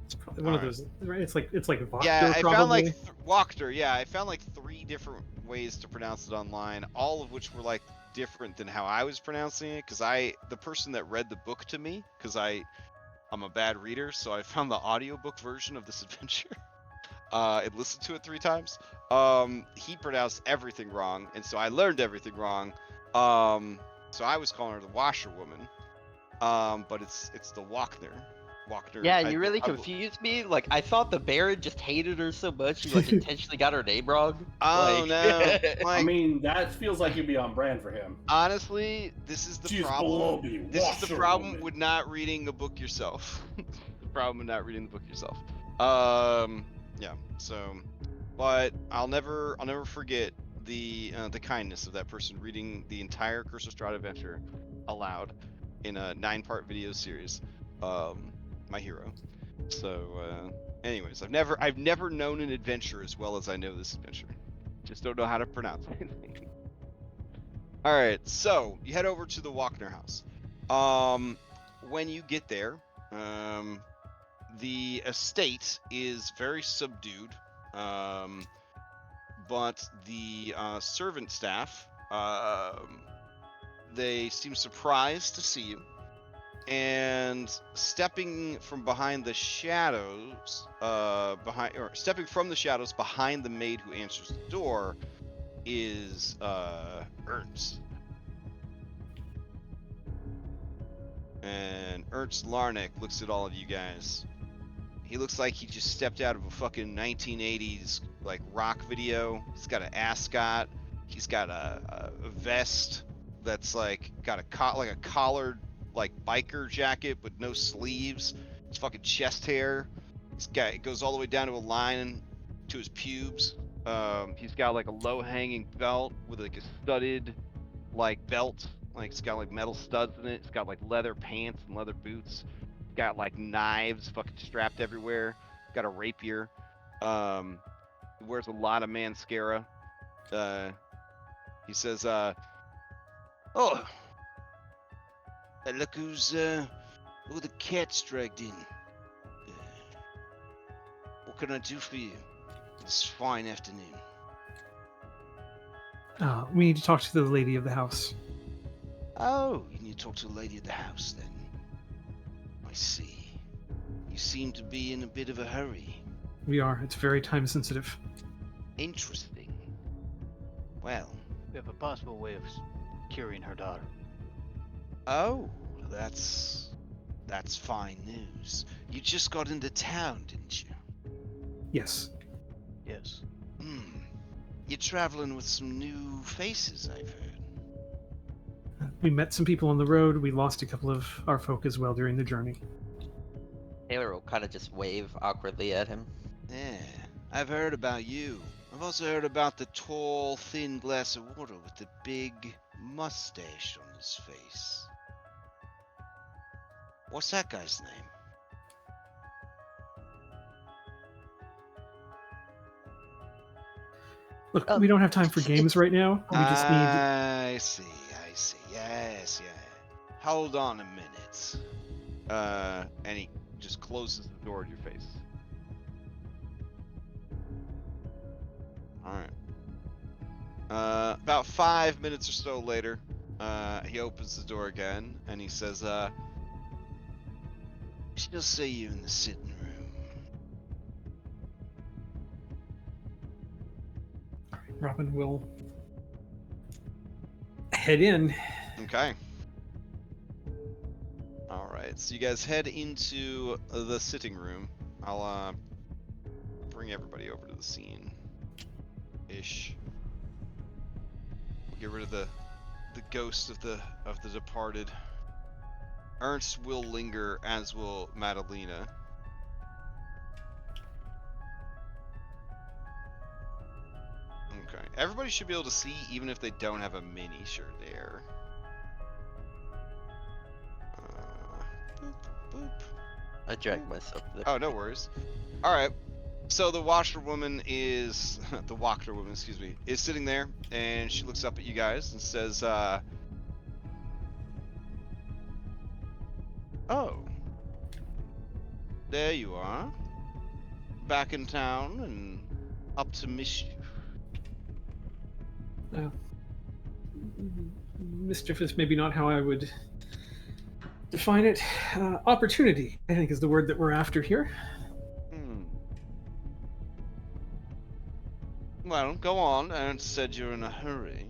It's probably one of those, right? It's like Vodka, Yeah, I probably. found like Wachter. Yeah, I found like 3 different ways to pronounce it online, all of which were like different than how I was pronouncing it. Because the person that read the book to me, because I'm a bad reader, so I found the audiobook version of this adventure. And listened to it 3 times. He pronounced everything wrong, and so I learned everything wrong. So I was calling her the Washerwoman, but it's the Walkner. Yeah, you really confused me. Like, I thought the Baron just hated her so much he like intentionally got her name wrong. Oh like... no! I mean, that feels like you'd be on brand for him. Honestly, this is the problem. This is the problem Washerwoman. with not reading a book yourself. The problem with not reading the book yourself. Yeah. So, but I'll never forget the kindness of that person reading the entire Curse of Strahd adventure aloud in a 9-part video series. My hero. So, anyways, I've never known an adventure as well as I know this adventure. Just don't know how to pronounce anything. All right, so you head over to the Walkner house. When you get there, the estate is very subdued, but the servant staff, they seem surprised to see you. And stepping from behind the shadows, stepping from the shadows behind the maid who answers the door, is Ernst. And Ernst Larnack looks at all of you guys. He looks like he just stepped out of a fucking 1980s like rock video. He's got an ascot. He's got a vest that's like got a collared like biker jacket with no sleeves. His fucking chest hair. It goes all the way down to a line to his pubes. He's got like a low hanging belt with like a studded like belt. Like it's got like metal studs in it. It's got like leather pants and leather boots. It's got like knives fucking strapped everywhere. Got a rapier. He wears a lot of mascara. He says, "Oh, look who the cat's dragged in. What can I do for you this fine afternoon?" We need to talk to the lady of the house. Oh, you need to talk to the lady of the house, then. I see. You seem to be in a bit of a hurry. We are. It's very time sensitive. Interesting. Well. We have a possible way of curing her daughter. Oh, that's fine news. You just got into town, didn't you? Yes. Yes. You're traveling with some new faces, I've heard. We met some people on the road. We lost a couple of our folk as well during the journey. Taylor will kind of just wave awkwardly at him. Yeah, I've heard about you. I've also heard about the tall, thin glass of water with the big mustache on his face. What's that guy's name? Look, we don't have time for games right now. We just need... I see. Yes. Hold on a minute. And he just closes the door in your face. Alright. About 5 minutes or so later, he opens the door again, and he says, "She'll see you in the sitting room." Robin will head in. Okay. Alright, so you guys head into the sitting room. I'll bring everybody over to the scene. Ish. We'll get rid of the ghost of the departed. Ernst will linger, as will Madalena. Okay. Everybody should be able to see, even if they don't have a mini shirt there. Boop, boop. I dragged myself there. Oh, no worries. Alright. So the washerwoman is... the washerwoman, excuse me, is sitting there, and she looks up at you guys and says, "Oh. There you are. Back in town and up to mischief." Mischief is maybe not how I would define it. Opportunity, I think, is the word that we're after here. Well, go on. Ernst said you're in a hurry.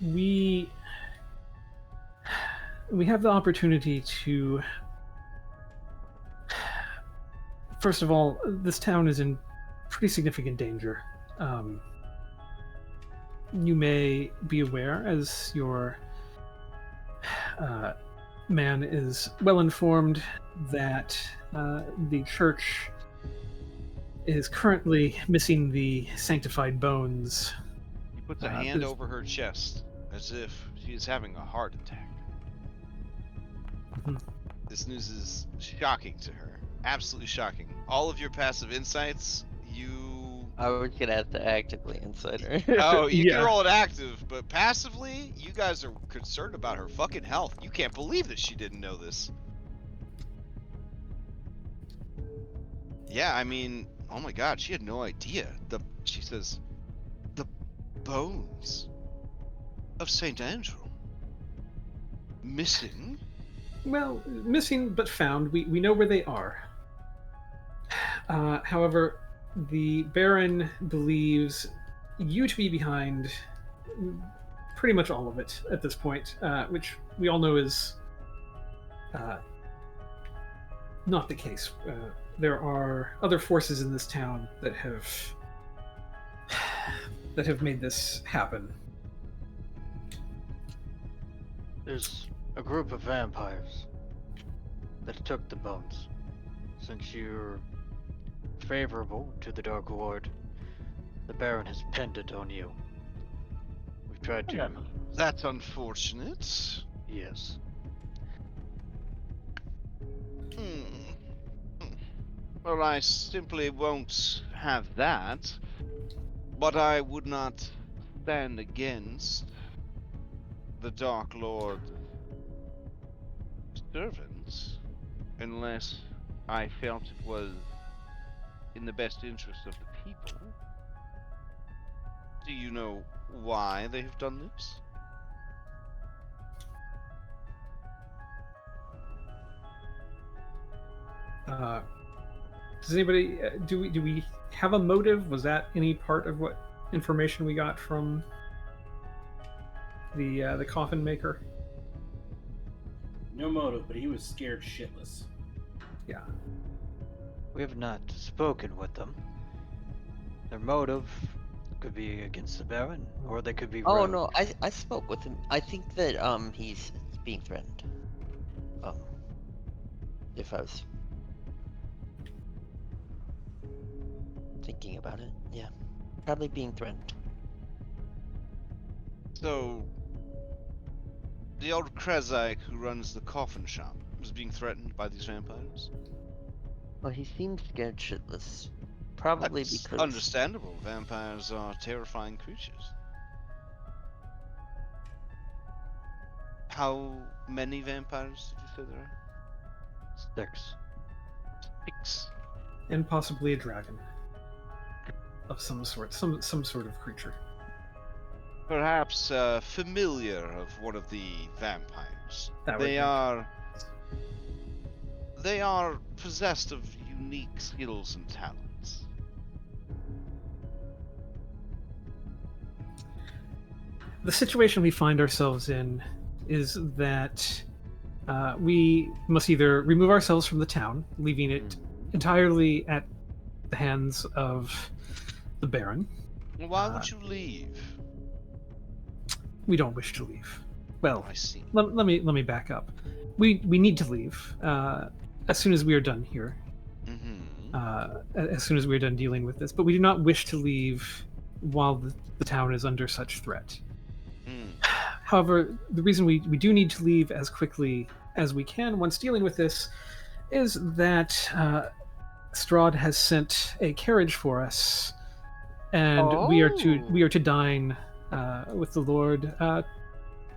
We have the opportunity to... First of all, this town is in pretty significant danger. You may be aware, as your man is well informed, that the church is currently missing the sanctified bones. He puts a hand over her chest, as if she is having a heart attack. Mhm. This news is shocking to her. Absolutely shocking. All of your passive insights, I was gonna have to actively inside her. Oh, you Yeah. can roll it active, but passively, you guys are concerned about her fucking health. You can't believe that she didn't know this. Yeah, I mean, oh my god, she had no idea. She says, the bones of St. Andrew. Missing? Well, missing but found. We know where they are. However, the Baron believes you to be behind pretty much all of it at this point, which we all know is not the case. There are other forces in this town that have made this happen. There's a group of vampires that took the bones. Since you're favorable to the Dark Lord, the Baron has pinned it on you. We've tried to... That's unfortunate. Yes. Well, I simply won't have that. But I would not stand against the Dark Lord's servants unless I felt it was in the best interest of the people. Do you know why they have done this? Does anybody do we have a motive? Was that any part of what information we got from the coffin maker? No motive, but he was scared shitless. Yeah. We have not spoken with them. Their motive could be against the Baron, or they could be Oh rogue. no, I spoke with him. I think that he's being threatened. If I was thinking about it, yeah, probably being threatened. So, the old Krezak who runs the coffin shop was being threatened by these vampires? Well, he seemed scared shitless. Probably That's because... understandable. Vampires are terrifying creatures. How many vampires did you say there are? 6. 6. And possibly a dragon of some sort, some sort of creature. Perhaps familiar of one of the vampires. That would They are possessed of unique skills and talents. The situation we find ourselves in is that we must either remove ourselves from the town, leaving it entirely at the hands of the Baron. Why would you leave? We don't wish to leave. Well, I see. let me back up. We need to leave as soon as we are done here. As soon as we are done dealing with this, but we do not wish to leave while the town is under such threat. However, the reason we do need to leave as quickly as we can once dealing with this is that Strahd has sent a carriage for us, and we are to dine with the Lord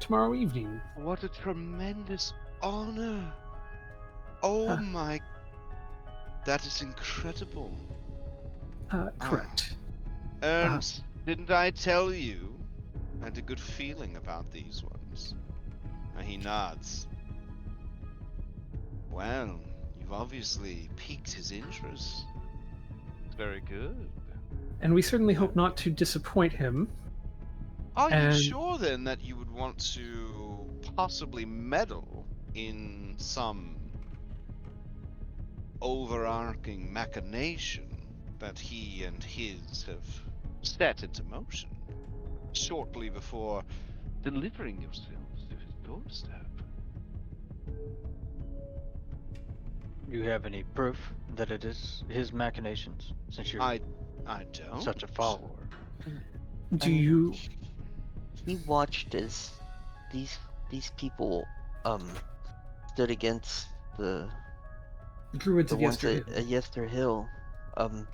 tomorrow evening. What a tremendous honor! Oh my... That is incredible. Correct. Ernst, didn't I tell you? I had a good feeling about these ones. He nods. Well, you've obviously piqued his interest. Very good. And we certainly hope not to disappoint him. Are you sure then that you would want to possibly meddle in some overarching machination that he and his have set into motion shortly before delivering yourselves to his doorstep? Do you have any proof that it is his machinations, since you're I don't. such a follower? Do you... He watched as these people stood against the Druids of ones yesterday. at Yester Hill.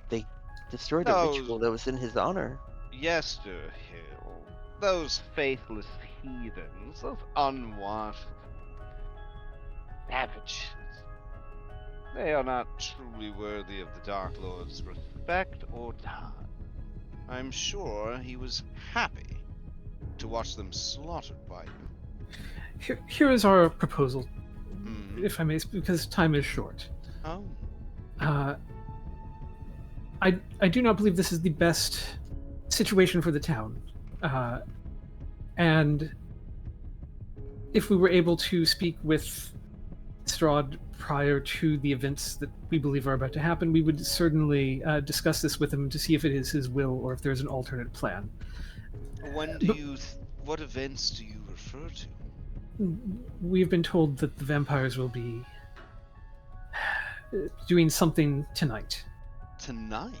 They destroyed a Those- ritual that was in his honor. Yester Hill. Those faithless heathens. Those unwashed savages. They are not truly worthy of the Dark Lord's respect or time. I'm sure he was happy to watch them slaughtered by you. Here is our proposal, Hmm. if I may, because time is short. Oh. I do not believe this is the best situation for the town. And if we were able to speak with Strahd prior to the events that we believe are about to happen, we would certainly discuss this with him to see if it is his will or if there's an alternate plan. When do you... what events do you refer to? We've been told that the vampires will be doing something tonight. Tonight?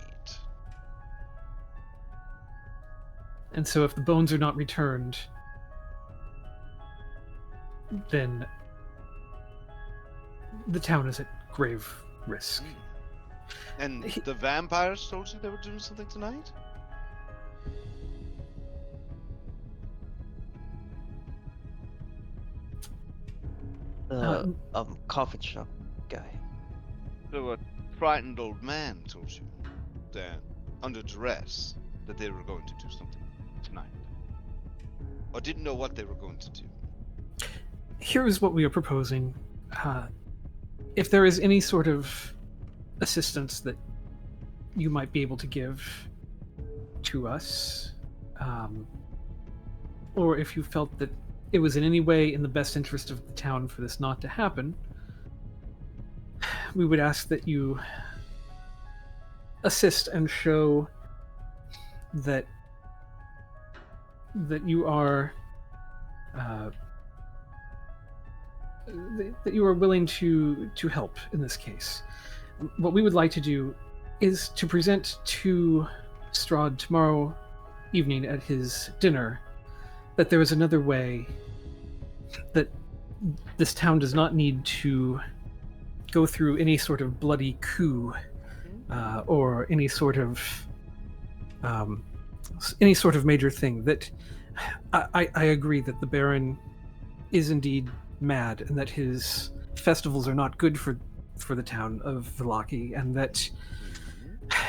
And so if the bones are not returned, then the town is at grave risk. And the vampires told you they were doing something tonight? The coffin shop guy. So a frightened old man told you that, under duress, that they were going to do something tonight. Or didn't know what they were going to do. Here is what we are proposing. If there is any sort of assistance that you might be able to give to us, or if you felt that it was in any way in the best interest of the town for this not to happen, we would ask that you assist and show that you are that you are willing to help in this case. What we would like to do is to present to Strahd tomorrow evening at his dinner that there is another way, that this town does not need to go through any sort of bloody coup or any sort of major thing. That I agree that the Baron is indeed mad, and that his festivals are not good for the town of Vallaki, and that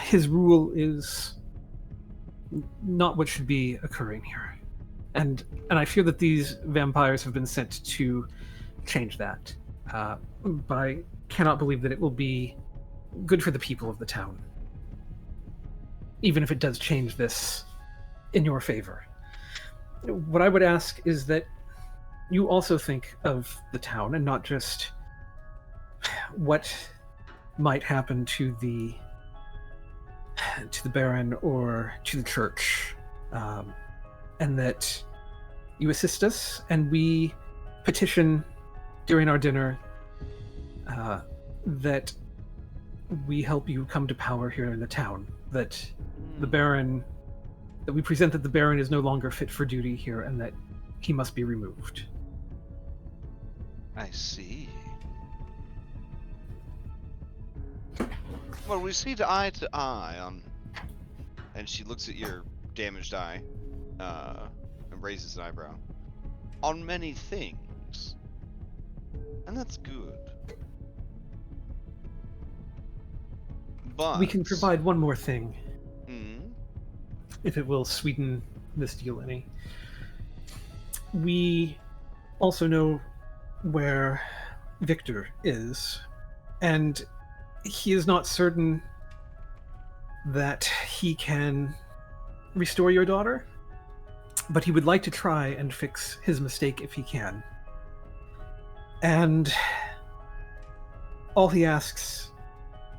his rule is not what should be occurring here. And I fear that these vampires have been sent to change that. But I cannot believe that it will be good for the people of the town, even if it does change this in your favor. What I would ask is that you also think of the town and not just what might happen to the Baron or to the church, and that you assist us, and we petition during our dinner that we help you come to power here in the town, that the Baron, that we present that the Baron is no longer fit for duty here, and that he must be removed. I see. Well, we see eye to eye on... And she looks at your damaged eye, and raises an eyebrow. On many things. And that's good. But... We can provide one more thing, Hmm? if it will sweeten this deal any. We also know where Victor is, and he is not certain that he can restore your daughter, but he would like to try and fix his mistake if he can. And all he asks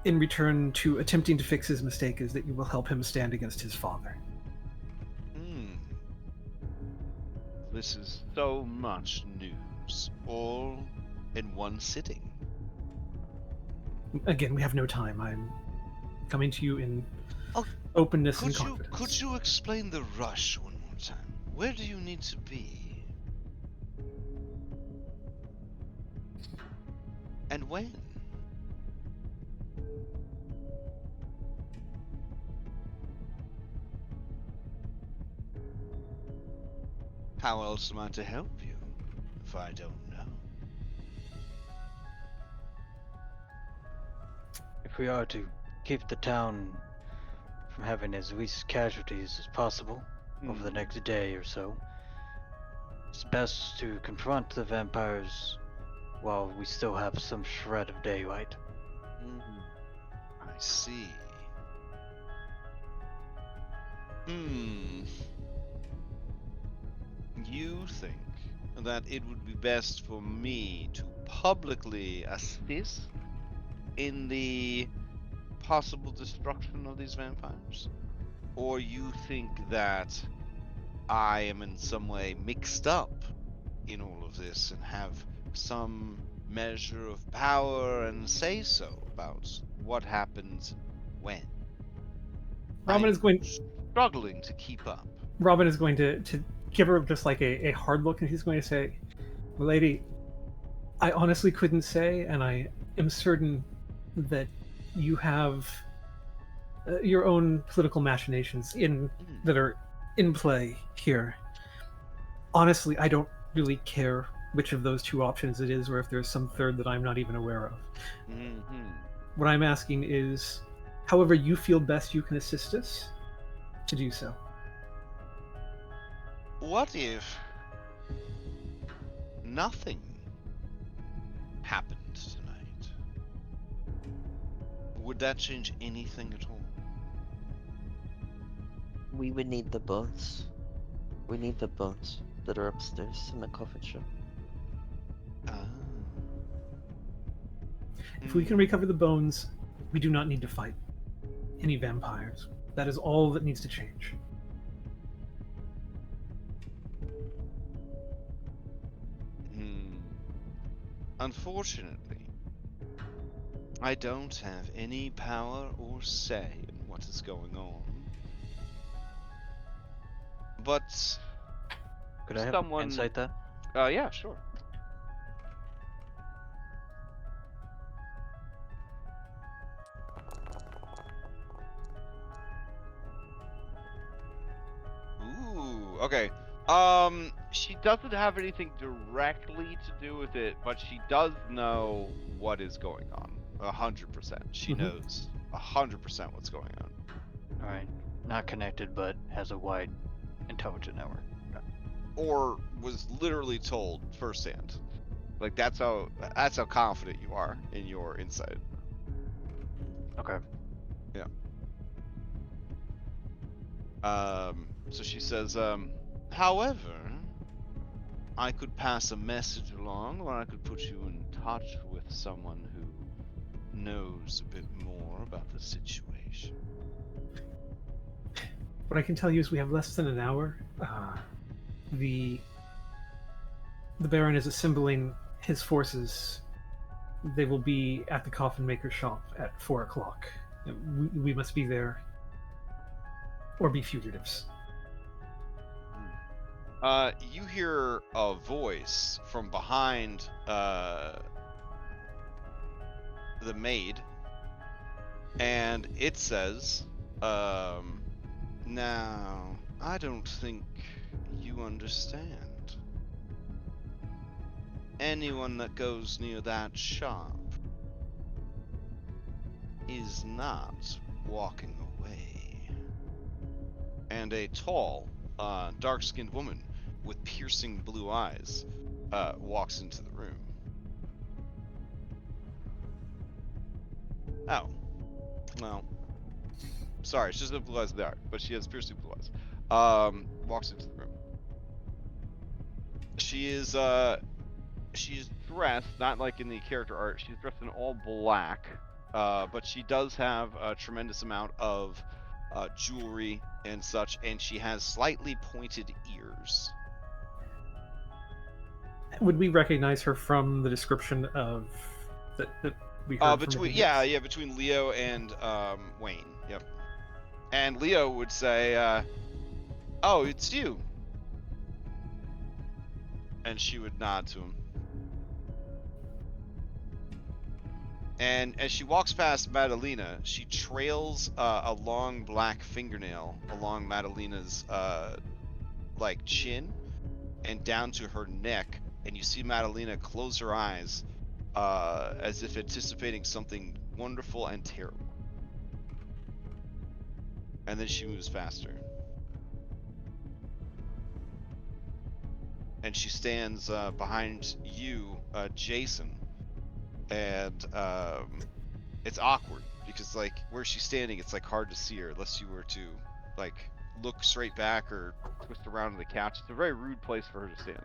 in return to attempting to fix his mistake is that you will help him stand against his father. This is so much news, all in one sitting. Again, we have no time. I'm coming to you in Oh, openness and confidence. Could you explain the rush one more time? Where do you need to be? And when? How else am I to help you if I don't know? If we are to keep the town from having as least casualties as possible over the next day or so, it's best to confront the vampires while we still have some shred of daylight. I see. you think that it would be best for me to publicly assist in the possible destruction of these vampires? Or you think that I am in some way mixed up in all of this and have some measure of power and say so about what happens when? Robin I'm is going. struggling to keep up. Robin is going to give her just like a hard look, and he's going to say, "Lady, I honestly couldn't say, and I am certain that you have your own political machinations that are in play here. Honestly, I don't really care which of those two options it is, or if there's some third that I'm not even aware of. What I'm asking is, however you feel best you can assist us, to do so." What if nothing happened tonight? Would that change anything at all? We would need the bones. We need the bones that are upstairs in the coffin shop. If we can recover the bones, we do not need to fight any vampires. That is all that needs to change. Unfortunately, I don't have any power or say in what is going on. But Could I have someone... insight that? Yeah, sure. Ooh, okay. She doesn't have anything directly to do with it, but she does know what is going on. 100%. She knows 100% what's going on. Alright. Not connected, but has a wide intelligent network. Or was literally told firsthand. Like that's how confident you are in your insight. Okay. Yeah. So she says, however, I could pass a message along, or I could put you in touch with someone who knows a bit more about the situation. What I can tell you is we have less than an hour. The Baron is assembling his forces. They will be at the coffin maker shop at 4 o'clock. We must be there, or be fugitives. You hear a voice from behind the maid, and it says, now, I don't think you understand. Anyone that goes near that shop is not walking away. And a tall, dark-skinned woman with piercing blue eyes walks into the room. Oh. Well. Sorry, she doesn't have blue eyes there, but she has piercing blue eyes. Walks into the room. She's dressed, not like in the character art, she's dressed in all black, but she does have a tremendous amount of jewelry and such, and she has slightly pointed ears. Would we recognize her from the description of that we heard between from between Leo and Wayne. Yep. And Leo would say, "Oh, it's you." And she would nod to him. And as she walks past Madalena, she trails a long black fingernail along Madalena's like chin and down to her neck, and you see Madalena close her eyes as if anticipating something wonderful and terrible. And then she moves faster. And she stands behind you, Jason. And it's awkward because like where she's standing, it's like hard to see her unless you were to like look straight back or twist around to the couch. It's a very rude place for her to stand.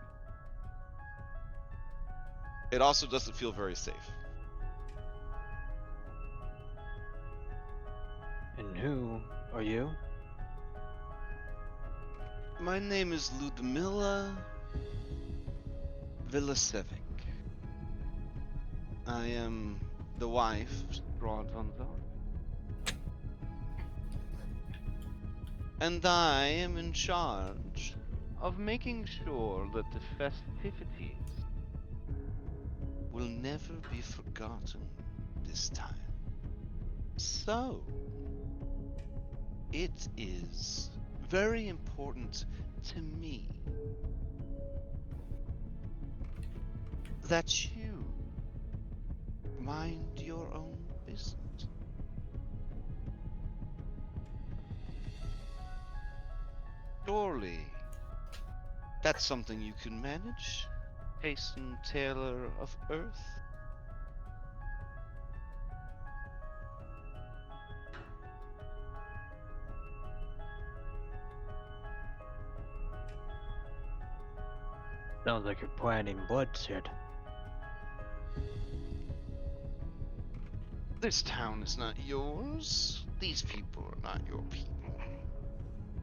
It also doesn't feel very safe. And who are you? My name is Ludmila Vilasevic. I am the wife of Strahd von Zark. And I am in charge of making sure that the festivities will never be forgotten this time. So, it is very important to me that you mind your own business. Surely, that's something you can manage, Hasten Taylor of Earth? Sounds like you're planning bloodshed. This town is not yours. These people are not your people.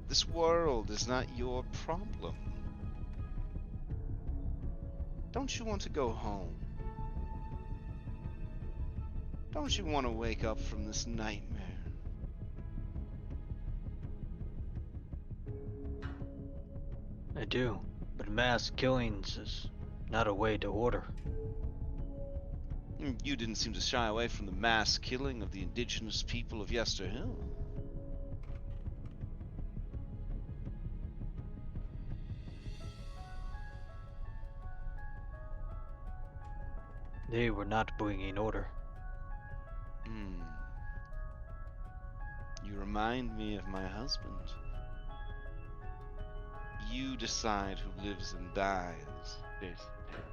This world is not your problem. Don't you want to go home? Don't you want to wake up from this nightmare? I do, but mass killings is not a way to order. You didn't seem to shy away from the mass killing of the indigenous people of Yesterhill. They were not bringing order. You remind me of my husband. You decide who lives and dies, Jason Taylor.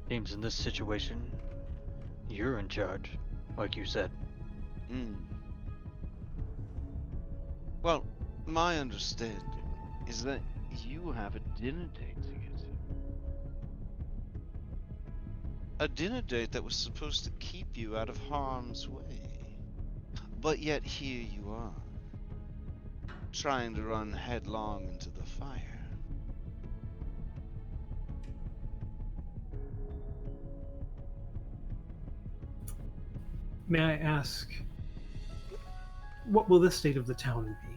Seems in this situation, you're in charge, like you said. Well, my understanding is that you have a dinner date to get to. A dinner date that was supposed to keep you out of harm's way. But yet here you are, trying to run headlong into the fire. May I ask, what will the state of the town be?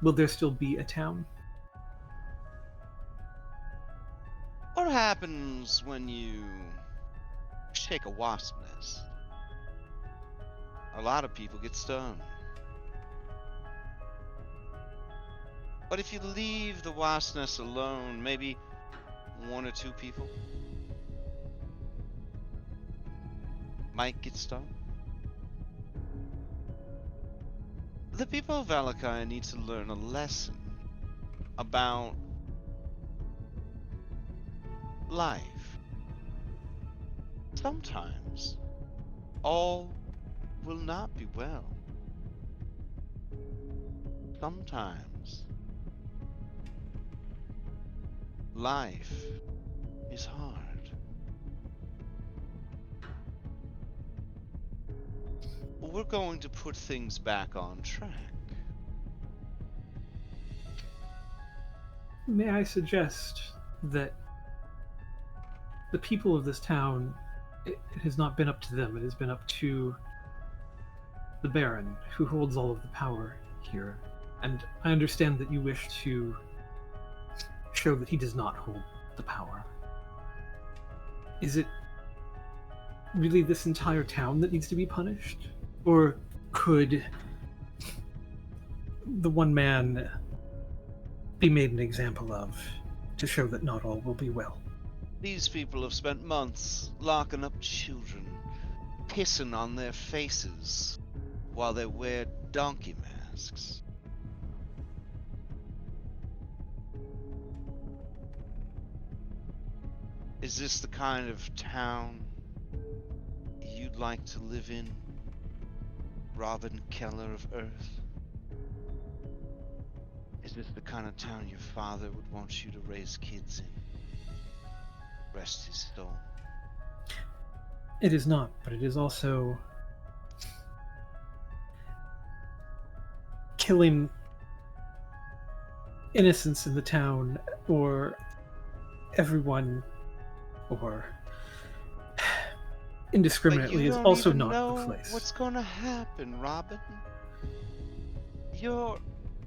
Will there still be a town? What happens when you shake a wasp nest? A lot of people get stung. But if you leave the wasp nest alone, maybe one or two people might get stung. The people of Valakai need to learn a lesson about life. Sometimes all will not be well. Sometimes life is hard. We're going to put things back on track. May I suggest that the people of this town, it has not been up to them, it has been up to the Baron, who holds all of the power here. And I understand that you wish to show that he does not hold the power. Is it really this entire town that needs to be punished? Or could the one man be made an example of to show that not all will be well? These people have spent months locking up children, pissing on their faces while they wear donkey masks. Is this the kind of town you'd like to live in, Robin Keller of Earth? Is this the kind of town your father would want you to raise kids in? Rest his soul. It is not, but it is also killing innocents in the town, or everyone, or indiscriminately, is also not the place. What's gonna happen, Robin? You're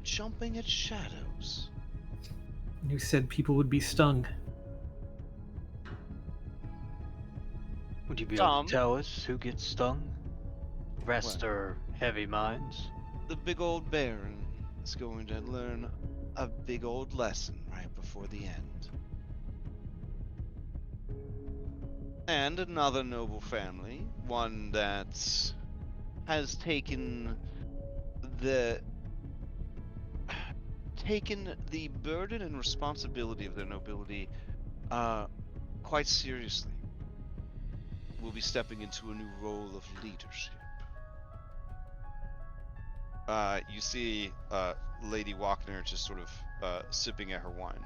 jumping at shadows. You said people would be stung. Would you be able Tom? to tell us who gets stung? Rest What? or heavy minds? The big old Baron is going to learn a big old lesson right before the end. And another noble family, one that has taken the burden and responsibility of their nobility quite seriously, will be stepping into a new role of leadership. You see Lady Walkner just sort of sipping at her wine.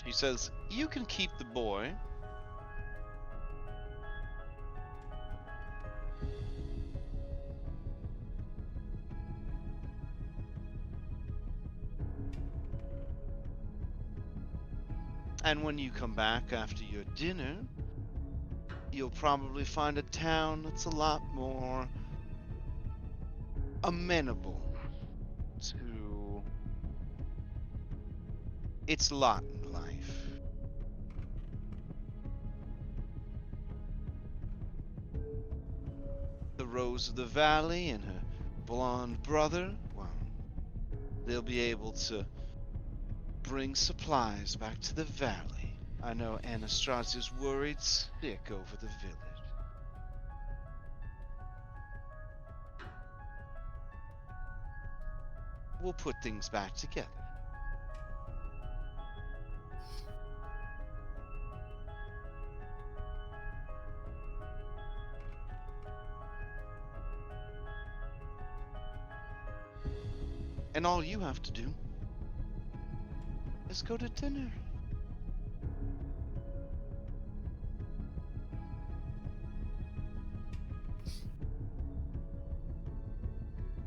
She says, "You can keep the boy. And when you come back after your dinner, you'll probably find a town that's a lot more amenable to its lot in life." The Rose of the Valley and her blonde brother, well, they'll be able to bring supplies back to the valley. I know Anastasio's worried sick over the village. We'll put things back together. And all you have to do is go to dinner.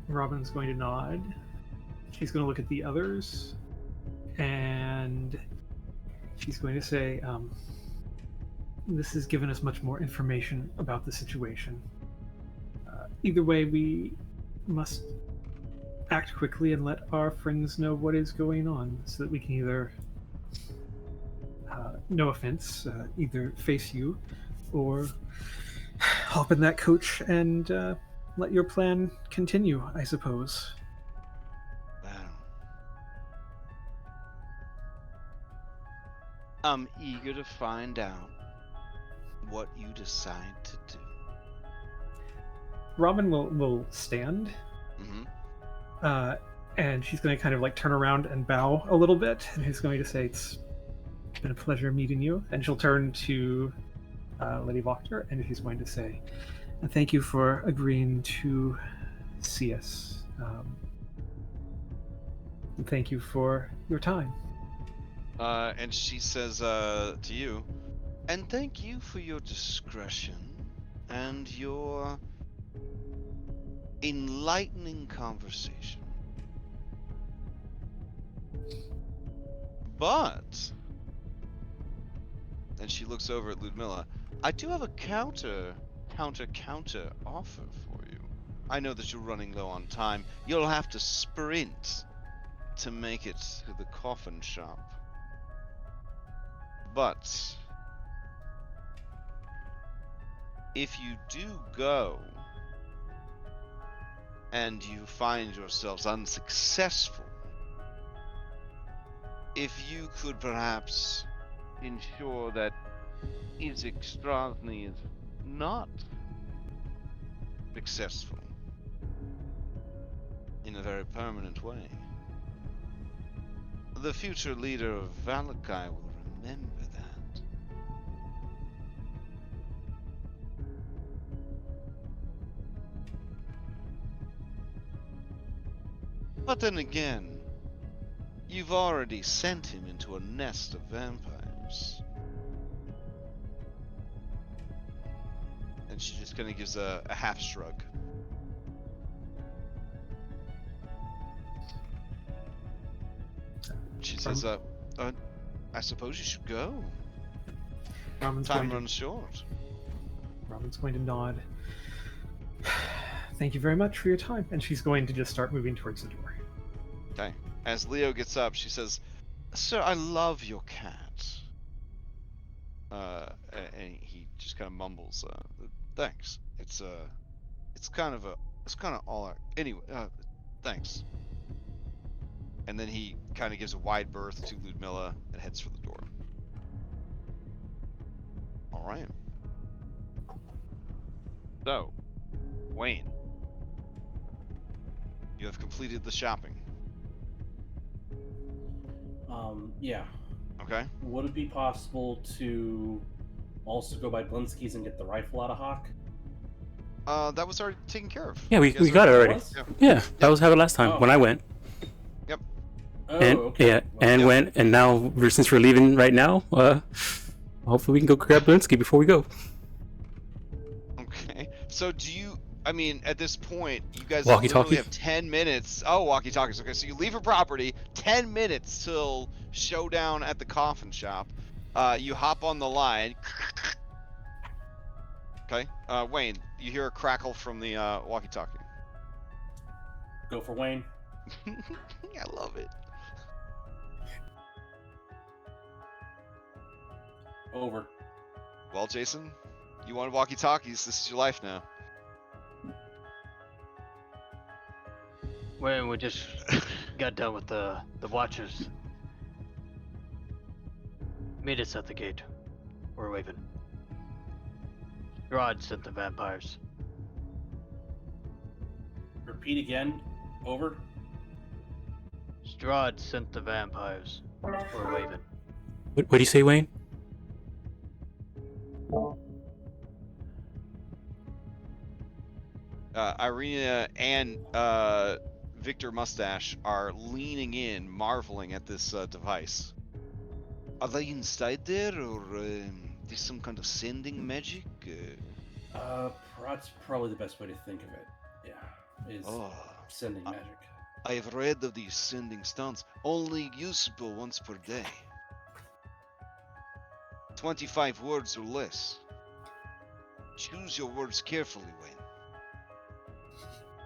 Robin's going to nod. She's going to look at the others, and she's going to say, this has given us much more information about the situation. Either way, we must act quickly and let our friends know what is going on, so that we can either, no offense, either face you or hop in that coach and let your plan continue, I suppose. Well, I'm eager to find out what you decide to do. Robin will stand, Mm-hmm. and she's going to kind of like turn around and bow a little bit, and she's going to say, "It's been a pleasure meeting you." And she'll turn to Lady Wachter, and she's going to say, "Thank you for agreeing to see us. And thank you for your time." And she says to you, "And thank you for your discretion and your enlightening conversation. But," and she looks over at Ludmilla, "I do have a counter offer for you. I know that you're running low on time. You'll have to sprint to make it to the coffin shop. But if you do go and you find yourselves unsuccessful, if you could perhaps ensure that Isaac Strasny is not successful, in a very permanent way. The future leader of Valakai will remember that. But then again, you've already sent him into a nest of vampires. And she just kind of gives a half shrug. She says, I suppose you should go. Robin's Time going to- runs short. Robin's going to nod. Thank you very much for your time. And she's going to just start moving towards the door. Okay. As Leo gets up, she says, Sir, I love your cat. And he just kind of mumbles, thanks. It's kind of all right. Anyway, thanks. And then he kind of gives a wide berth to Ludmilla and heads for the door. All right. So, Wayne, you have completed the shopping. Yeah. Okay. Would it be possible to also go by Blinsky's and get the rifle out of Hawk? That was already taken care of. Yeah, we You guys got it already. Was? Yeah, that was how it last time Oh. when I went. Oh, And okay. yeah, and yeah. went, and now since we're leaving right now, hopefully we can go grab Blinsky before we go. Okay. So do you? I mean, at this point, you guys Walkie-talkie? literally have 10 minutes. Oh, walkie-talkies. Okay, so you leave her property. 10 minutes till showdown at the coffin shop. You hop on the line. Okay. Wayne, you hear a crackle from the walkie-talkie. Go for Wayne. I love it. Over. Well, Jason, you wanted walkie-talkies. This is your life now. When we just got done with the Watchers. Meet us at the gate. We're waving. Strahd sent the vampires. Repeat again. Over. Strahd sent the vampires. We're waving. What do you say, Wayne? Irina and Victor Mustache are leaning in, marveling at this device. Are they inside there, or is some kind of sending magic? That's probably the best way to think of it. Yeah, is Oh, sending magic. I have read of these sending stones. Only usable once per day. 25 words or less. Choose your words carefully, Wayne.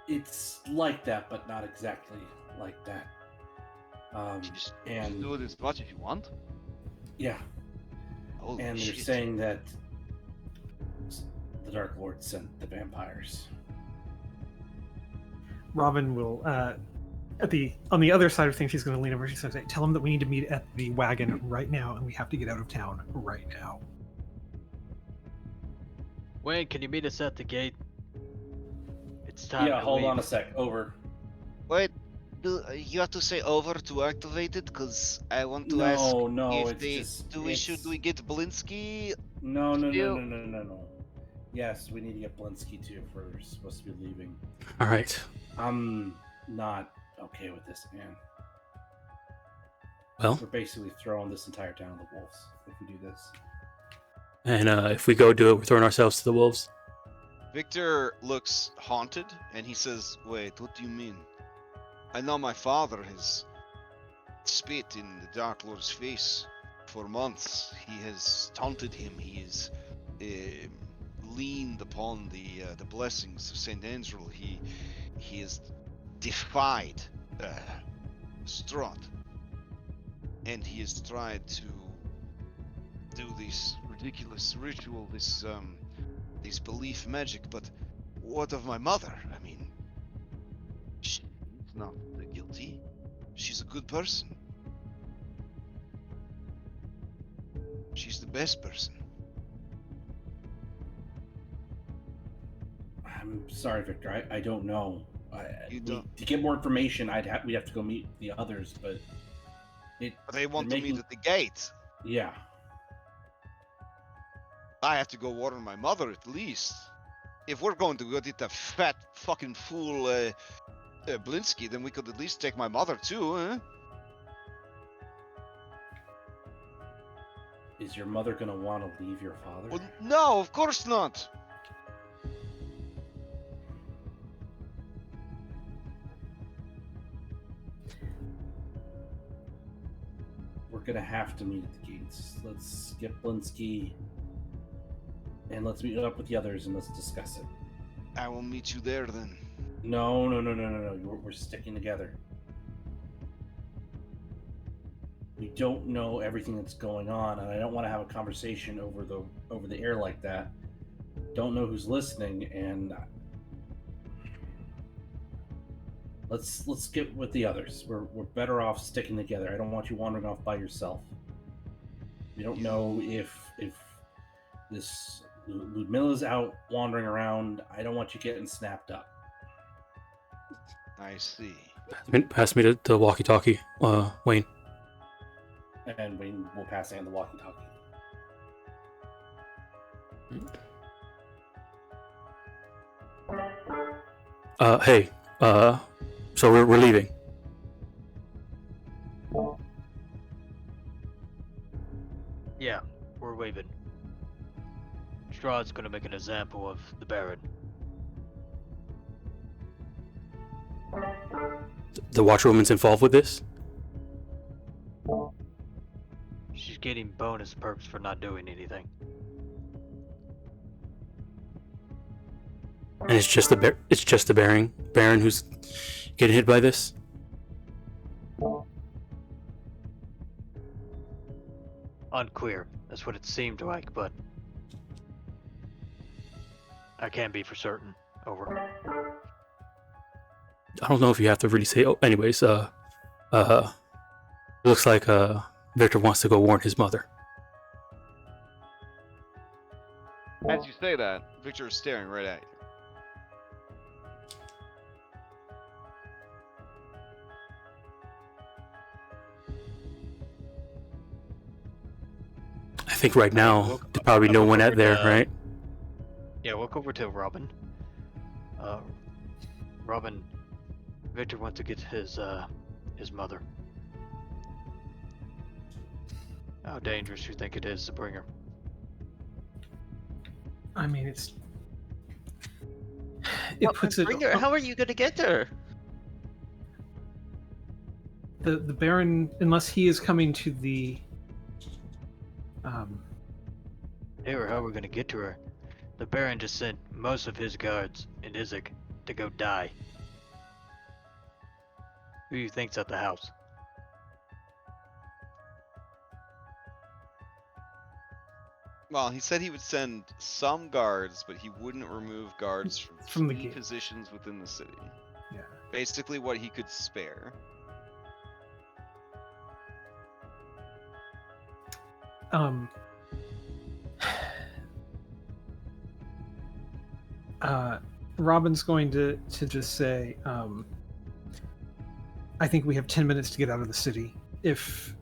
It's like that, but not exactly like that. Just And do it as much as you want. yeah, Holy and they're shit. saying that the Dark Lord sent the vampires. Robin will, on the other side of things, she's going to lean over. She's going to say, "Tell him that we need to meet at the wagon right now, and we have to get out of town right now." Wayne, can you meet us at the gate? It's time Yeah, to hold leave. on a sec. Over. Wait, you have to say over to activate it? Because I want to No, ask no, if it's they... just- do we it's- should we get Blinsky? No. Still- No. Yes, we need to get Blinsky too if we're supposed to be leaving. All right. I'm not okay with this, man. Well, We're basically throwing this entire town to the wolves if we do this. and if we go do it, we're throwing ourselves to the wolves. Victor looks haunted, and he says, wait, what do you mean? I know my father has spit in the Dark Lord's face for months. He has taunted him. He has leaned upon the blessings of Saint Andrew. He has defied Strahd, and he has tried to do this ridiculous ritual, this belief magic. But what of my mother? I mean, she's not guilty. She's a good person. She's the best person. I'm sorry, Victor. I don't know. To get more information, we'd have to go meet the others, but they want to meet at the gate. Yeah. I have to go warn my mother at least. If we're going to go get the fat fucking fool Blinsky, then we could at least take my mother too, huh? Is your mother gonna want to leave your father? Well, no, of course not. We're gonna have to meet at the gates. Let's get Blinsky, and let's meet up with the others, and let's discuss it. I will meet you there then. No. We're sticking together. We don't know everything that's going on, and I don't want to have a conversation over the air like that. Don't know who's listening, and let's get with the others. We're better off sticking together. I don't want you wandering off by yourself. We don't know if this Ludmilla's out wandering around. I don't want you getting snapped up. I see. Pass me the walkie-talkie, Wayne. And Wayne will pass on the walkie-talkie. Hey, so we're leaving. Yeah, we're leaving. Strahd's gonna make an example of the Baron. The watchwoman's involved with this? She's getting bonus perks for not doing anything. And it's just the Baron who's getting hit by this? Unclear. That's what it seemed like, but I can't be for certain. Over. I don't know if you have to really say. Oh, anyways, it looks like Victor wants to go warn his mother. As you say that, Victor is staring right at you. I think right now there's probably no one out there, right? Yeah, walk over to Robin. Robin, Victor wants to get his mother. How dangerous do you think it is to bring her? I mean, it puts it. Bring her. How are you gonna get her? The Baron, unless he is coming to the. Hey, or how we're gonna get to her? The Baron just sent most of his guards in Izek to go die. Who do you think's at the house? Well, he said he would send some guards, but he wouldn't remove guards From the key gate. positions within the city. Yeah. Basically what he could spare. Robin's going to just say, I think we have 10 minutes to get out of the city. If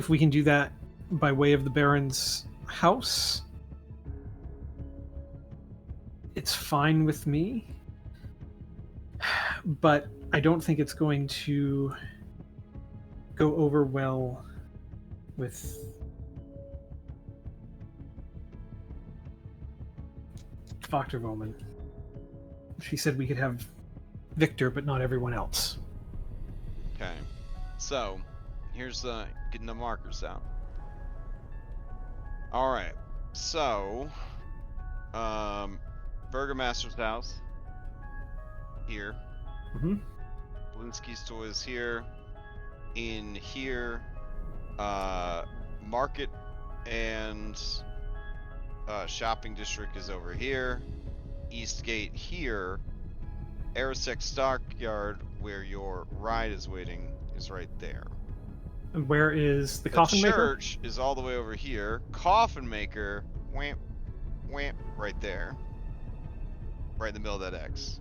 we can do that by way of the Baron's house, it's fine with me. But I don't think it's going to go over well with Father. She said we could have Victor, but not everyone else. Okay. So, here's getting the markers out. Alright. So, Burgomaster's house. Here. Mm-hmm. Blinsky's Toys here. In here. Market and shopping district is over here. Eastgate here. Aerosec Stockyard, where your ride is waiting, is right there. And where is the coffin maker? The church is all the way over here. Coffin maker, whamp, right there. Right in the middle of that X.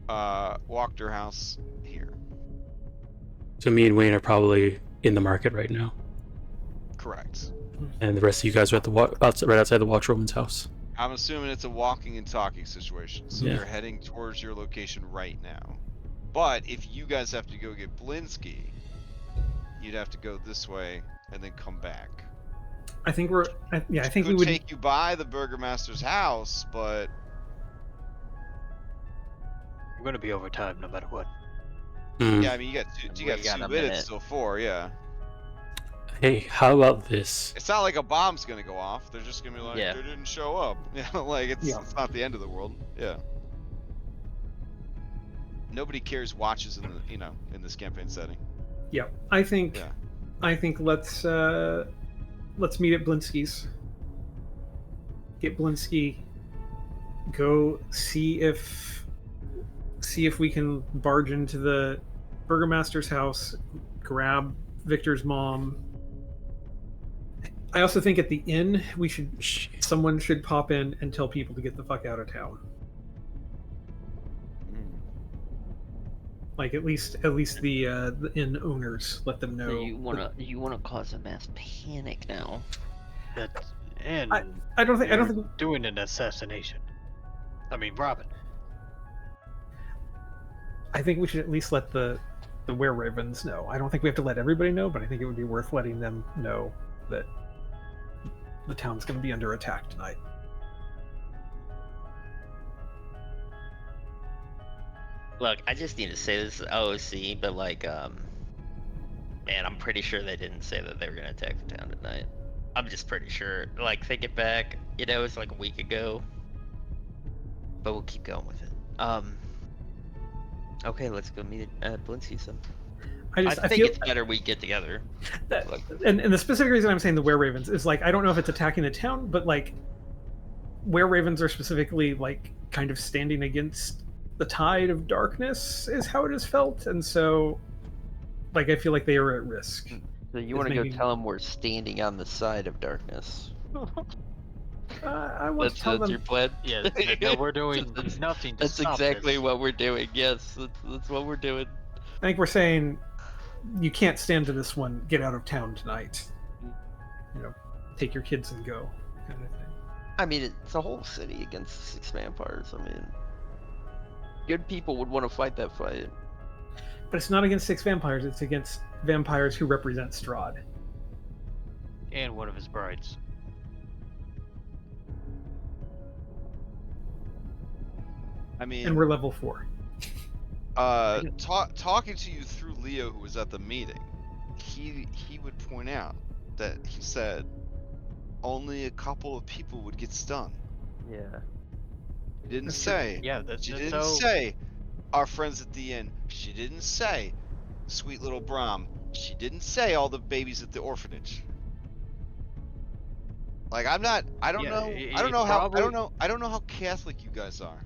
Walked her house here. So me and Wayne are probably in the market right now, Correct. and the rest of you guys are at the right outside the watchwoman's house. I'm assuming it's a walking and talking situation, so Yeah. they're heading towards your location right now. But if you guys have to go get Blinsky, you'd have to go this way and then come back. I think I think we Could would. take you by the burgomaster's house, but We're gonna be over time no matter what. Hmm. yeah, I mean you got And two we got a minutes minute. till 4. Yeah, Hey, how about this? it's not like a bomb's gonna go off. They're just gonna be like, Yeah. they didn't show up. Yeah, like it's not the end of the world. Yeah. Nobody carries watches in the in this campaign setting. Yeah, I think. Yeah. I think let's meet at Blinsky's. Get Blinsky. Go see if we can barge into the burgomaster's house, grab Victor's mom. I also think at the inn someone should pop in and tell people to get the fuck out of town. Like at least the inn owners, let them know. So you wanna cause a mass panic now? And I don't think you're doing an assassination. I mean, Robin. I think we should at least let the were-ravens know. I don't think we have to let everybody know, but I think it would be worth letting them know that the town's going to be under attack tonight. Look, I just need to say this is OOC, but like, man, I'm pretty sure they didn't say that they were gonna attack the town tonight. I'm just pretty sure. Like, think it back, it's like a week ago. But we'll keep going with it. Okay, let's go meet at Blinsky's then. I think feel, it's better we get together. Like, and the specific reason I'm saying the were-ravens is like I don't know if it's attacking the town, but like were-ravens are specifically like kind of standing against the tide of darkness is how it is felt, and so like I feel like they are at risk. so you want to go tell them we're standing on the side of darkness? I want to tell That's them. your plan? Yeah, no, we're doing nothing to That's stop exactly this. what we're doing. Yes, that's what we're doing. I think we're saying you can't stand to this one. Get out of town tonight. Take your kids and go, kind of thing. I mean, it's a whole city against 6 vampires. I mean, good people would want to fight that fight. But it's not against 6 vampires. It's against vampires who represent Strahd. And one of his brides. I mean, And we're level 4. talking to you through Leo, who was at the meeting, he would point out that he said only a couple of people would get stung. Yeah. He didn't That's say. Yeah, that's She that's didn't so. say our friends at the inn. She didn't say sweet little Brom. She didn't say all the babies at the orphanage. Like I don't Yeah, know. it I don't know how. probably- I don't know how Catholic you guys are,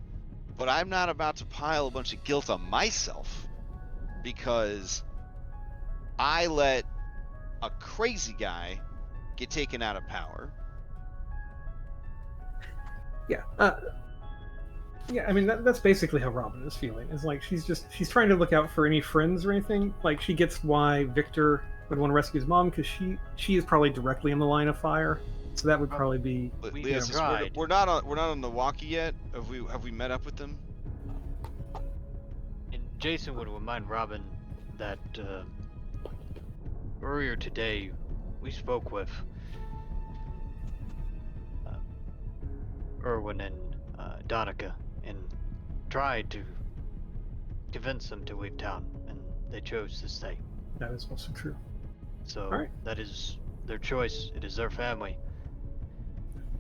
but I'm not about to pile a bunch of guilt on myself because I let a crazy guy get taken out of power. Yeah. Yeah, I mean that's basically how Robin is feeling. Is like she's trying to look out for any friends or anything. Like she gets why Victor would want to rescue his mom because she is probably directly in the line of fire. So that would probably be. We Leo have says, tried. we're not on the walkie yet. Have we met up with them? And Jason would remind Robin that earlier today we spoke with Erwin and Donica and tried to convince them to leave town, and they chose to stay. That is also true. So Alright. that is their choice. It is their family.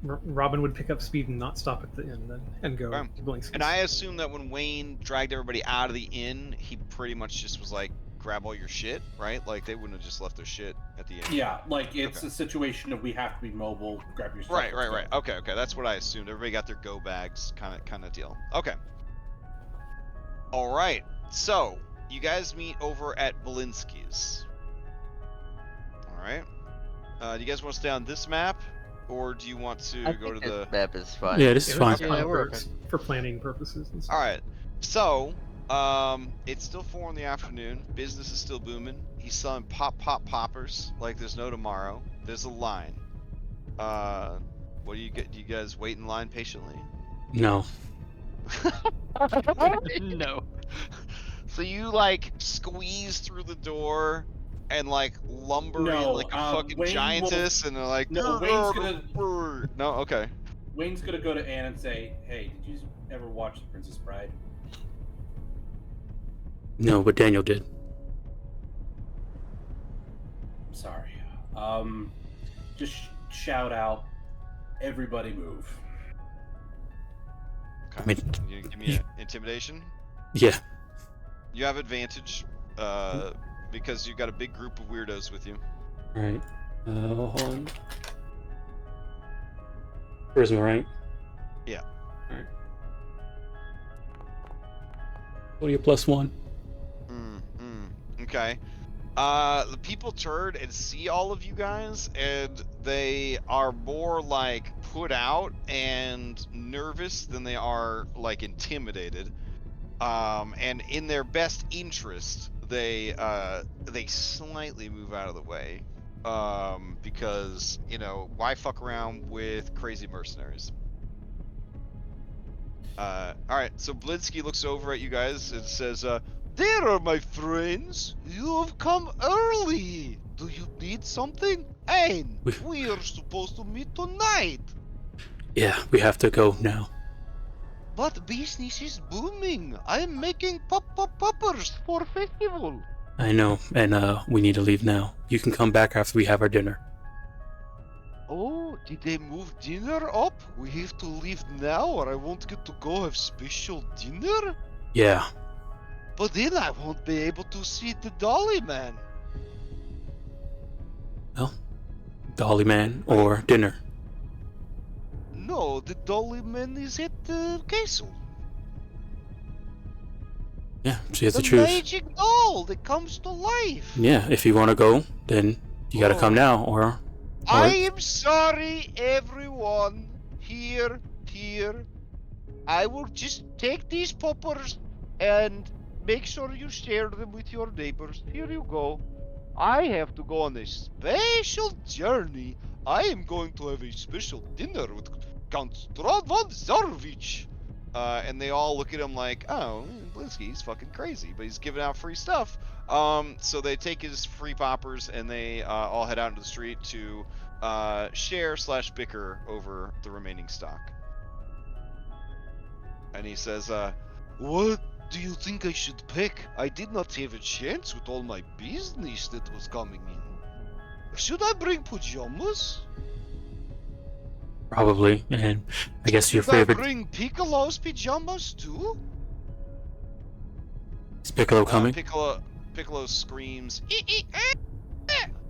Robin would pick up speed and not stop at the inn then and go Okay. to Blinsky's. And I assume that when Wayne dragged everybody out of the inn, he pretty much just was like, grab all your shit, right? Like they wouldn't have just left their shit at the inn. Yeah, like it's Okay. a situation of we have to be mobile. Grab your stuff. Right. let's go. Okay. That's what I assumed. Everybody got their go bags, kind of deal. Okay. All right. So you guys meet over at Belinsky's. All right. Do you guys want to stay on this map, or do you want to I go to think the? this map is fine. Yeah, this is fine. For planning purposes and stuff. All right. So It's still 4 in the afternoon. Business is still booming. He's selling poppers like there's no tomorrow. There's a line. What do you get? Do you guys wait in line patiently? No. No. So you like squeeze through the door and like lumber in No, like a fucking Wayne giantess, and they're like, No, Wayne's gonna- no, okay. Wayne's gonna go to Anne and say, "Hey, did you ever watch The Princess Bride?" No, but Daniel did. I'm sorry. Just shout out, "Everybody move!" Okay. I mean, You give me an intimidation. Yeah. You have advantage, because you got a big group of weirdos with you. All right. Hold on. Charisma, right? Yeah. All right. What are your +1? Okay. The people turn and see all of you guys, and they are more like put out and nervous than they are like intimidated. And in their best interest, they slightly move out of the way, because why fuck around with crazy mercenaries? All right. So Blinsky looks over at you guys and says, "There are my friends. You have come early. Do you need something? Ain, we are supposed to meet tonight." Yeah, we have to go now. But business is booming. I am making poppers for festival. I know, and we need to leave now. You can come back after we have our dinner. Oh, did they move dinner up? We have to leave now, or I won't get to go have special dinner? Yeah. But then I won't be able to see the Dolly Man. Well, Dolly Man or dinner. No, the Dolly Man is at the castle. Yeah, she has The to choose. magic doll that comes to life. Yeah, if you want to go, then you gotta come now, or... I am sorry, everyone. Here. I will just take these poppers and make sure you share them with your neighbors. Here you go. I have to go on a special journey. I am going to have a special dinner with Count Strahd von Zarvich. And they all look at him like, oh, Blinsky, he's fucking crazy, but he's giving out free stuff. So they take his free poppers and they all head out into the street to share/bicker over the remaining stock. And he says, what do you think I should pick? I did not have a chance with all my business that was coming in. Should I bring pajamas? Probably, and I guess your Should I favorite... bring Piccolo's pajamas too? Is Piccolo coming? Piccolo screams,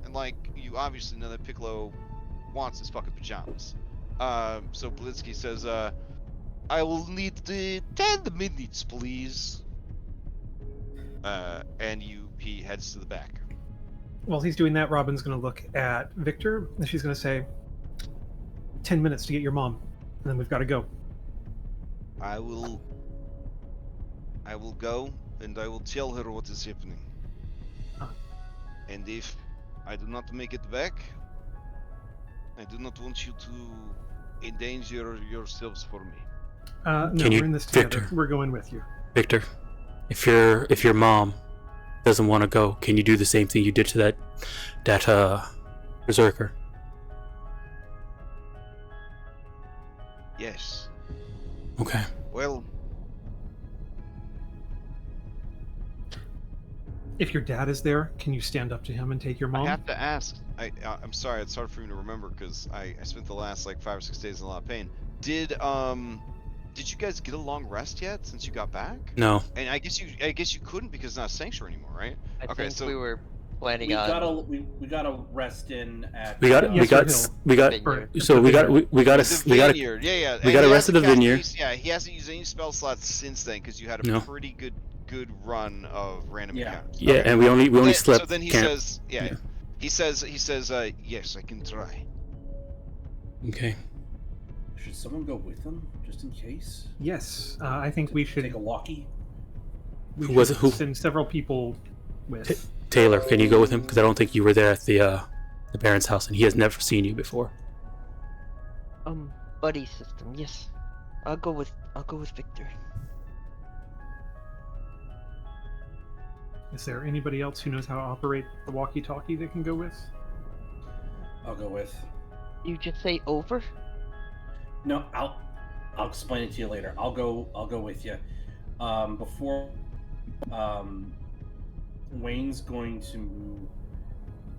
and like, you obviously know that Piccolo wants his fucking pajamas. So Blinsky says, I will need 10 minutes, please. And he heads to the back. While he's doing that, Robin's going to look at Victor, and she's going to say, 10 minutes to get your mom, and then we've got to go. I will go, and I will tell her what is happening. And if I do not make it back, I do not want you to endanger yourselves for me. No, Can you- we're in this together. Victor. We're going with you. Victor, if your mom doesn't want to go, can you do the same thing you did to that berserker? Yes. Okay. Well, If your dad is there, can you stand up to him and take your mom? I have to ask. I'm sorry, it's hard for me to remember because I spent the last like 5 or 6 days in a lot of pain. Did you guys get a long rest yet since you got back? No. And I guess you couldn't because it's not a sanctuary anymore, right? I Okay, think so we were planning We on. got to rest in at. We got Yes, Vineyard. so we got the we got vineyard, yeah. we And got he arrested hasn't the vineyard. cast any- he hasn't used any spell slots since then because you had a No. pretty good run of random Yeah. encounters. Yeah, Okay. and we only So slept then he camp. says, Yeah. He says, yes, I can try. Okay. Should someone go with them just in case? Yes, I think we should. Take a walkie. We Who was it? should Who? send several people with. Taylor, can you go with him? Because I don't think you were there at the Baron's house, and he has never seen you before. Buddy system. Yes, I'll go with Victor. Is there anybody else who knows how to operate the walkie-talkie that can go with? I'll go with. You just say over. No, I'll explain it to you later. I'll go with you. Before Wayne's going to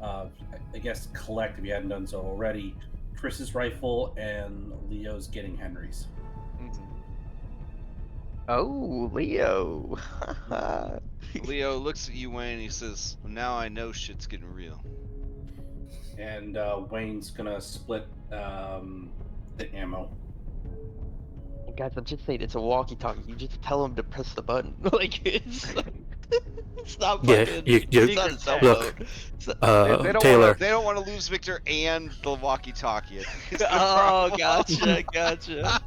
I guess collect, if you hadn't done so already, Chris's rifle, and Leo's getting Henry's. Oh, Leo. Leo looks at you, Wayne, and he says, well, now I know shit's getting real. And Wayne's gonna split the ammo. Guys, I'm just saying, it's a walkie-talkie. You just tell him to press the button. Like, it's not Yeah, fucking... you it's not a cell look, phone. They don't Taylor. Wanna, they don't want to lose Victor and the walkie-talkie. Oh, gotcha.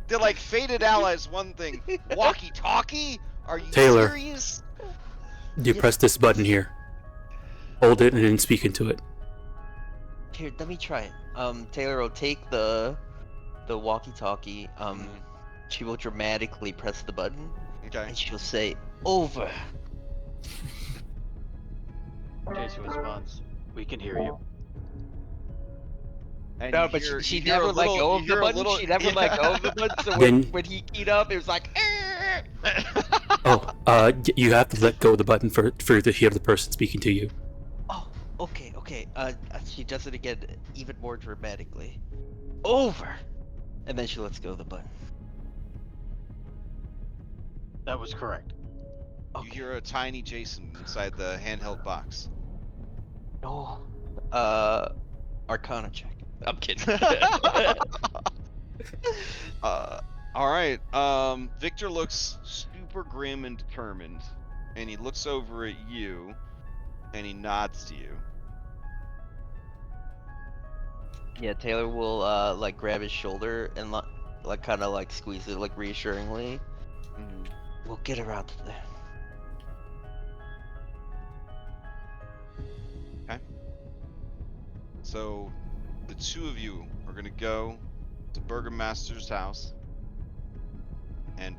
They're like fated allies. One thing, walkie-talkie. Are you Taylor. serious? You press this button here. Hold it and then speak into it. Here, let me try it. Taylor will take the walkie-talkie. She will dramatically press the button, Okay. and she'll say, "Over." Jason responds, "We can hear you." And No, you but hear- she you hear a never let little- go of you the hear a button. little- She never let go of the button. So Then- when he keyed up, it was like. You have to let go of the button for to hear the person speaking to you. Oh, okay. She does it again, even more dramatically. Over, and then she lets go of the button. That was correct. You hear a tiny Jason inside the handheld box. Oh, Arcana check. I'm kidding. All right. Victor looks super grim and determined, and he looks over at you, and he nods to you. Yeah, Taylor will like grab his shoulder and like kind of like squeeze it like reassuringly. We'll get her out of there. Okay. So, the two of you are gonna go to Burgomaster's house and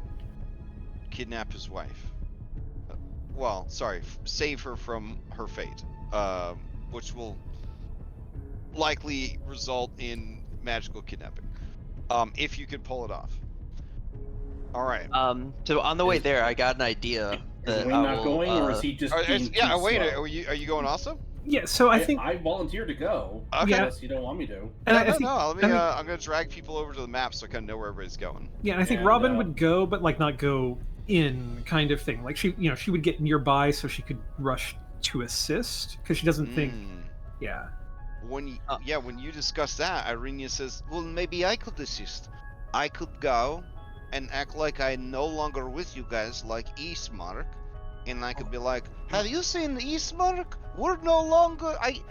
kidnap his wife. Well, sorry, save her from her fate, which will likely result in magical kidnapping, if you could pull it off. All right. So on the way there, I got an idea. Is Wayne not going, or is he just being too wait. slow? Are you going also? Yeah, so I think I volunteered to go. Okay. Yeah. Unless you don't want me to. and I No, think, Let me. I think- I'm gonna drag people over to the map so I kind of know where everybody's going. yeah, and I think and, Robin would go, but like not go in, kind of thing. Like she would get nearby so she could rush to assist because she doesn't think. Yeah. When you discuss that, Irenia says, "Well, maybe I could assist. I could go and act like I'm no longer with you guys, like Eastmark, and I could be like, have you seen Eastmark? We're no longer. I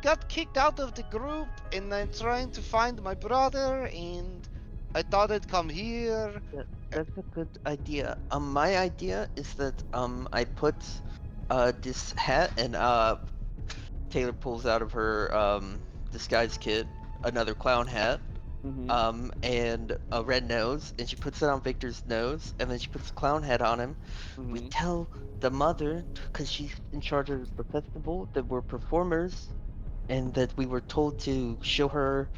got kicked out of the group, and I'm trying to find my brother, and I thought I'd come here." That's a good idea. My idea is that I put this hat, and Taylor pulls out of her disguise kit another clown hat, and a red nose, and she puts it on Victor's nose, and then she puts the clown hat on him. We tell the mother, because she's in charge of the festival, that we're performers, and that we were told to show her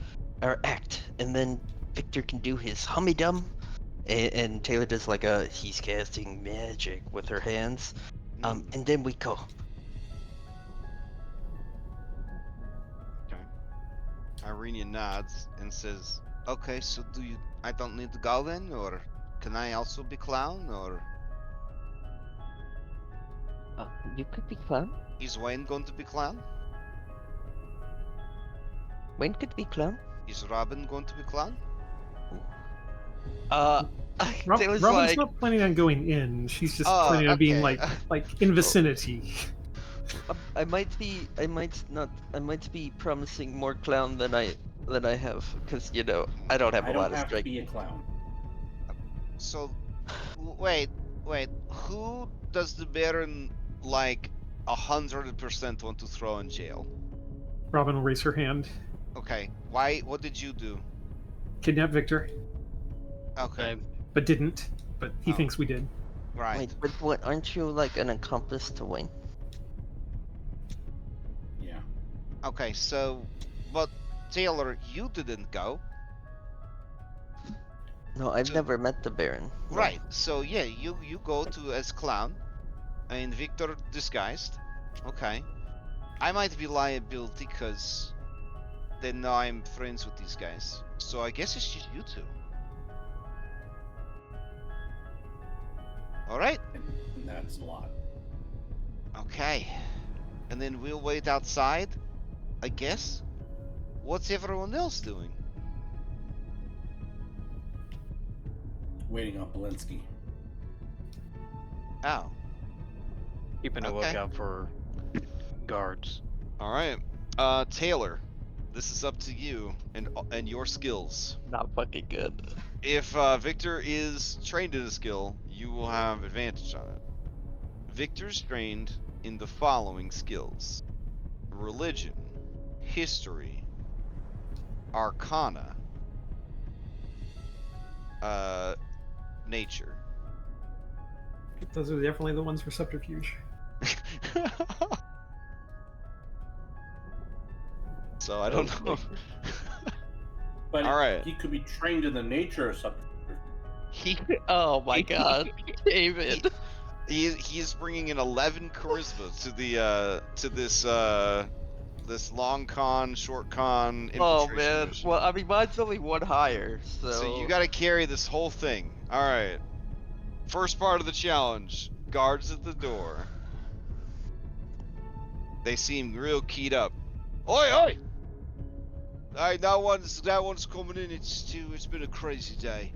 our act, and then Victor can do his hummy-dum, and Taylor does like he's casting magic with her hands, and then we go. Irenia nods and says, "Okay, so I don't need to go then, or can I also be clown, or You could be clown. is Wayne going to be clown? Wayne could be clown. Is Robin going to be clown?" Taylor's Robin's like, not planning on going in. She's just Oh, planning on being okay. like in vicinity. I might be promising more clown than I have, because I don't have I a don't lot of have to strength. be a clown. So, wait, who does the Baron like 100% want to throw in jail? Robin will raise her hand. Okay. Why? What did you do? Kidnap Victor, Okay. but didn't. But he Oh. thinks we did. Right. Wait, but what? Aren't you like an accomplice to Wayne? Yeah. Okay. So, but Taylor, you didn't go. No, I've So- never met the Baron. No. Right. So yeah, you go to as clown, and Victor disguised. Okay. I might be liability because they know I'm friends with these guys. So I guess it's just you two. All right. And that's a lot. Okay. And then we'll wait outside, I guess. What's everyone else doing? Waiting on Belinsky. Oh. Keeping a Okay. lookout for guards. All right. Taylor, this is up to you and your skills. Not fucking good. If Victor is trained in a skill, you will have advantage on it. Victor's trained in the following skills: religion, history, arcana, nature. Those are definitely the ones for subterfuge. So I don't know. But All right. he could be trained in the nature of something. Oh my god, David. He's bringing in 11 charisma to this long con, short con. Oh infiltration man. mission. Well, I mean, mine's only one higher, so. So you got to carry this whole thing. All right. First part of the challenge: guards at the door. They seem real keyed up. Oi, oi! Hey, that one's coming in. It's been a crazy day.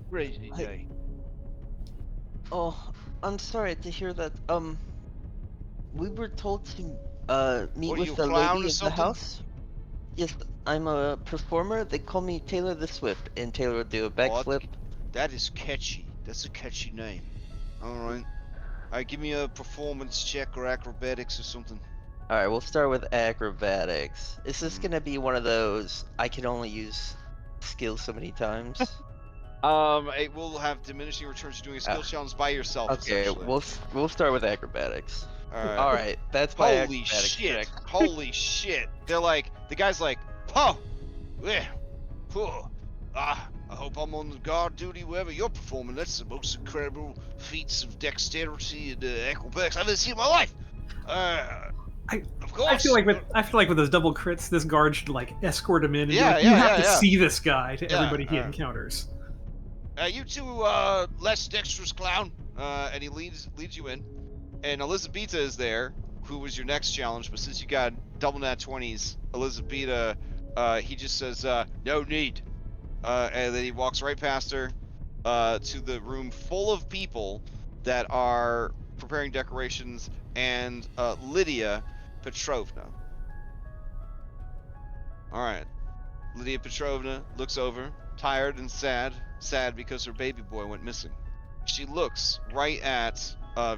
Crazy day. Oh, I'm sorry to hear that. We were told to meet What are you, with the clown lady or of the something? house. Yes, I'm a performer. They call me Taylor the Swift, and Taylor will do a backflip. That is catchy. That's a catchy name. All right. All right, give me a performance check or acrobatics or something. All right, we'll start with acrobatics. Is this Mhm. gonna be one of those I can only use skills so many times? It will have diminishing returns to doing a skill Ah. challenge by yourself. Okay, essentially. we'll start with acrobatics. All right. All right, that's my Holy acrobatics shit! check. Holy shit! They're like, the guy's like, oh, yeah, oh, I hope I'm on the guard duty wherever you're performing. That's the most incredible feats of dexterity and acrobatics I've ever seen in my life. Of course. I feel like with those double crits, this guard should like escort him in. And be Yeah, like, yeah, you have yeah, to yeah. see this guy to Yeah, everybody he alright. encounters. You two, less dexterous clown. And he leads you in. And Elizabeth is there, who was your next challenge. But since you got double nat 20s, Elizabeth, he just says, no need. And then he walks right past her, to the room full of people that are preparing decorations, and Lydia Petrovna. All right. Lydia Petrovna looks over, tired and sad because her baby boy went missing. She looks right at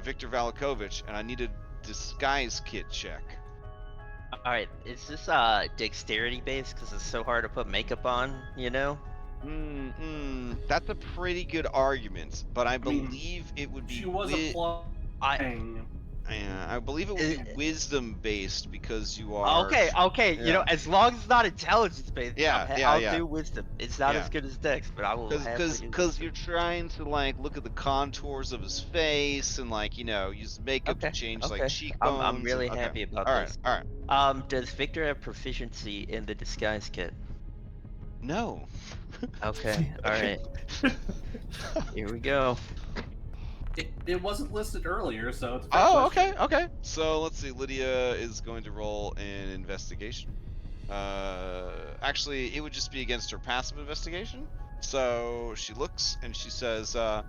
Victor Valakovich, and I need a disguise kit check. Alright, is this dexterity based because it's so hard to put makeup on, you know? That's a pretty good argument, but I mean, believe it would be. She was applying. I believe it would be wisdom based because you are. Okay, you know, yeah. as long as it's not intelligence based, Yeah, I'll yeah. do wisdom. It's not Yeah. as good as dex, but I will Because happily you're trying to like look at the contours of his face and like use makeup to change like cheekbones. I'm really and, happy about all this. right, all right. Does Victor have proficiency in the disguise kit? No. Okay, alright. Here we go. It wasn't listed earlier, so it's a fair Oh, question. okay. So let's see. Lydia is going to roll an investigation. Actually, it would just be against her passive investigation. So she looks and she says, I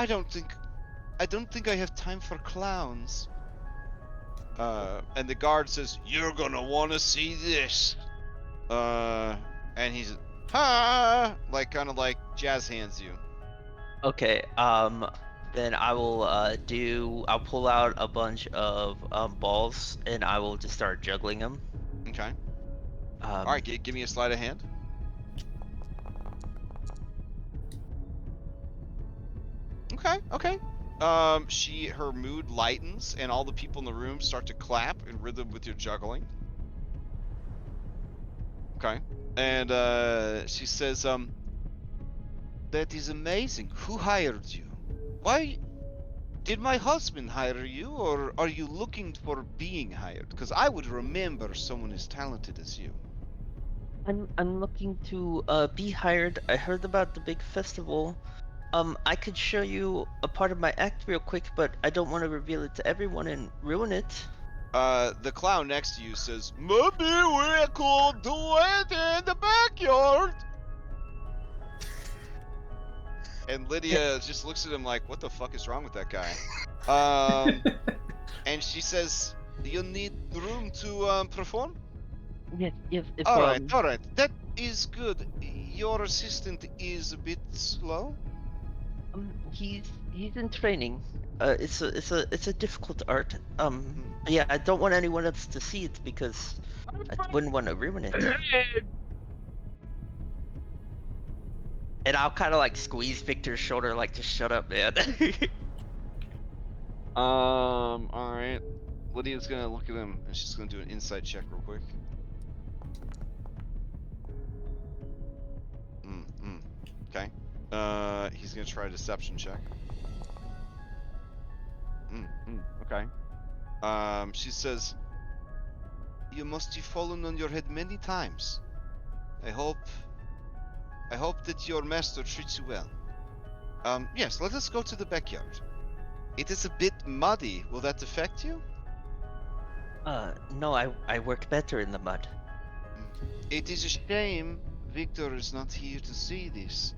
don't think I have time for clowns. And the guard says, you're gonna want to see this. And he's, like kind of like jazz hands you. Okay, then I will I'll pull out a bunch of balls and I will just start juggling them. Okay. All right, give me a sleight of hand. Okay. Her mood lightens, and all the people in the room start to clap in rhythm with your juggling. Okay. And she says, that is amazing. Who hired you? Why did my husband hire you, or are you looking for being hired? Because I would remember someone as talented as you. I'm looking to be hired. I heard about the big festival. I could show you a part of my act real quick, but I don't want to reveal it to everyone and ruin it. The clown next to you says, maybe we could do it in the backyard. And Lydia just looks at him like, what the fuck is wrong with that guy? And she says, you need room to perform? Yes. If, all right. That is good. Your assistant is a bit slow. He's in training. It's a difficult art. Yeah, I don't want anyone else to see it because I wouldn't want to ruin it. And I'll kind of like squeeze Victor's shoulder, like, just shut up, man. All right. Lydia's gonna look at him and she's gonna do an insight check real quick. Okay. He's gonna try a deception check. Okay. She says, you must have fallen on your head many times. I hope that your master treats you well. Yes, let us go to the backyard. It is a bit muddy. Will that affect you? No, I work better in the mud. It is a shame Victor is not here to see this.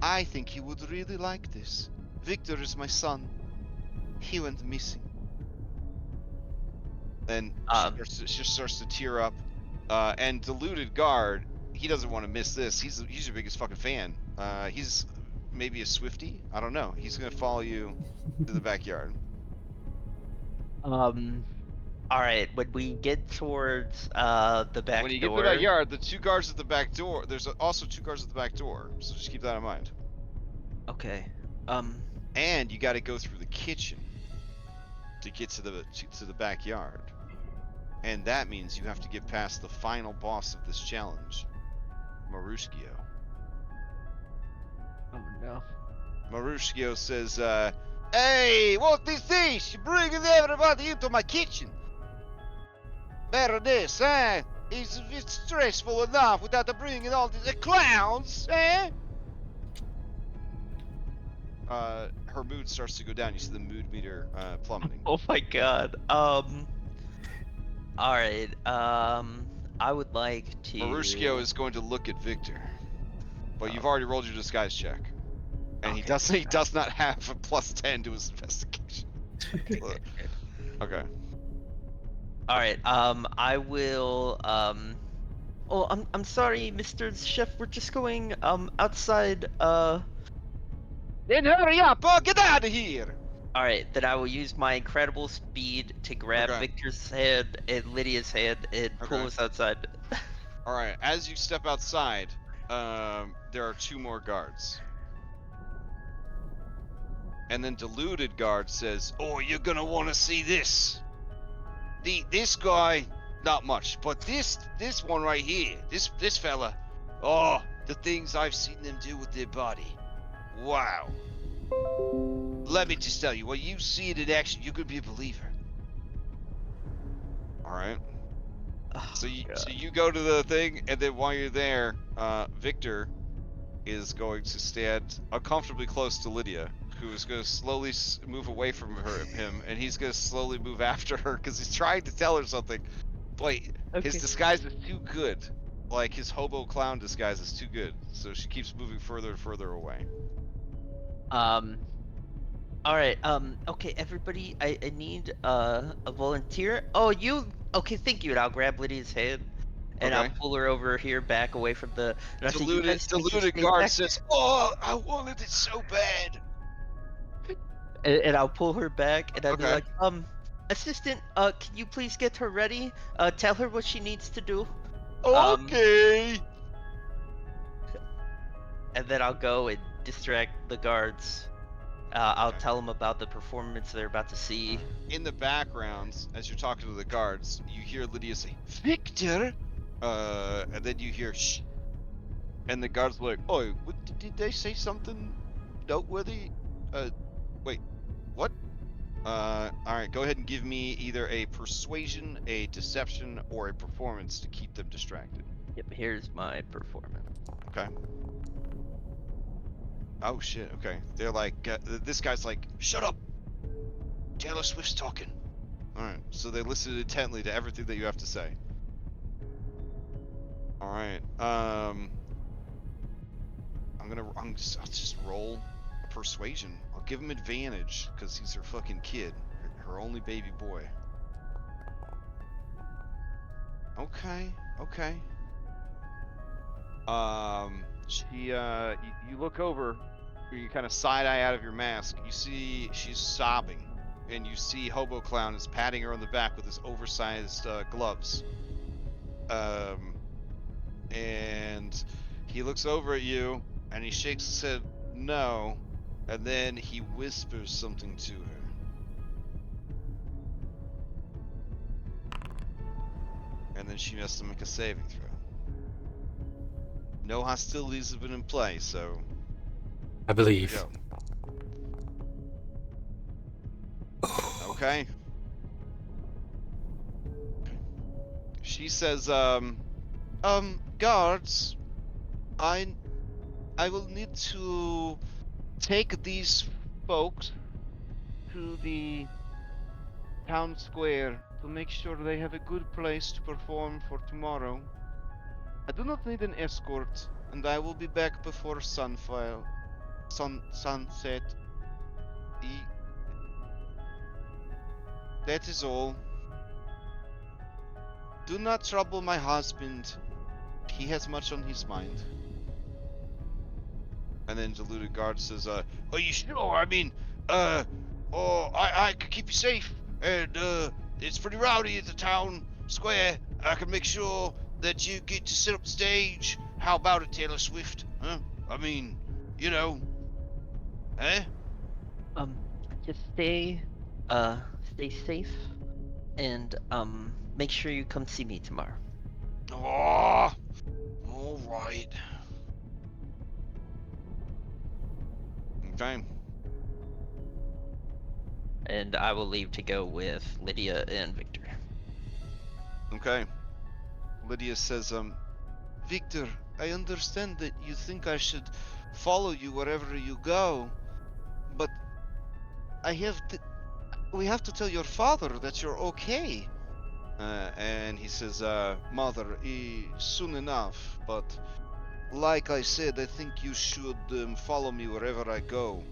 I think he would really like this. Victor is my son. He went missing. Then she starts to tear up. And Deluded Guard, he doesn't want to miss this. He's your biggest fucking fan. He's maybe a Swiftie. I don't know. He's gonna follow you to the backyard. All right. When we get towards the back door. When you get to the backyard, the two guards at the back door. There's also two guards at the back door. So just keep that in mind. Okay. And you got to go through the kitchen to get to the backyard. And that means you have to get past the final boss of this challenge, Maruschio. Oh no. Maruschio says, hey, what is this? You're bringing everybody into my kitchen. Better this, eh? It's stressful enough without bringing all these clowns, eh? Her mood starts to go down. You see the mood meter plummeting. Oh my god. Alright, I would like to... Maruschio is going to look at Victor. But you've already rolled your disguise check. And he does not have a +10 to his investigation. Okay. Alright, I will, oh, I'm sorry, Mr. Chef, we're just going, outside, Then hurry up! Oh, get out of here! Alright, then I will use my incredible speed to grab Victor's head and Lydia's head and pull us outside. Alright, as you step outside, there are two more guards. And then Deluded Guard says, oh, you're gonna want to see this. This guy, not much, but this one right here, this fella, oh, the things I've seen them do with their body. Wow. Let me just tell you, when you see it in action, you could be a believer. Alright. Oh, so you go to the thing, and then while you're there, Victor is going to stand uncomfortably close to Lydia, who is going to slowly move away from him, and he's going to slowly move after her because he's trying to tell her something. But his disguise is too good. Like, his hobo clown disguise is too good. So she keeps moving further and further away. Alright, okay, everybody, I need, a volunteer. Oh, you, okay, thank you, and I'll grab Lydia's hand, and I'll Okay. pull her over here back away from the. And I say, "You guys can just Deluded stay guard back." says, "Oh, I wanted it so bad." And I'll pull her back, and I'd be Okay. like, assistant, can you please get her ready? Tell her what she needs to do. Okay. And then I'll go and distract the guards. I'll tell them about the performance they're about to see. In the background, as you're talking to the guards, you hear Lydia say, "Victor," and then you hear "shh," and the guards are like, "Oh, did they say something noteworthy?" Wait, what? All right, go ahead and give me either a persuasion, a deception, or a performance to keep them distracted. Yep, here's my performance. Okay. Oh shit. Okay. They're like, this guy's like, "Shut up. Taylor Swift's talking." All right. So they listen intently to everything that you have to say. All right. I'll just roll a persuasion. I'll give him advantage because he's her fucking kid, her only baby boy. Okay. Okay. You look over, you kind of side eye out of your mask. You see she's sobbing, and you see Hobo Clown is patting her on the back with his oversized gloves. And he looks over at you, and he shakes his head no, and then he whispers something to her. And then she has to make a saving throw. No hostilities have been in play, so I believe. go. Okay. She says, guards, I will need to take these folks to the town square to make sure they have a good place to perform for tomorrow. I do not need an escort, and I will be back before sunset. That is all. Do not trouble my husband. He has much on his mind. And then deluded guard says, are you sure? I mean, I could keep you safe, and it's pretty rowdy at the town square. I can make sure that you get to sit up stage. How about it, Taylor Swift? Huh? I mean, you know, eh? Just stay safe, and make sure you come see me tomorrow. Oh, all right. Okay. And I will leave to go with Lydia and Victor. Okay. Lydia says, Victor, I understand that you think I should follow you wherever you go, but we have to tell your father that you're okay. And he says, Mother, soon enough, but like I said, I think you should follow me wherever I go.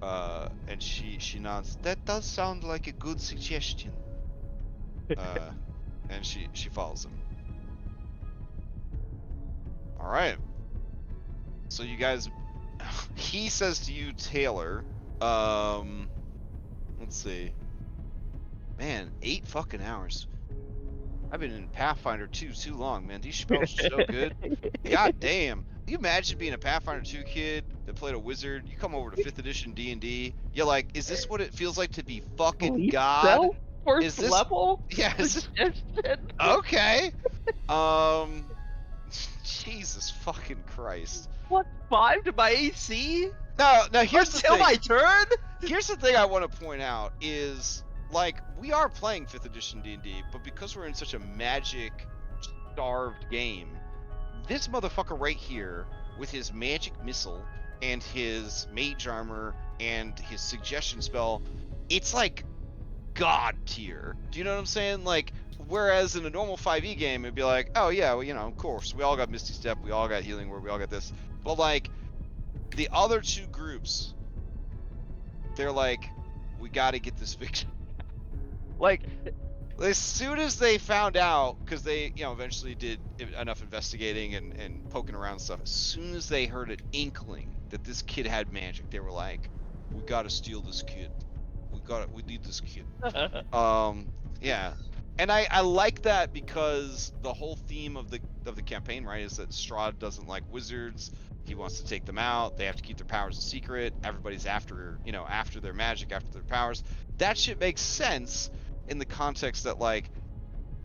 And she nods. That does sound like a good suggestion. And she follows him. All right. So you guys, he says to you, Taylor, let's see. Man, 8 fucking hours. I've been in Pathfinder 2 too long, man. These spells are so good. God damn. Can you imagine being a Pathfinder 2 kid that played a wizard? You come over to 5th edition D&D. You're like, is this what it feels like to be fucking God? First Is this level? Yes. Okay. Jesus fucking Christ. What, 5 to my AC? No, here's the Until thing. my turn? Here's the thing I want to point out is, like, we are playing 5th edition D&D, but because we're in such a magic-starved game, this motherfucker right here, with his magic missile, and his mage armor, and his suggestion spell, it's like god tier. Do you know what I'm saying? Like, whereas in a normal 5e game, it'd be like, oh yeah, well, you know, of course, we all got Misty Step, we all got Healing Word, we all got this. But, like, the other two groups, they're like, we gotta get this victory. Like, As soon as they found out, because they, eventually did enough investigating and poking around and stuff, as soon as they heard an inkling that this kid had magic, they were like, "We gotta steal this kid. We need this kid." Yeah, and I like that because the whole theme of the campaign, right, is that Strahd doesn't like wizards. He wants to take them out. They have to keep their powers a secret. Everybody's after their magic, after their powers. That shit makes sense in the context that like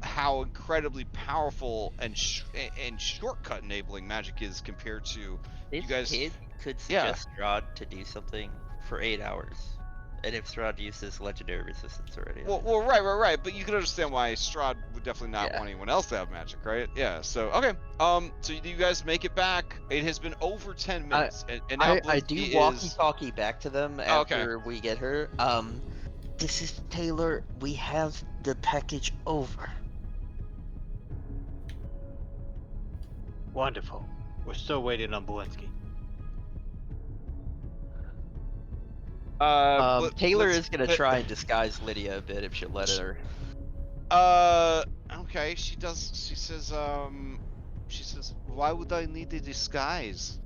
how incredibly powerful and shortcut enabling magic is compared to This you guys. kid could suggest Strahd to do something for 8 hours. And if Strahd uses legendary resistance already. Well, right. But you can understand why Strahd would definitely not want anyone else to have magic, right? Yeah. So okay. So you guys make it back. It has been over 10 minutes, and now I do Blinsky walkie-talkie back to them after we get her. This is Taylor. We have the package over. Wonderful. We're still waiting on Belinsky. Taylor is gonna try and disguise Lydia a bit if she'll let her. Okay. She does. She says. Why would I need a disguise?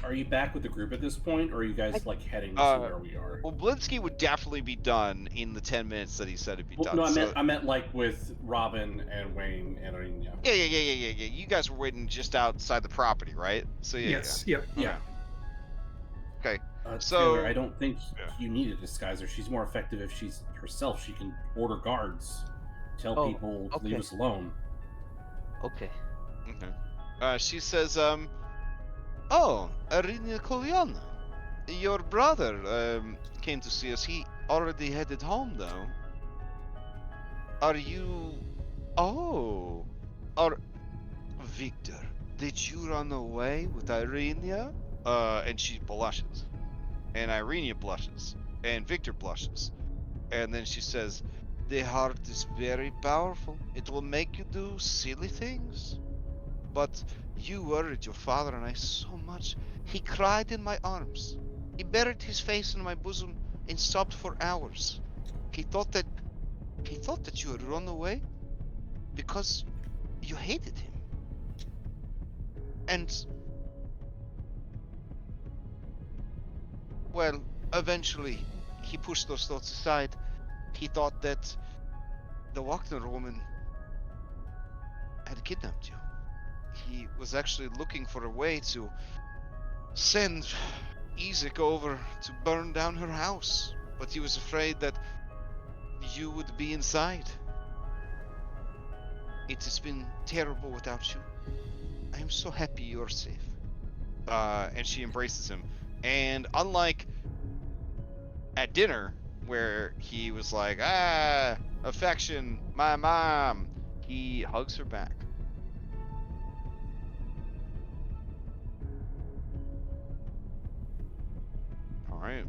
Are you back with the group at this point, or are you guys like heading to where we are? Well, Blinsky would definitely be done in the 10 minutes that he said it'd be done. No, I meant like with Robin and Wayne and Arina. Yeah. You guys were waiting just outside the property, right? So yeah. Yes. Yep. Yeah. Okay. So Taylor, I don't think you need a disguiser. She's more effective if she's herself. She can order guards, tell people to leave us alone. Okay. She says, "Oh, Arina Collion, your brother came to see us. He already headed home, though. Are you? Oh, Victor? Did you run away with Irina?" And she blushes, and Irina blushes, and Victor blushes, and then she says, "The heart is very powerful. It will make you do silly things. But you worried your father and I so much. He cried in my arms. He buried his face in my bosom and sobbed for hours. He thought that you had run away because you hated him. And well, eventually he pushed those thoughts aside. He thought that the Wagner woman had kidnapped you. He was actually looking for a way to send Isaac over to burn down her house, but he was afraid that you would be inside. It has been terrible without you. I am so happy you're safe." And she embraces him. And unlike at dinner, where he was like, affection, my mom, he hugs her back. Alright.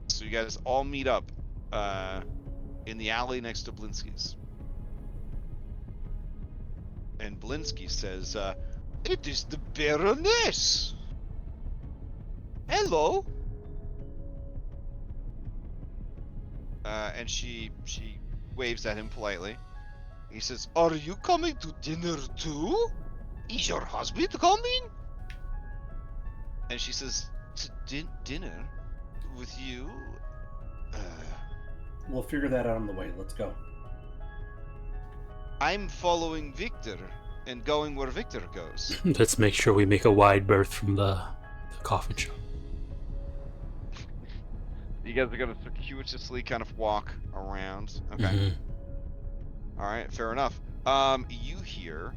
So you guys all meet up in the alley next to Blinsky's. And Blinsky says, "It is the Baroness! Hello!" And she waves at him politely. He says, "Are you coming to dinner too? Is your husband coming?" And she says, "Dinner? With you?" We'll figure that out on the way. Let's go. "I'm following Victor and going where Victor goes." Let's make sure we make a wide berth from the coffin shop. You guys are gonna circuitously kind of walk around. Okay. Mm-hmm. Alright, fair enough. You hear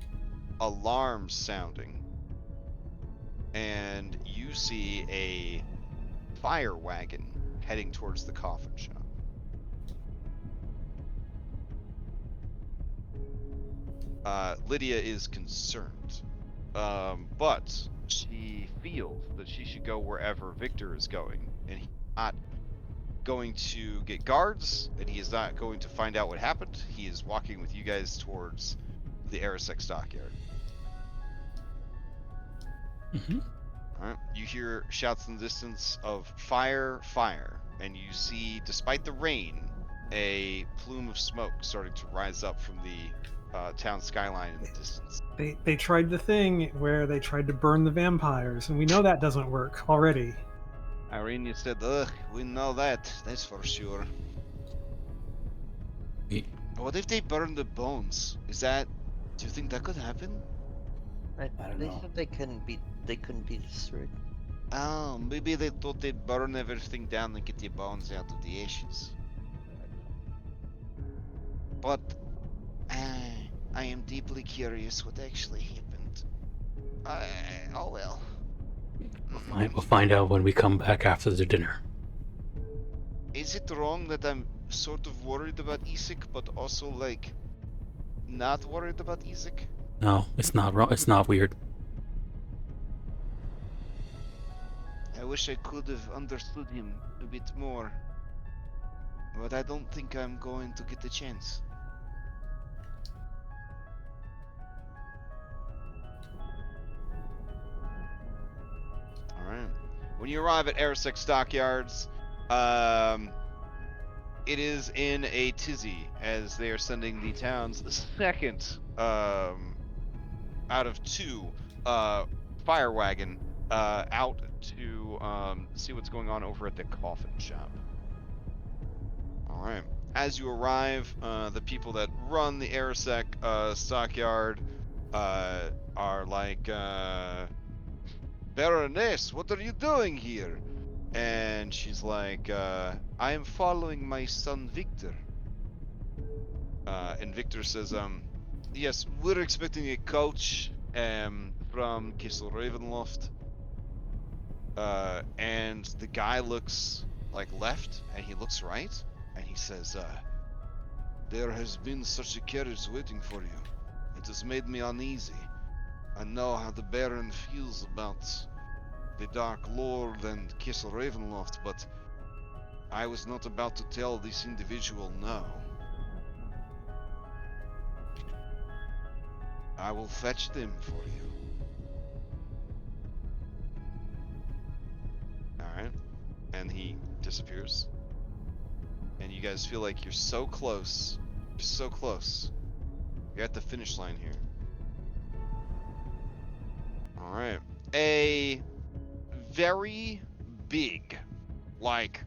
alarms sounding. And you see a fire wagon heading towards the coffin shop. Lydia is concerned, but she feels that she should go wherever Victor is going, and he's not going to get guards, and he is not going to find out what happened. He is walking with you guys towards the Arisec stockyard. Mm-hmm. Alright, you hear shouts in the distance of fire, fire, and you see, despite the rain, a plume of smoke starting to rise up from the town skyline in the distance. They tried the thing where they tried to burn the vampires, and we know that doesn't work already. Irene said, ugh, we know that. That's for sure. What if they burn the bones? Do you think that could happen? I don't They know. said they couldn't be destroyed. Oh, maybe they thought they'd burn everything down and get the bones out of the ashes. But I am deeply curious what actually happened. Oh well. We'll find out when we come back after the dinner. Is it wrong that I'm sort of worried about Isaac, but also like not worried about Isaac? No, it's not wrong. It's not weird. I wish I could have understood him a bit more, but I don't think I'm going to get the chance. Alright. When you arrive at Arisec Stockyards, it is in a tizzy as they are sending the town's second out of 2 fire wagon out to see what's going on over at the coffin shop. Alright. As you arrive, the people that run the Arisec stockyard are like, Baroness, what are you doing here? And she's like, I am following my son Victor. And Victor says, yes, we're expecting a coach from Kissel Ravenloft. And the guy looks like left, and he looks right, and he says, there has been such a carriage waiting for you. It has made me uneasy. I know how the Baron feels about the Dark Lord and Kissel Ravenloft, but I was not about to tell this individual no. I will fetch them for you. Alright. And he disappears. And you guys feel like you're so close. You're so close. You're at the finish line here. Alright. A very big, like,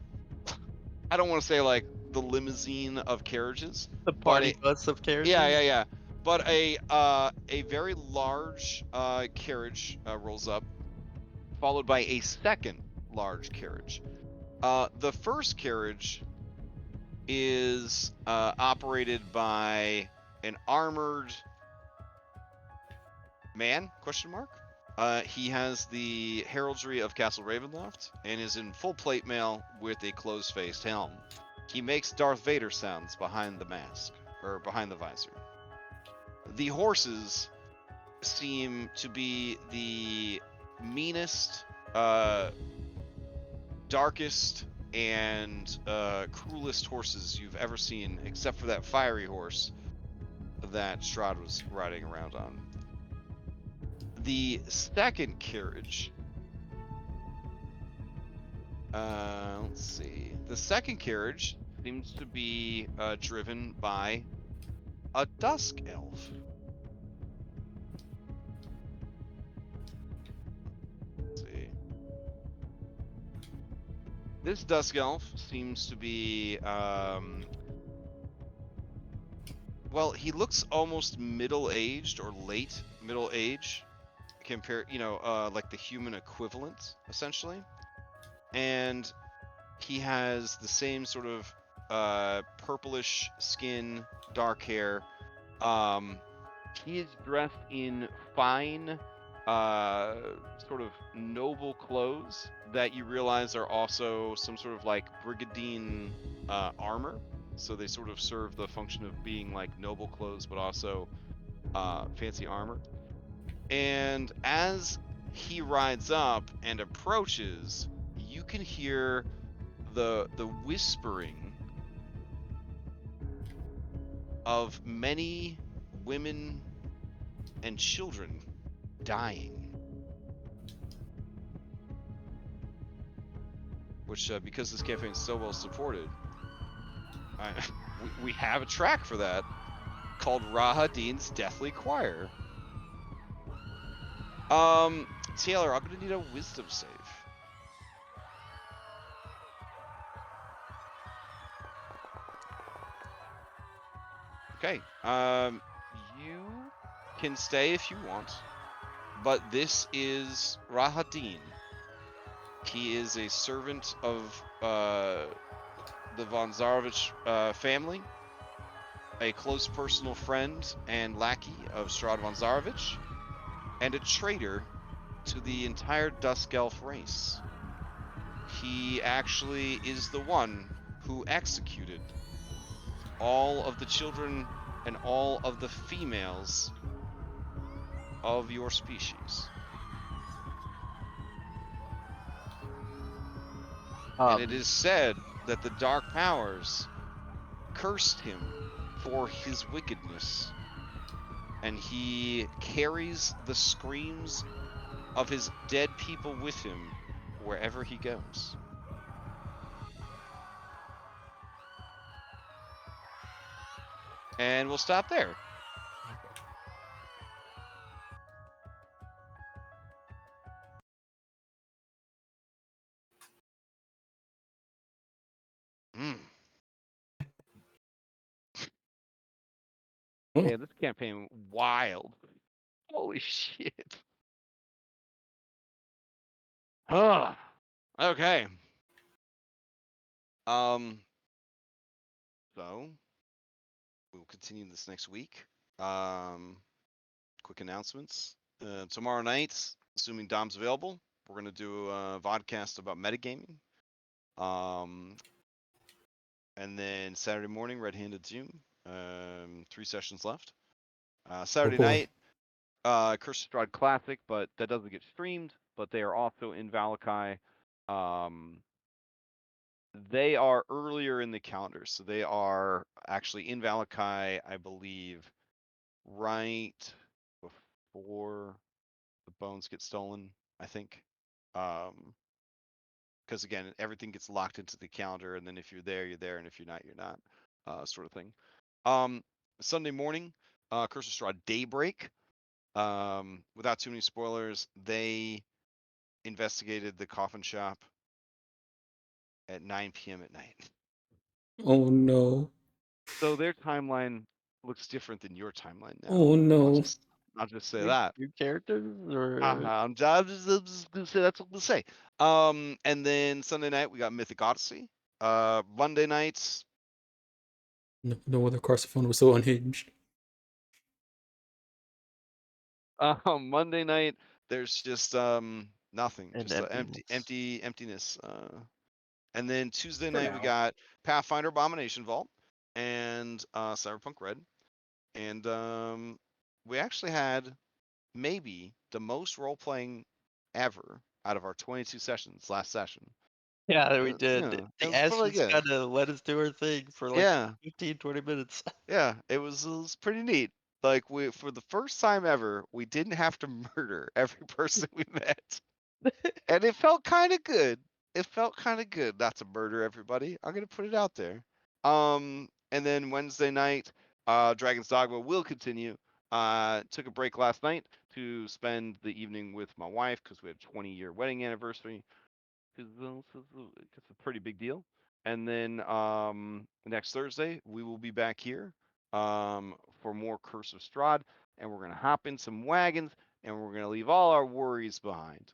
I don't want to say like the limousine of carriages. The party bus of carriages? Yeah. But a very large carriage rolls up, followed by a second large carriage. The first carriage is operated by an armored man, question mark. He has the heraldry of Castle Ravenloft and is in full plate mail with a closed-faced helm. He makes Darth Vader sounds behind the mask, or behind the visor. The horses seem to be the meanest, darkest, and cruelest horses you've ever seen, except for that fiery horse that Strahd was riding around on. The second carriage, let's see. The second carriage seems to be driven by a dusk elf. Let's see. This dusk elf seems to be, well, he looks almost middle-aged or late middle-age. Compare, like the human equivalent, essentially. And he has the same sort of purplish skin, dark hair. He is dressed in fine, sort of noble clothes that you realize are also some sort of like brigandine armor. So they sort of serve the function of being like noble clothes, but also fancy armor. And as he rides up and approaches, you can hear the whispering of many women and children dying. Which, because this campaign is so well supported, we have a track for that called Rahadin's Deathly Choir. Taylor, I'm gonna need a wisdom save. Okay. You can stay if you want, but this is Rahadin. He is a servant of the von Zarovich family, a close personal friend and lackey of Strahd von Zarovich, and a traitor to the entire Dusk Elf race. He actually is the one who executed all of the children and all of the females of your species. And it is said that the Dark Powers cursed him for his wickedness, and he carries the screams of his dead people with him wherever he goes. And we'll stop there. Yeah, this campaign wild. Holy shit. Okay. So we'll continue this next week. Quick announcements. Tomorrow night, assuming Dom's available, we're gonna do a vodcast about metagaming. And then Saturday morning, Red-Handed Zoom. 3 sessions left. Saturday night, Curse of Strahd Classic, but that doesn't get streamed. But they are also in Valakai. They are earlier in the calendar, so they are actually in Valakai, I believe, right before the bones get stolen, I think. Because again, everything gets locked into the calendar, and then if you're there, you're there, and if you're not, you're not, sort of thing. Sunday morning, Curse of Strahd Daybreak. Without too many spoilers, they investigated the coffin shop at 9 p.m. at night. Oh no. So their timeline looks different than your timeline now. Oh no. I'll just say that. New characters or I'm just gonna say that's what we'll say. And then Sunday night we got Mythic Odyssey. Monday nights. No other Carsophone was so unhinged. Monday night there's just nothing, And just emptiness. And then Tuesday night we got Pathfinder Abomination Vault and Cyberpunk Red, and we actually had maybe the most role playing ever out of our 22 sessions last session. Yeah, we did. Yeah, it The was Ash really just good. kind of let us do our thing for like Yeah. 15, 20 minutes. Yeah, it was pretty neat. Like for the first time ever, we didn't have to murder every person we met. And it felt kind of good. It felt kind of good not to murder everybody. I'm gonna put it out there. And then Wednesday night, Dragon's Dogma will continue. Took a break last night to spend the evening with my wife because we had a 20-year wedding anniversary. Because it's a pretty big deal. And then next Thursday we will be back here for more Curse of Strahd, and we're gonna hop in some wagons, and we're gonna leave all our worries behind.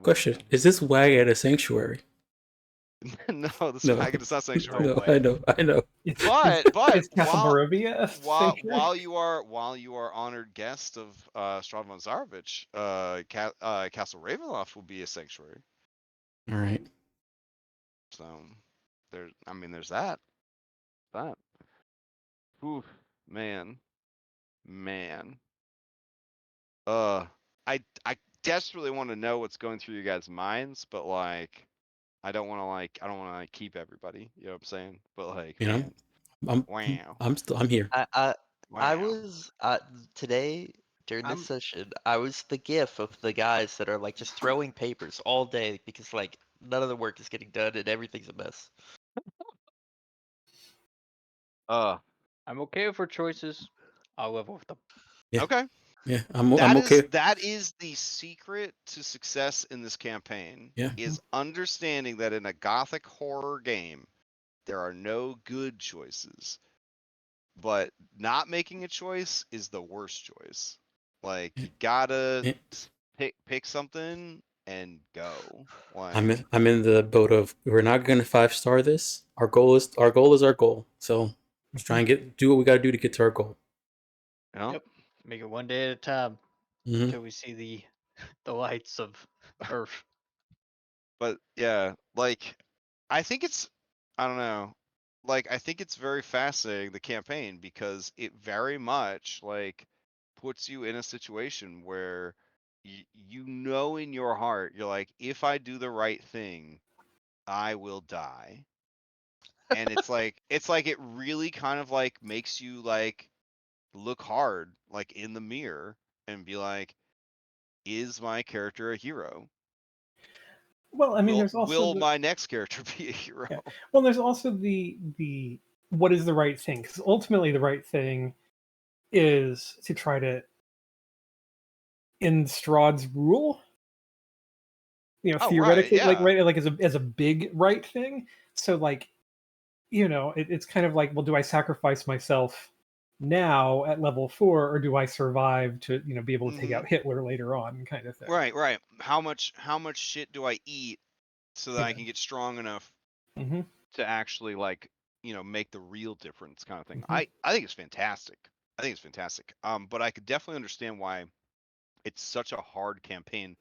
Question: is this wagon at a sanctuary? No, this wagon is not sanctuary. No, I know. But It's Castle Barovia while you are honored guest of Strahd von Zarovich, Castle Ravenloft will be a sanctuary. All right. So there's that. Oof, man. I desperately want to know what's going through you guys' minds, but like, I don't want to keep everybody. You know what I'm saying? But like, You know, wow. I'm here. I was today during this session. I was the gif of the guys that are like just throwing papers all day because like none of the work is getting done and everything's a mess. I'm okay with her choices. I'll live with them. Yeah. Okay. Yeah, I'm That okay. that is the secret to success in this campaign. Yeah. Is understanding that in a gothic horror game, there are no good choices, but not making a choice is the worst choice. Like you gotta Yeah. pick something and go. I'm Like in the boat of we're not gonna 5-star this. Our goal is our goal. So let's try and do what we gotta do to get to our goal. Yep. Make it one day at a time Mhm. until we see the lights of Earth. But yeah, like I think it's I don't know. Like I think it's very fascinating the campaign because it very much like puts you in a situation where you know in your heart you're like if I do the right thing, I will die. And it's like it really kind of like makes you like look hard like in the mirror and be like is my character a hero? Well, I mean, Will there's also my next character be a hero? yeah. Well, there's also the what is the right thing? Because ultimately, the right thing is to try to end Strahd's rule. You know, Oh, right, theoretically, like yeah. right, like as a big right thing. So, like, you know, it's kind of like, well, do I sacrifice myself now at level 4, or do I survive to be able to take out Hitler later on, kind of thing? Right. How much shit do I eat so that I Yeah. can get strong enough Mm-hmm. to actually like, make the real difference kind of thing. Mhm. I think it's fantastic. I think it's fantastic. But I could definitely understand why it's such a hard campaign,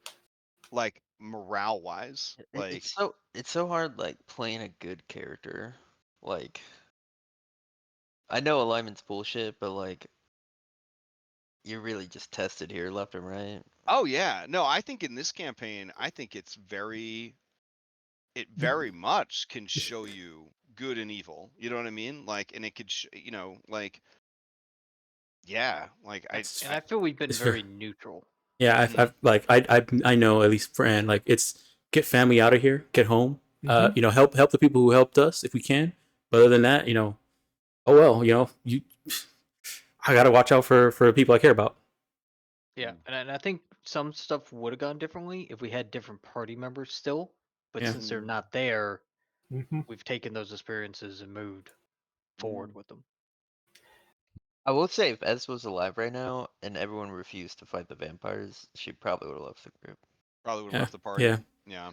like morale wise. Like It's so hard like playing a good character. Like I know alignment's bullshit, but like you're really just tested here left and right. oh yeah. No, I think in this campaign, I think it very much can show you good and evil. You know what I mean? Like, and it could, like, yeah, like And I feel we've been It's fair. very neutral. Yeah, I've like I know at least Fran, like it's get family out of here, get home. Mhm. Help the people who helped us if we can. But other than that, oh well, I gotta watch out for the people I care about. Yeah, and I think some stuff would have gone differently if we had different party members still. But Yeah. since they're not there, Mhm. we've taken those experiences and moved forward with them. I will say if Ez was alive right now and everyone refused to fight the vampires, she probably would have left the group. probably would have Yeah. left the party. Yeah. Yeah.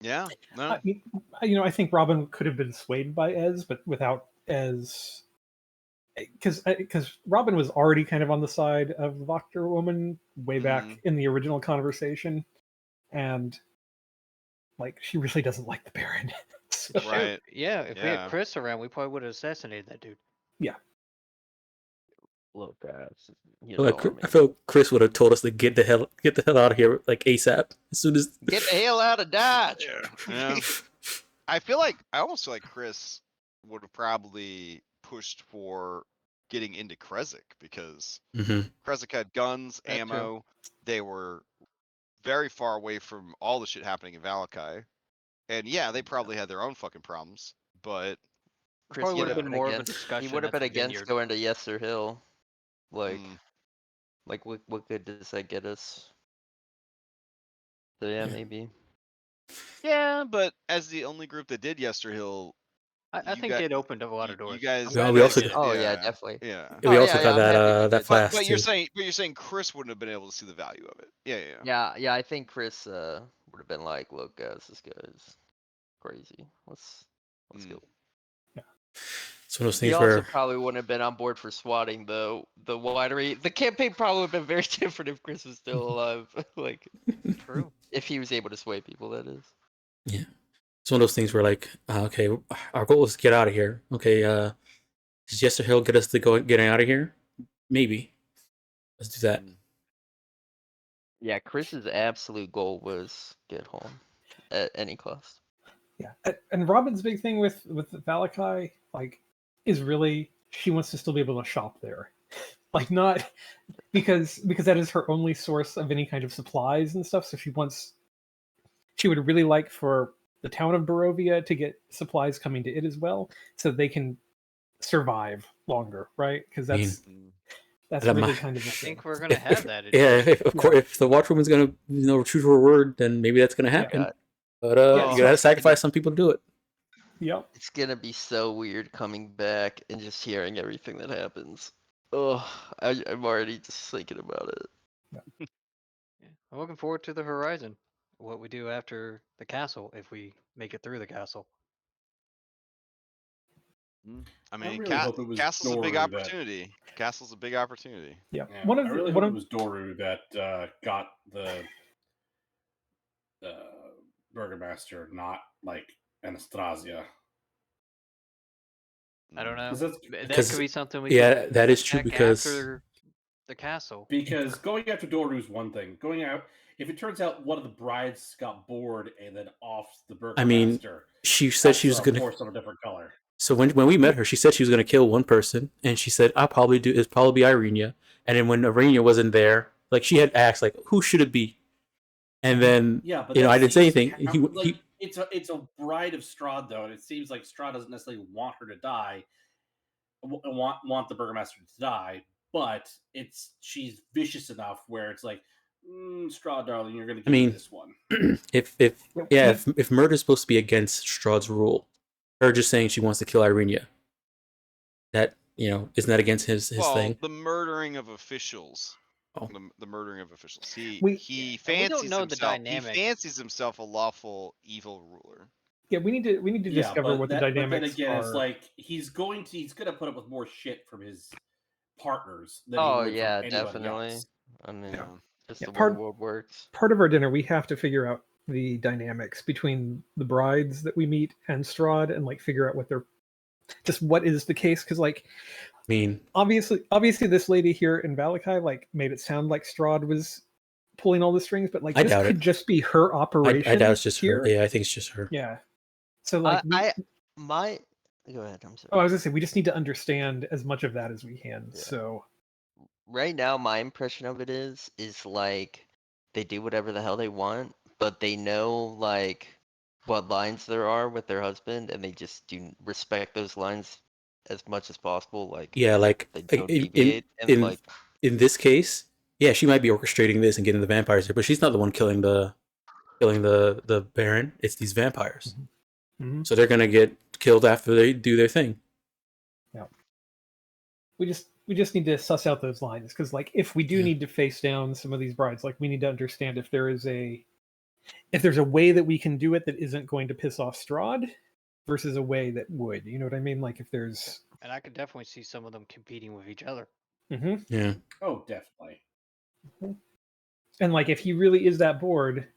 Yeah. No. I think Robin could have been swayed by Ez, but without Ez, because Robin was already kind of on the side of the Doctor Woman way back in the original conversation, and like she really doesn't like the Baron. So, Right. Yeah, if we had Yeah. Chris around, we probably would have assassinated that dude. yeah. Look, guys, you I know, I feel Chris would have told us to get the hell out of here like ASAP as soon as get the hell out of Dodge. Yeah. I almost feel like Chris would have probably pushed for getting into Krezk because Krezk had guns, That too. ammo. They were very far away from all the shit happening in Valakai. And yeah, they probably had their own fucking problems, but Chris Probably would have would've been more of a against- discussion. He would have at been the against vineyard. going to Yester Hill. Like, Mm. like what good does that get us? So yeah, maybe. Yeah, but as the only group that did Yesterhill, I think it opened up a lot of doors. you guys, We also did. Oh yeah, definitely. Yeah. we Oh, also yeah, got I'm happy we that did. flask But too. you're saying Chris wouldn't have been able to see the value of it. Yeah, I think Chris would have been like, look guys, this guy's crazy. Let's go. It's one of those He things also where probably wouldn't have been on board for swatting the winery. The campaign probably would have been very different if Chris was still alive. Like, True. if he was able to sway people, that is. yeah, it's one of those things where like okay, our goal is to get out of here. Okay, does Yester Hill get us to getting out of here? Maybe. Let's do that. Yeah, Chris's absolute goal was get home at any cost. Yeah, and Robin's big thing with Valakai, like, is really she wants to still be able to shop there, like not because that is her only source of any kind of supplies and stuff. So she would really like for the town of Barovia to get supplies coming to it as well, so they can survive longer, right? Because I mean, that's that really might- kind of the I thing. think we're gonna have that. Yeah, issue. of course, if the watchwoman's gonna true to her word, then maybe that's gonna happen. God. But Yeah, you so- gotta sacrifice some people to do it. Yep. It's gonna be so weird coming back and just hearing everything that happens. Oh, I'm already just thinking about it. Yeah. I'm looking forward to the horizon. What we do after the castle, if we make it through the castle. I mean, really hope it was Castle's a big Doru that- opportunity. Castle's a big opportunity. Yeah. Yeah, One of I the- really one hope of- it was Doru that got the burgomaster, not like Anastasia. I don't know. 'Cause that's- That because- could be something we Yeah, could that is true check because after the castle. Because going after Doru is one thing. Going out, if it turns out one of the brides got bored and then offed the I mean, burgomaster, she said she was that's a gonna. horse of a different color. So when we met her, she said she was gonna kill one person, and she said I'll probably do. It's probably be Irenia. And then when Irenia wasn't there, like she had asked, like who should it be? And then Yeah, but I that didn't say seems anything. like, it's a bride of Strahd though, and it seems like Strahd doesn't necessarily want her to die, want the burgomaster to die, but she's vicious enough where it's like, Strahd, darling, you're gonna get this one. if murder's supposed to be against Strahd's rule, her just saying she wants to kill Irenia, that isn't that against his thing? The murdering of officials. Oh. The murdering of officials. He we fancies don't know the himself. dynamic. He fancies himself a lawful evil ruler. Yeah, we need to discover what the dynamics but then again, are. it's like he's gonna put up with more shit from his partners than Oh he would yeah, from anybody definitely. else. I mean, just Yeah, the way the world works. Part of our dinner, we have to figure out the dynamics between the brides that we meet and Strahd, and like figure out what is the case, because like, I mean, obviously, this lady here in Valakai like made it sound like Strahd was pulling all the strings, but like I this doubt could it. just be her operation. I doubt it's just here. her. Yeah, I think it's just her. Yeah. So like, Go ahead. I'm sorry. I was gonna say we just need to understand as much of that as we can. Yeah. So Right now, my impression of it is like they do whatever the hell they want, but they know like what lines there are with their husband, and they just do respect those lines as much as possible. Like Yeah, like they don't in deviate, and in, like in this case, yeah, she might be orchestrating this and getting the vampires here, but she's not the one killing the Baron. It's these vampires. Mhm. So they're gonna get killed after they do their thing. yeah, we just need to suss out those lines, because like if we do need to face down some of these brides, like we need to understand if there's a way that we can do it that isn't going to piss off Strahd versus a way that would. You know what I mean? Like if there's. And I could definitely see some of them competing with each other. Mm-hmm. Yeah. Oh, definitely. And like if he really is that bored,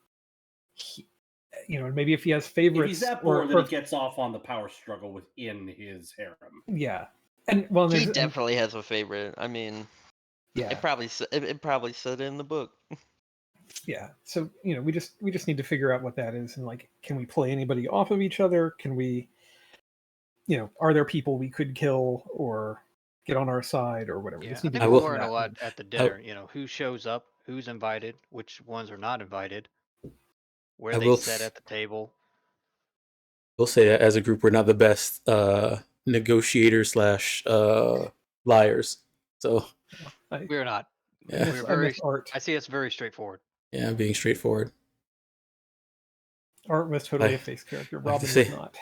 maybe if he has favorites, If he's that bored, then he gets off on the power struggle within his harem. Yeah, and well, he definitely has a favorite. I mean, yeah, it probably said it in the book. Yeah, so we just need to figure out what that is, and like, can we play anybody off of each other? Can we, are there people we could kill or get on our side or whatever? Yeah, We just I need to think go we'll through learn that. a lot at the dinner. Who shows up, who's invited, which ones are not invited, where they sit at the table. We'll say that as a group, we're not the best negotiators / liars. So We're not. Yeah. We're very. I see us very straightforward. Yeah, being straightforward. Art was totally a face character. I have to Robin say, is not.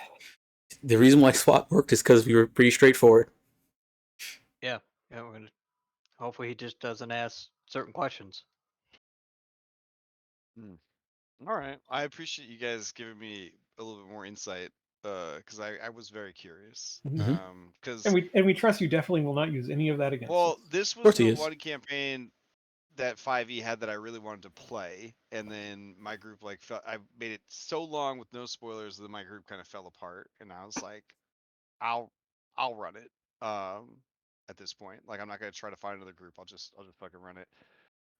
The reason why SWAT worked is because we were pretty straightforward. Yeah, we're gonna. Hopefully, he just doesn't ask certain questions. All right, I appreciate you guys giving me a little bit more insight, because I was very curious. Because And we trust you definitely will not use any of that against us. this course was he the is. one campaign that 5e had that I really wanted to play, and then my group I made it so long with no spoilers that my group kind of fell apart, and I was like, I'll run it. At this point, like I'm not gonna try to find another group. I'll just fucking run it.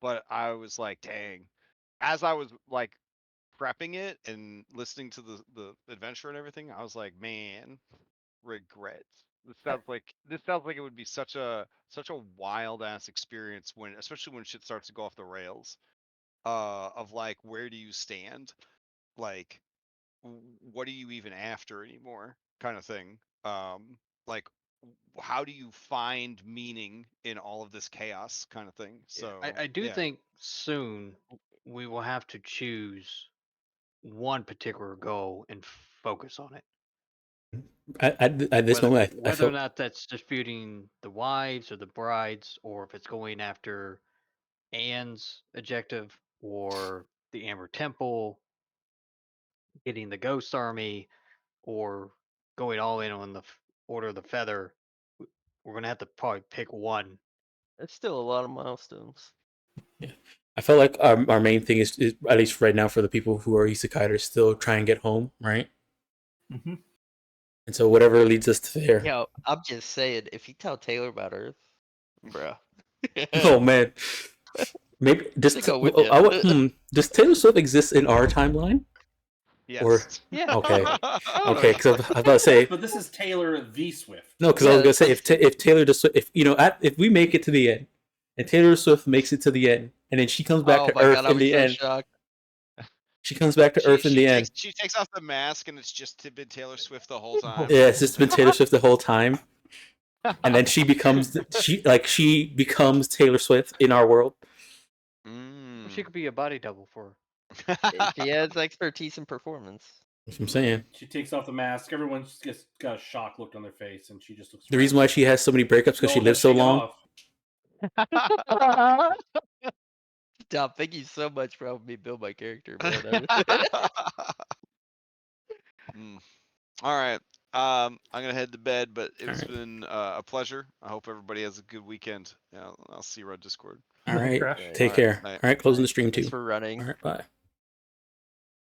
But I was like, dang, as I was like prepping it and listening to the adventure and everything, I was like, man, regrets. This sounds like it would be such a wild ass experience especially when shit starts to go off the rails. Of like, where do you stand? Like, what are you even after anymore? Kind of thing. Like, how do you find meaning in all of this chaos kind of thing? So I do yeah. think soon we will have to choose one particular goal and focus on it. At this moment, I Whether or feel not that's disputing the wives or the brides, or if it's going after Anne's objective or the Amber Temple, getting the Ghost Army, or going all in on the Order of the Feather. We're gonna have to probably pick one. There's still a lot of milestones. I felt like our main thing is at least right now for the people who are isekai are still try and get home, right? Mm-hmm. And so whatever leads us to there. Yo, I'm just saying, if you tell Taylor about Earth, bruh. Oh man, maybe just They go with ya. does Taylor Swift exist in our timeline? Yes. Or Yeah. okay, Oh, okay, because I was about to say But this is Taylor the Swift. no, because I was Yeah, gonna say if Taylor does if if we make it to the end and Taylor Swift makes it to the end and then she comes back oh to my Earth god, I'll in be the so end, shocked. she comes back to Earth in the end. She takes off the mask and it's just been Taylor Swift the whole time. Yeah, it's just been Taylor Swift the whole time, and then she becomes Taylor Swift in our world. She could be a body double for her. She has expertise in performance. That's what I'm saying. She takes off the mask. Everyone just gets got a shock look on their face, and she just looks. The reason why she has so many breakups because she lives so long. Stop. Thank you so much for helping me build my character, man. All right. I'm gonna head to bed, but it's All right. been a pleasure. I hope everybody has a good weekend. Yeah, I'll see you on Discord. All right, Crash. take All right, care. night. All right, closing the stream too. Thanks for running. All right, bye.